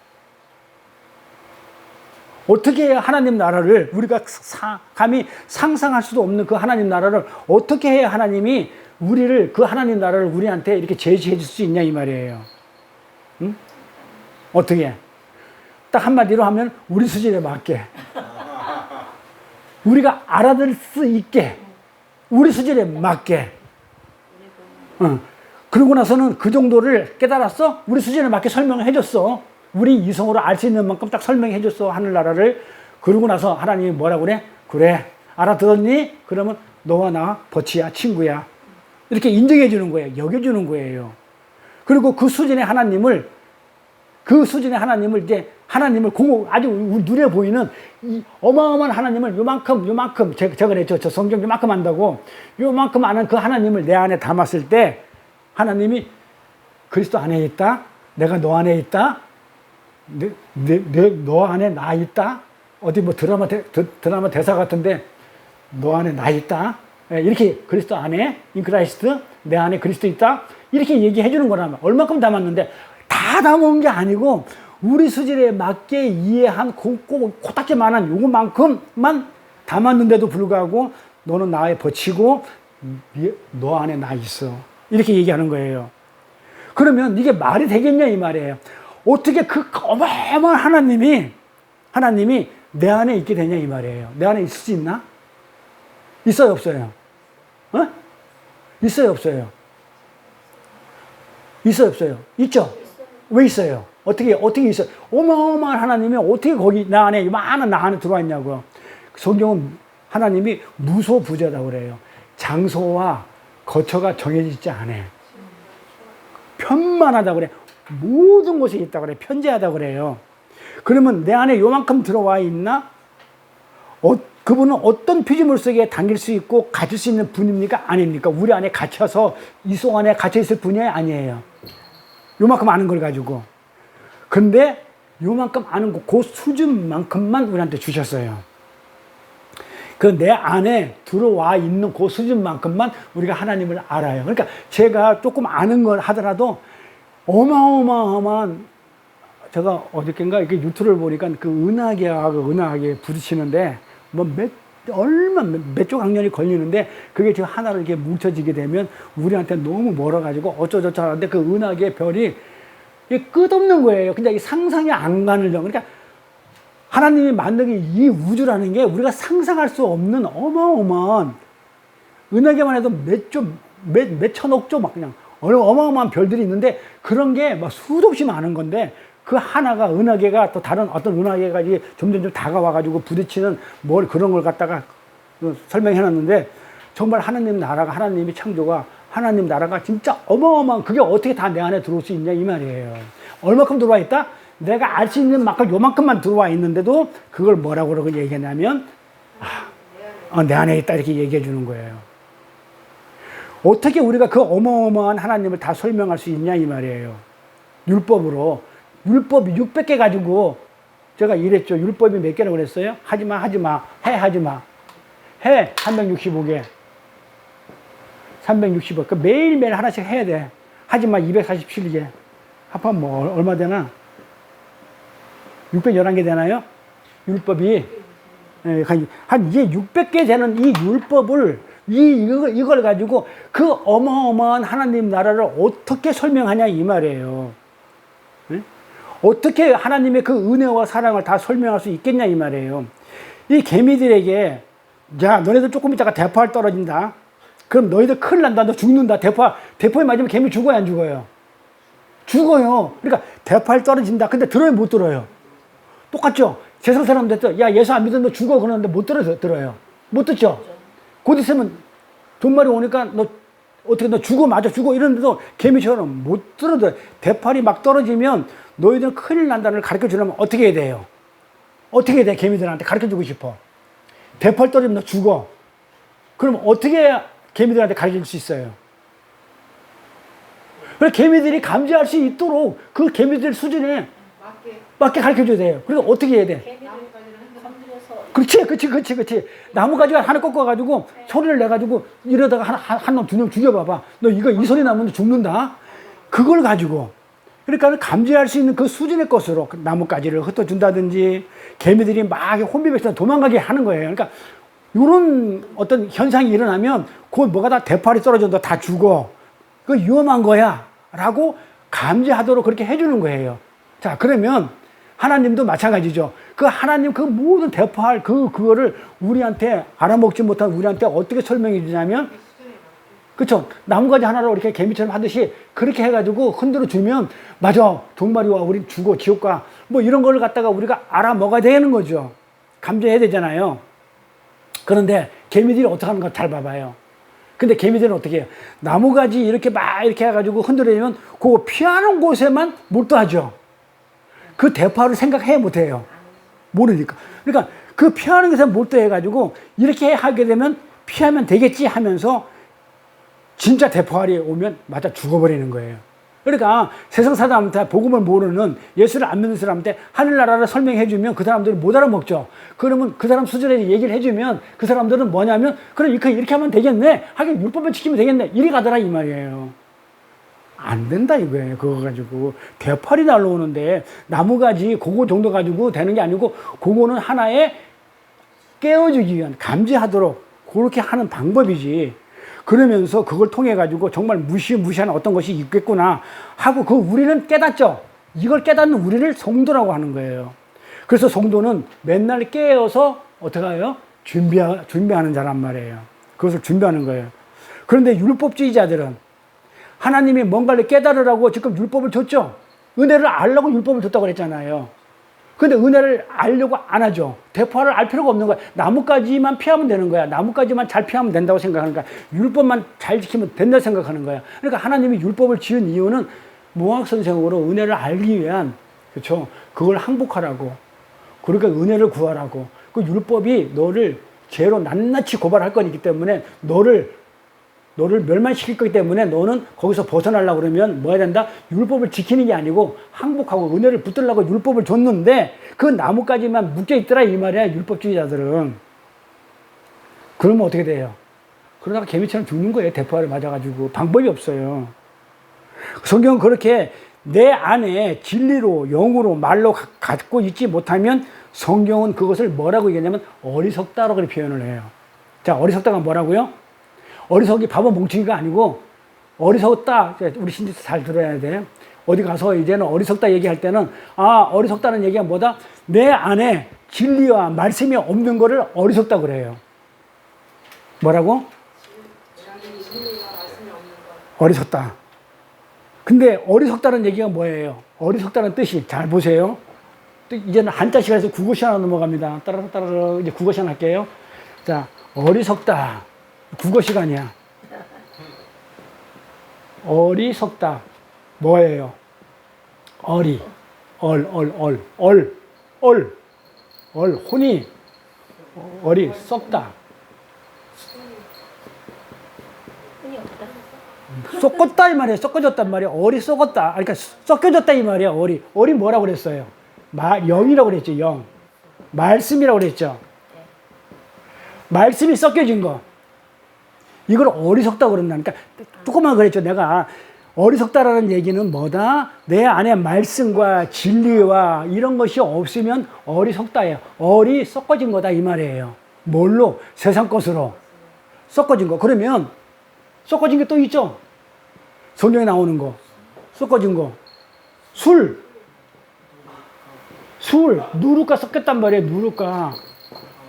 어떻게 해야 하나님 나라를 우리가 감히 상상할 수도 없는 그 하나님 나라를 어떻게 해야 하나님이 그 하나님 나라를 우리한테 이렇게 제시해 줄 수 있냐 이 말이에요. 응? 어떻게? 딱 한마디로 하면 우리 수준에 맞게. 우리가 알아들 수 있게. 우리 수준에 맞게. 응. 그러고 나서는 그 정도를 깨달았어? 우리 수준에 맞게 설명을 해줬어. 우리 이성으로 알 수 있는 만큼 딱 설명해 줬어, 하늘나라를. 그러고 나서 하나님이 뭐라고 그래? 그래, 알아들었니? 그러면 너와 나 버치야, 친구야. 이렇게 인정해 주는 거예요. 여겨주는 거예요. 그리고 그 수준의 하나님을 이제 하나님을 아주 눈에 보이는 이 어마어마한 하나님을 요만큼 제가 그랬죠. 저 성경 요만큼 한다고. 요만큼 아는 그 하나님을 내 안에 담았을 때 하나님이 그리스도 안에 있다? 내가 너 안에 있다? 너 안에 나 있다? 어디 뭐 드라마 대사 같은데 너 안에 나 있다? 이렇게 그리스도 안에 인크라이스트 내 안에 그리스도 있다? 이렇게 얘기해 주는 거라면 얼마큼 담았는데 다 담은 게 아니고 우리 수준에 맞게 이해한 코딱지만한 요거만큼만 담았는데도 불구하고 너는 나에 버치고 너 안에 나 있어. 이렇게 얘기하는 거예요. 그러면 이게 말이 되겠냐 이 말이에요. 어떻게 그 어마어마한 하나님이 내 안에 있게 되냐 이 말이에요. 내 안에 있을 수 있나? 있어요 없어요? 어? 있어요 없어요? 있어요 없어요? 있죠? 왜 있어요? 어떻게 있어요? 어마어마한 하나님이 어떻게 거기 나 안에 많은 나 안에 들어와 있냐고요. 성경은 하나님이 무소부재라고 그래요. 장소와 거처가 정해지지 않아. 편만하다고 그래. 모든 곳에 있다고 그래. 편재하다고 그래요. 그러면 내 안에 요만큼 들어와 있나? 그분은 어떤 피조물 속에 담길 수 있고 갇힐 수 있는 분입니까? 아닙니까? 우리 안에 갇혀서 이 속 안에 갇혀 있을 분이 아니에요. 요만큼 아는 걸 가지고. 근데 요만큼 아는 그 수준만큼만 우리한테 주셨어요. 그 내 안에 들어와 있는 그 수준만큼만 우리가 하나님을 알아요. 그러니까 제가 조금 아는 걸 하더라도 어마어마한 제가 어저께인가 이렇게 유튜브를 보니까 그 은하계 부딪히는데 뭐 몇 조 학년이 걸리는데 그게 지금 하나로 이렇게 뭉쳐지게 되면 우리한테 너무 멀어가지고 어쩌저쩌 하는데 그 은하계 별이 이게 끝없는 거예요. 근데 상상이 안 가는 점. 그러니까 하나님이 만든 이 우주라는 게 우리가 상상할 수 없는 어마어마한 은하계만 해도 몇 천억 조 막 그냥 어마어마한 별들이 있는데 그런 게 막 수도 없이 많은 건데 그 하나가 은하계가 또 다른 어떤 은하계가 이게 점점 다가와가지고 부딪히는 뭘 그런 걸 갖다가 설명해 놨는데 정말 하나님 나라가 하나님의 창조가 하나님 나라가 진짜 어마어마한 그게 어떻게 다 내 안에 들어올 수 있냐 이 말이에요. 얼마큼 들어와 있다? 내가 알 수 있는 만큼 요만큼만 들어와 있는데도 그걸 뭐라고 얘기하냐면 내 안에 있다 이렇게 얘기해 주는 거예요. 어떻게 우리가 그 어마어마한 하나님을 다 설명할 수 있냐 이 말이에요. 율법으로. 율법이 600개 가지고 제가 이랬죠. 율법이 몇 개라고 그랬어요? 하지마 하지마 해 365개 365. 그 매일매일 하나씩 해야 돼. 하지마 247개 합하면 뭐 얼마 되나? 611개 되나요? 율법이 한 이게 600개 되는 이 율법을 이걸 가지고 그 어마어마한 하나님 나라를 어떻게 설명하냐 이 말이에요. 네? 어떻게 하나님의 그 은혜와 사랑을 다 설명할 수 있겠냐 이 말이에요. 이 개미들에게 야 너네들 조금 있다가 대포알 떨어진다. 그럼 너희들 큰일 난다. 너 죽는다. 대포에 맞으면 개미 죽어요, 안 죽어요? 죽어요. 그러니까 대포에 떨어진다. 근데 들어요, 못 들어요? 똑같죠? 세상 사람들 야, 예수 안 믿으면 너 죽어. 그러는데 못 들어요. 못 듣죠? 곧 있으면 돈말이 오니까 너 어떻게 너 죽어, 맞아, 죽어. 이러는데도 개미처럼 못 들어도 대팔이 막 떨어지면 너희들은 큰일 난다는 걸 가르쳐 주려면 어떻게 해야 돼요? 어떻게 해야 돼? 개미들한테 가르쳐 주고 싶어. 대팔 떨어지면 너 죽어. 그럼 어떻게 개미들한테 가르쳐 줄 수 있어요? 그래서 개미들이 감지할 수 있도록 그 개미들 수준에 맞게 가르쳐 줘야 돼요. 그래서 어떻게 해야 돼? 개미를 건드려서 그렇지. 나무 가지고 하나 꺾어가지고 소리를 내가지고 이러다가 한 놈, 두 놈 죽여봐봐. 너 이 소리 나면 너 죽는다? 그걸 가지고. 그러니까 감지할 수 있는 그 수준의 것으로 그 나뭇가지를 흩어준다든지 개미들이 막 혼비백산 도망가게 하는 거예요. 그러니까 이런 어떤 현상이 일어나면 그 뭐가 다 대파리 떨어져도 다 죽어. 그 위험한 거야. 라고 감지하도록 그렇게 해주는 거예요. 자, 그러면 하나님도 마찬가지죠. 그 하나님 그 모든 대파할 그거를 우리한테 알아먹지 못한 우리한테 어떻게 설명해 주냐면, 그쵸? 나무가지 하나로 이렇게 개미처럼 하듯이 그렇게 해가지고 흔들어 주면, 맞아, 종말이와 우린 죽어, 지옥 가. 뭐 이런 걸 갖다가 우리가 알아먹어야 되는 거죠. 감지해야 되잖아요. 그런데 개미들이 어떻게 하는 거 잘 봐봐요. 근데 개미들은 어떻게 해요? 나무가지 이렇게 막 이렇게 해가지고 흔들어주면 그거 피하는 곳에만 몰두하죠. 그 대파를 생각해 못해요. 모르니까. 그러니까 그 피하는 것에 몰두해가지고 이렇게 하게 되면 피하면 되겠지 하면서 진짜 대포알이 오면 맞아 죽어버리는 거예요. 그러니까 세상 사람한테 복음을 모르는 예수를 안 믿는 사람한테 하늘나라를 설명해 주면 그 사람들이 못 알아먹죠. 그러면 그 사람 수준에 얘기를 해주면 그 사람들은 뭐냐면 그래 이렇게 하면 되겠네. 하긴 율법을 지키면 되겠네. 이리 가더라 이 말이에요. 안 된다 이거예요. 그거 가지고 대팔이 날라오는데 나무가지 그거 정도 가지고 되는 게 아니고 그거는 하나의 깨워주기 위한 감지하도록 그렇게 하는 방법이지. 그러면서 그걸 통해 가지고 정말 무시무시한 어떤 것이 있겠구나 하고 그 우리는 깨닫죠. 이걸 깨닫는 우리를 성도라고 하는 거예요. 그래서 성도는 맨날 깨어서 어떻게 해요? 준비하는 자란 말이에요. 그것을 준비하는 거예요. 그런데 율법주의자들은 하나님이 뭔가를 깨달으라고 지금 율법을 줬죠. 은혜를 알려고 율법을 줬다고 그랬잖아요. 근데 은혜를 알려고 안 하죠. 대포를 알 필요가 없는 거야. 나뭇가지만 피하면 되는 거야. 나뭇가지만 잘 피하면 된다고 생각하는 거야. 율법만 잘 지키면 된다고 생각하는 거야. 그러니까 하나님이 율법을 지은 이유는 모학 선생으로 은혜를 알기 위한, 그렇죠? 그걸 항복하라고. 그러니까 은혜를 구하라고. 그 율법이 너를 죄로 낱낱이 고발할 거기 때문에 너를 멸망시킬 거기 때문에 너는 거기서 벗어나려고 그러면 뭐 해야 된다? 율법을 지키는 게 아니고 항복하고 은혜를 붙들려고 율법을 줬는데 그 나뭇가지만 묶여있더라 이 말이야 율법주의자들은. 그러면 어떻게 돼요? 그러다가 개미처럼 죽는 거예요. 대포알을 맞아가지고. 방법이 없어요. 성경은 그렇게 내 안에 진리로 영으로 말로 갖고 있지 못하면 성경은 그것을 뭐라고 얘기하냐면 어리석다라고 그렇게 표현을 해요. 자, 어리석다가 뭐라고요? 어리석이 바보 멍청이가 아니고 어리석다. 우리 신지도 잘 들어야 돼. 어디 가서 이제는 어리석다 얘기할 때는 어리석다는 얘기가 뭐다? 내 안에 진리와 말씀이 없는 거를 어리석다 그래요. 뭐라고? 어리석다. 근데 어리석다는 얘기가 뭐예요? 어리석다는 뜻이 잘 보세요. 이제는 한자 시간에서 국어 시간 넘어갑니다. 따라따라 이제 국어 시간 할게요. 자, 어리석다. 국어 시간이야. 어리석다. 뭐예요? 혼이 어리석다. 흔히 없다. 썩었다 이 말이에요. 썩어졌단 말이에요. 썩었다. 그러니까 썩겨졌다 이 말이에요. 어리 뭐라고 그랬어요? 영이라고 그랬죠. 영. 말씀이라고 그랬죠. 말씀이 썩겨진 거. 이걸 어리석다고 그런다니까. 조금만 그랬죠. 내가 어리석다라는 얘기는 뭐다? 내 안에 말씀과 진리와 이런 것이 없으면 어리석다예요. 썩어진 거다 이 말이에요. 뭘로? 세상 것으로 썩어진 거. 그러면 썩어진 게 또 있죠. 성경에 나오는 거. 썩어진 거. 술. 누룩가 섞였단 말이에요.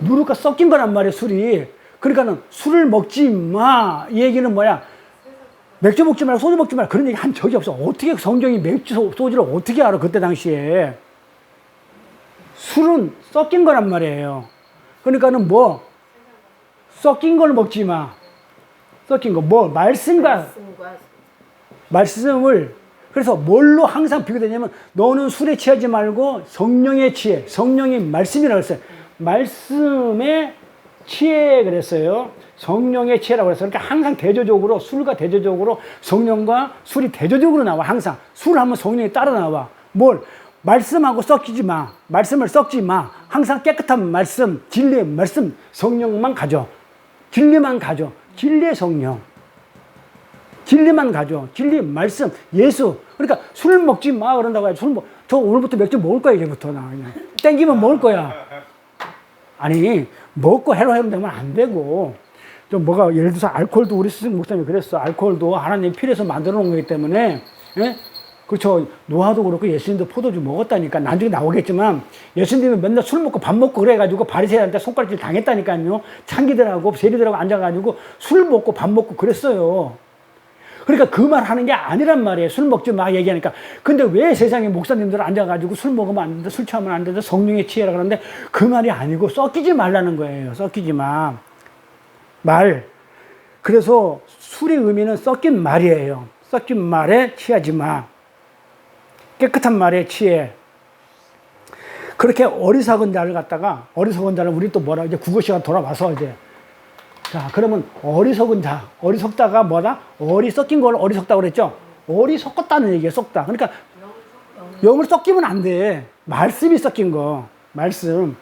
누룩가 섞인 거란 말이에요. 술이. 그러니까는 술을 먹지 마. 이 얘기는 뭐야? 맥주 먹지 말고 소주 먹지 말고 그런 얘기 한 적이 없어. 어떻게 성경이 맥주, 소주를 어떻게 알아? 그때 당시에. 술은 섞인 거란 말이에요. 그러니까는 뭐? 섞인 걸 먹지 마. 섞인 거. 뭐? 말씀과 말씀을 그래서 뭘로 항상 비교되냐면 너는 술에 취하지 말고 성령에 취해. 성령이 말씀이라고 했어요. 말씀에 취해 그랬어요. 성령에 취해라고 했어요. 그러니까 항상 대조적으로 술과 대조적으로 성령과 술이 대조적으로 나와. 항상 술 하면 성령이 따라 나와. 뭘? 말씀하고 섞이지 마. 말씀을 섞지 마. 항상 깨끗한 말씀, 진리의 말씀, 성령만 가져. 진리만 가져. 진리의 성령. 진리만 가져. 진리 말씀, 예수. 그러니까 술 먹지 마 그런다고 해요. 저 오늘부터 맥주 먹을 거야 이제부터 나 그냥. 땡기면 먹을 거야. 아니 먹고 해로 되면 안 되고 좀 뭐가 예를 들어서 알코올도 우리 스승 목사님이 그랬어. 알코올도 하나님 필에서 만들어 놓은 거기 때문에 예? 그렇죠. 노아도 그렇고 예수님도 포도주 먹었다니까. 나중에 나오겠지만 예수님은 맨날 술 먹고 밥 먹고 그래가지고 바리새인한테 손가락질 당했다니까요. 창기들하고 세리들하고 앉아가지고 술 먹고 밥 먹고 그랬어요. 그러니까 그 말 하는 게 아니란 말이에요. 술 먹지 마 얘기하니까. 근데 왜 세상에 목사님들 앉아가지고 술 먹으면 안 된다, 술 취하면 안 된다, 성령에 취해라 그러는데 그 말이 아니고 섞이지 말라는 거예요. 섞이지 마. 말. 그래서 술의 의미는 섞인 말이에요. 섞인 말에 취하지 마. 깨끗한 말에 취해. 그렇게 어리석은 자를 갖다가, 어리석은 자를 우리 또 뭐라, 이제 국어 시간 돌아와서 이제. 자, 그러면 어리석은 자, 어리석다가 뭐다? 섞인 걸 어리석다고 그랬죠? 섞었다는 얘기예요, 섞다. 그러니까 영을 섞이면 안 돼. 말씀이 섞인 거, 말씀.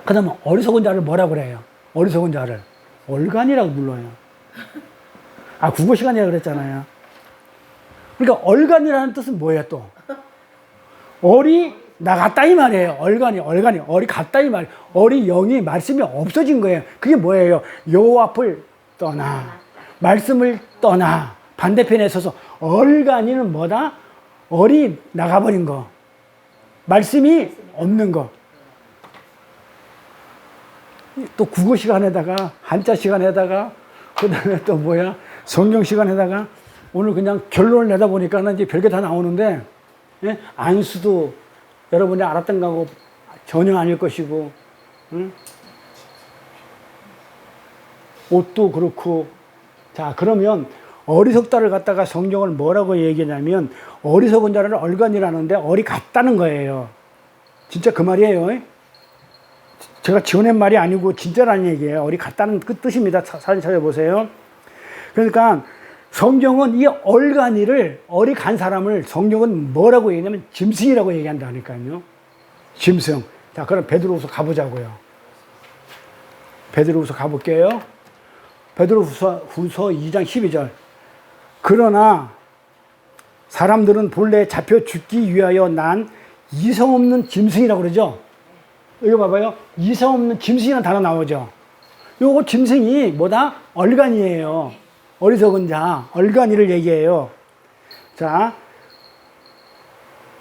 그 다음에 어리석은 자를 뭐라 그래요? 어리석은 자를 얼간이라고 불러요. 아, 국어 시간이라고 그랬잖아요. 그러니까 얼간이라는 뜻은 뭐예요, 또? 나갔다 이 말이에요. 얼간이 어리 갔다 이 말. 어리 영이 말씀이 없어진 거예요. 그게 뭐예요? 여호와 앞을 떠나 말씀을 떠나 반대편에 서서 얼간이는 뭐다? 어리 나가버린 거. 말씀이 없는 거. 또 국어 시간에다가 한자 시간에다가 그다음에 또 뭐야? 성경 시간에다가 오늘 그냥 결론을 내다 보니까는 이제 별게 다 나오는데 예? 안수도 여러분이 알았던 거하고 전혀 아닐 것이고, 응? 옷도 그렇고. 자, 그러면 어리석다를 갖다가 성경을 뭐라고 얘기하냐면 어리석은 자를 얼간이라는데 어리 같다는 거예요. 진짜 그 말이에요. 제가 지어낸 말이 아니고 진짜라는 얘기예요. 어리 같다는 그 뜻입니다. 사진 찾아보세요. 그러니까 성경은 이 얼간이를, 어리 간 사람을 성경은 뭐라고 얘기하냐면 짐승이라고 얘기한다니까요. 짐승. 자, 그럼 베드로후서 가보자고요. 베드로후서 가볼게요. 베드로후서 2장 12절. 그러나 사람들은 본래 잡혀 죽기 위하여 난 이성 없는 짐승이라고 그러죠. 이거 봐봐요. 이성 없는 짐승이라는 단어 나오죠. 요거 짐승이 뭐다? 얼간이에요. 어리석은 자, 얼간이를 얘기해요. 자,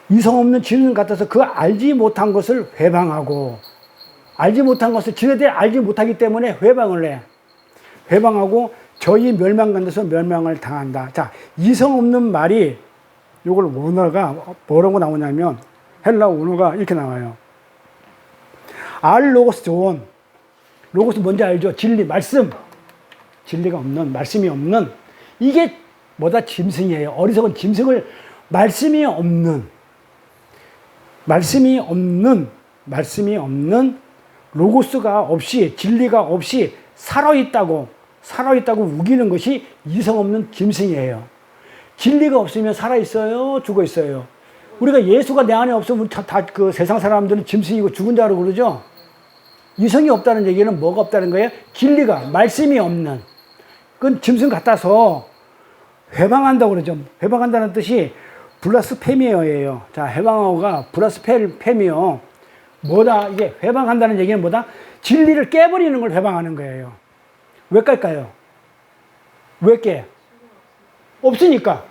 이성 없는 짐승 같아서 그 알지 못한 것을 회방하고, 알지 못한 것을 지네들이 알지 못하기 때문에 회방을 해. 회방하고 저희 멸망간 데서 멸망을 당한다. 자, 이성 없는 말이 요걸 원어가 뭐라고 나오냐면 헬라 원어가 이렇게 나와요. 알로고스 조언. 로고스 뭔지 알죠? 진리, 말씀. 진리가 없는, 말씀이 없는, 이게 뭐다? 짐승이에요. 어리석은 짐승을 말씀이 없는 로고스가 없이, 진리가 없이 살아있다고 우기는 것이 이성 없는 짐승이에요. 진리가 없으면 살아있어요? 죽어있어요? 우리가 예수가 내 안에 없으면 다 그 세상 사람들은 짐승이고 죽은 자로 그러죠? 이성이 없다는 얘기는 뭐가 없다는 거예요? 진리가, 말씀이 없는. 그건 짐승 같아서 회방한다고 그러죠. 회방한다는 뜻이 블라스페미어예요. 자, 회방어가 블라스페미어. 뭐다? 이게 회방한다는 얘기는 뭐다? 진리를 깨버리는 걸 회방하는 거예요. 왜 깔까요? 왜 깨? 없으니까.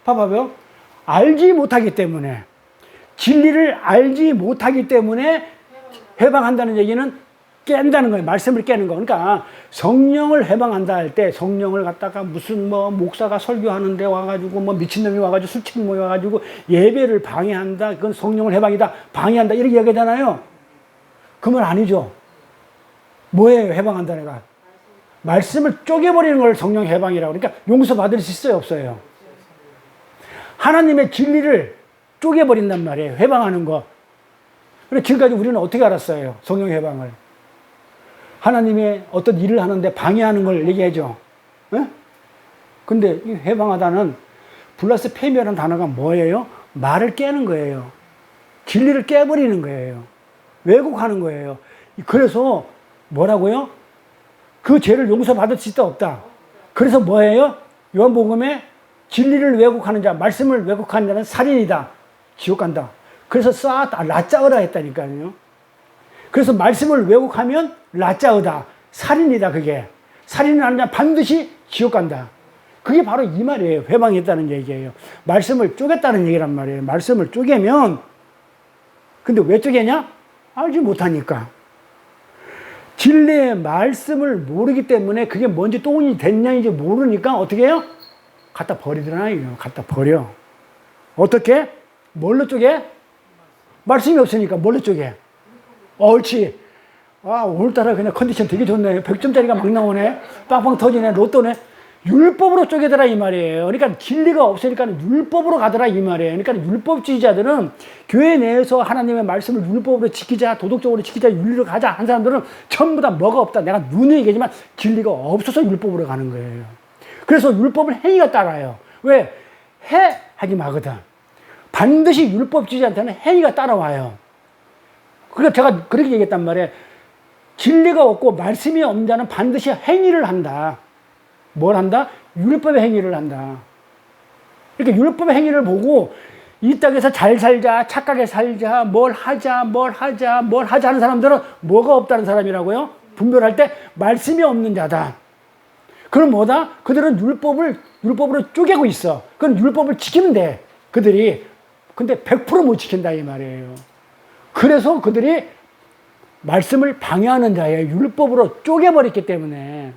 봐봐요. 알지 못하기 때문에. 진리를 알지 못하기 때문에 회방한다는 얘기는 깬다는 거예요. 말씀을 깨는 거. 그러니까 성령을 해방한다 할 때 성령을 갖다가 무슨 뭐 목사가 설교하는데 와가지고 뭐 미친놈이 와가지고 술집 모여가지고 예배를 방해한다. 그건 성령을 해방이다. 방해한다. 이렇게 얘기하잖아요. 그 말 아니죠. 뭐예요? 해방한다 내가. 말씀을 쪼개버리는 걸 성령 해방이라고. 그러니까 용서받을 수 있어요? 없어요? 하나님의 진리를 쪼개버린단 말이에요. 해방하는 거. 그래, 지금까지 우리는 어떻게 알았어요? 성령 해방을. 하나님의 어떤 일을 하는데 방해하는 걸 얘기하죠. 예? 근데 이 해방하다는 플러스 페미라는 단어가 뭐예요? 말을 깨는 거예요. 진리를 깨버리는 거예요. 왜곡하는 거예요. 그래서 뭐라고요? 그 죄를 용서받을 수 있다 없다. 그래서 뭐예요? 요한복음에 진리를 왜곡하는 자, 말씀을 왜곡하는 자는 살인이다. 지옥 간다. 그래서 라짜으라 했다니까요. 그래서 말씀을 왜곡하면 라짜으다. 살인이다 그게. 살인을 하는 자 반드시 지옥 간다. 그게 바로 이 말이에요. 회방했다는 얘기예요. 말씀을 쪼갰다는 얘기란 말이에요. 말씀을 쪼개면 근데 왜 쪼개냐? 알지 못하니까. 진리의 말씀을 모르기 때문에 그게 뭔지 똥이 됐냐인지 모르니까 어떻게 해요? 갖다 버리더라고요. 갖다 버려. 어떻게? 뭘로 쪼개? 말씀이 없으니까 뭘로 쪼개? 옳지. 아, 오늘따라 그냥 컨디션 되게 좋네. 100점짜리가 막 나오네. 빵빵 터지네. 로또네. 율법으로 쪼개더라 이 말이에요. 그러니까 진리가 없으니까 율법으로 가더라 이 말이에요. 그러니까 율법주의자들은 교회 내에서 하나님의 말씀을 율법으로 지키자, 도덕적으로 지키자, 윤리로 가자 한 사람들은 전부 다 뭐가 없다. 내가 눈에 얘기하지만 진리가 없어서 율법으로 가는 거예요. 그래서 율법을 행위가 따라요. 왜? 하지 마거든. 반드시 율법주의자한테는 행위가 따라와요. 그러니까 제가 그렇게 얘기했단 말이에요. 진리가 없고 말씀이 없는 자는 반드시 행위를 한다. 뭘 한다? 율법의 행위를 한다. 이렇게 율법의 행위를 보고 이 땅에서 잘 살자, 착하게 살자, 뭘 하자 하는 사람들은 뭐가 없다는 사람이라고요? 분별할 때 말씀이 없는 자다. 그럼 뭐다? 그들은 율법으로 쪼개고 있어. 그건 율법을 지키면 돼. 그들이. 근데 100% 못 지킨다 이 말이에요. 그래서 그들이 말씀을 방해하는 자예요. 율법으로 쪼개버렸기 때문에.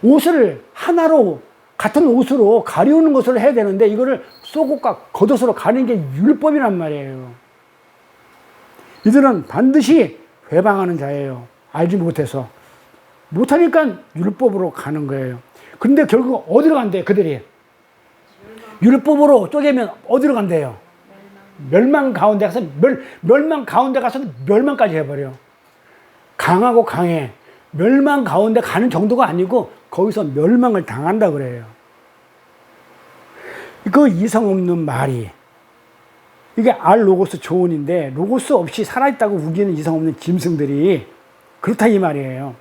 옷을 하나로 같은 옷으로 가리우는 것을 해야 되는데 이거를 속옷과 겉옷으로 가리는 게 율법이란 말이에요. 이들은 반드시 회방하는 자예요. 알지 못해서. 못하니까 율법으로 가는 거예요. 근데 결국 어디로 간대요 그들이? 율법으로 쪼개면 어디로 간대요? 멸망 가운데 가서 멸망 가운데 가서 멸망까지 해버려. 강하고 강해. 멸망 가운데 가는 정도가 아니고 거기서 멸망을 당한다 그래요. 그 이성 없는 말이 이게 로고스 조언인데 로고스 없이 살아있다고 우기는 이성 없는 짐승들이 그렇다 이 말이에요.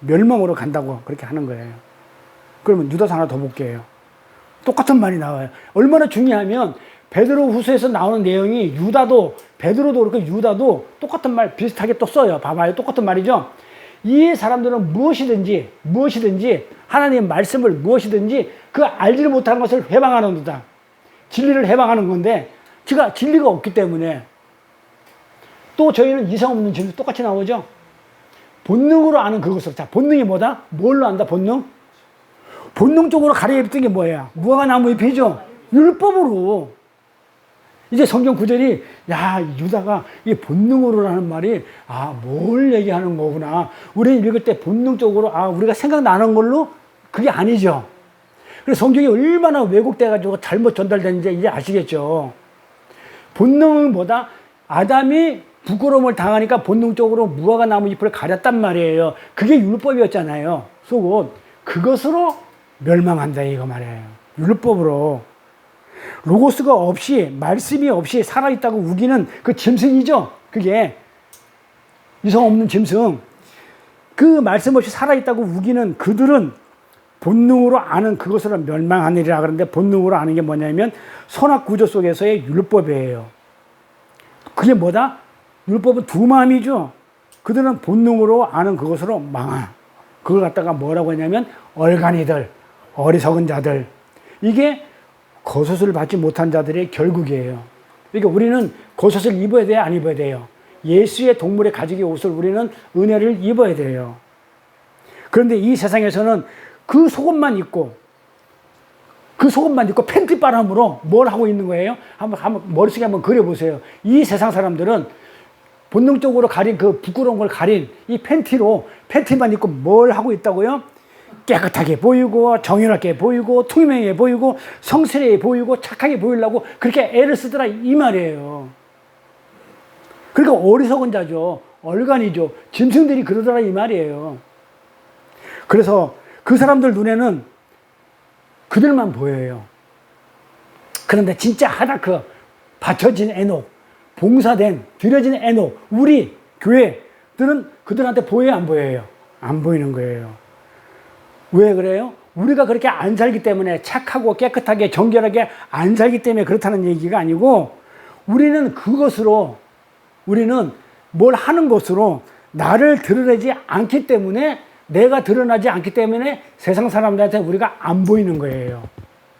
멸망으로 간다고 그렇게 하는 거예요. 그러면 유다서 하나 더 볼게요. 똑같은 말이 나와요. 얼마나 중요하면 베드로 후서에서 나오는 내용이 베드로도 그렇고 유다도 똑같은 말 비슷하게 또 써요. 봐봐요. 똑같은 말이죠. 이 사람들은 무엇이든지 하나님의 말씀을 무엇이든지 그 알지를 못하는 것을 해방하는 거다. 진리를 해방하는 건데 제가 진리가 없기 때문에 또 저희는 이성 없는 진리 똑같이 나오죠. 본능으로 아는 그것을. 자, 본능이 뭐다? 뭘로 안다? 본능적으로 가려입던 게 뭐야? 무화과 나무 잎이죠. 율법으로. 이제 성경 구절이 유다가 이 본능으로라는 말이 뭘 얘기하는 거구나. 우리는 읽을 때 본능적으로 우리가 생각나는 걸로 그게 아니죠. 그래서 성경이 얼마나 왜곡돼가지고 잘못 전달되는지 이제 아시겠죠. 본능은 뭐다? 아담이 부끄러움을 당하니까 본능적으로 무화과 나무 잎을 가렸단 말이에요. 그게 율법이었잖아요. 속옷. 그것으로 멸망한다 이거 말이에요. 율법으로. 로고스가 없이 말씀이 없이 살아있다고 우기는 그 짐승이죠. 그게 이성 없는 짐승. 그 말씀 없이 살아있다고 우기는 그들은 본능으로 아는 그것으로 멸망하느니라. 그런데 본능으로 아는 게 뭐냐면 선악 구조 속에서의 율법이에요. 그게 뭐다? 율법은 두 마음이죠. 그들은 본능으로 아는 그것으로 망하. 그걸 갖다가 뭐라고 하냐면 얼간이들, 어리석은 자들. 이게 겉옷을 받지 못한 자들의 결국이에요. 그러니까 우리는 겉옷을 입어야 돼요? 안 입어야 돼요? 예수의 동물의 가죽의 옷을 우리는 은혜를 입어야 돼요. 그런데 이 세상에서는 그 속옷만 입고 팬티 바람으로 뭘 하고 있는 거예요? 한번 머릿속에 한번 그려보세요. 이 세상 사람들은 본능적으로 가린 그 부끄러운 걸 가린 이 팬티만 입고 뭘 하고 있다고요? 깨끗하게 보이고 정연하게 보이고 투명해 보이고 성스레해 보이고 착하게 보이려고 그렇게 애를 쓰더라 이 말이에요. 그러니까 어리석은 자죠. 얼간이죠. 짐승들이 그러더라 이 말이에요. 그래서 그 사람들 눈에는 그들만 보여요. 그런데 진짜 하다크 받쳐진 에녹, 봉사된 드려진 에녹, 우리 교회들은 그들한테 보여요 안 보여요? 안 보이는 거예요. 왜 그래요? 우리가 그렇게 안 살기 때문에 착하고 깨끗하게 정결하게 안 살기 때문에 그렇다는 얘기가 아니고 우리는 뭘 하는 것으로 나를 드러내지 않기 때문에 내가 드러나지 않기 때문에 세상 사람들한테 우리가 안 보이는 거예요.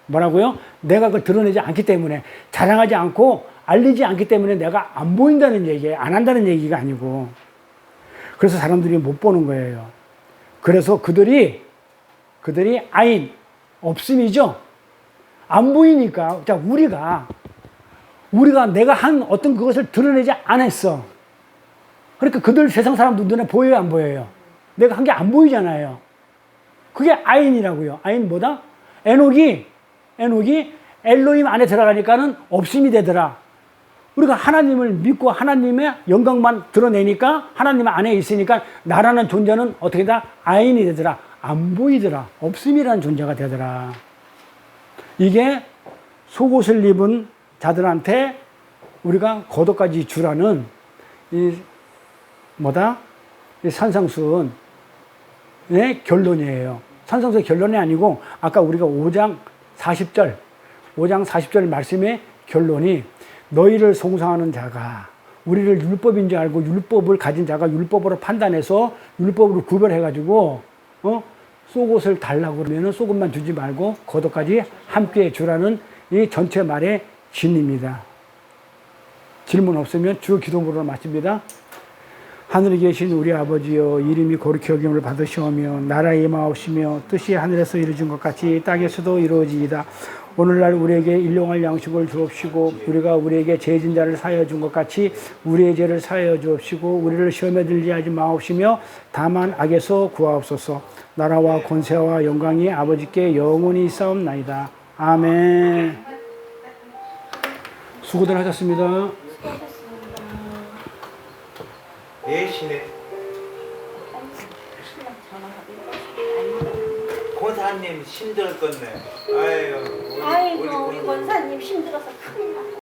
뭐라고요? 내가 그걸 드러내지 않기 때문에 자랑하지 않고 알리지 않기 때문에 내가 안 보인다는 얘기예요. 안 한다는 얘기가 아니고. 그래서 사람들이 못 보는 거예요. 그래서 그들이 아인, 없음이죠. 안 보이니까. 자, 우리가 내가 한 어떤 그것을 드러내지 않았어. 그러니까 그들 세상 사람들 눈에 보여요, 안 보여요? 내가 한 게 안 보이잖아요. 그게 아인이라고요. 아인 뭐다? 에녹이 엘로힘 안에 들어가니까는 없음이 되더라. 우리가 하나님을 믿고 하나님의 영광만 드러내니까 하나님 안에 있으니까 나라는 존재는 어떻게 다 아인이 되더라. 안 보이더라. 없음이라는 존재가 되더라. 이게 속옷을 입은 자들한테 우리가 거독까지 주라는 이 산상수훈의 결론이에요. 산상수의 결론이 아니고 아까 우리가 5장 40절 말씀의 결론이 너희를 송사하는 자가 우리를 율법인 줄 알고 율법을 가진 자가 율법으로 판단해서 율법으로 구별해가지고 속옷을 달라고 그러면 속옷만 주지 말고 겉옷까지 함께 주라는 이 전체 말의 진리입니다. 질문 없으면 주 기도문으로 마칩니다. 하늘에 계신 우리 아버지여 이름이 거룩히 여김을 받으시오며 나라의 임하옵시며 뜻이 하늘에서 이루어진 것 같이 땅에서도 이루어지이다. 오늘날 우리에게 일용할 양식을 주옵시고 우리가 우리에게 죄진 자를 사하여 준 것 같이 우리의 죄를 사하여 주옵시고 우리를 시험에 들게 하지 마옵시며 다만 악에서 구하옵소서. 나라와 권세와 영광이 아버지께 영원히 있사옵나이다. 아멘. 수고들 하셨습니다. 예시네. 권사님 힘들었겠네. 아유, 아이고 우리 권사님 힘들어서 큰일 났어.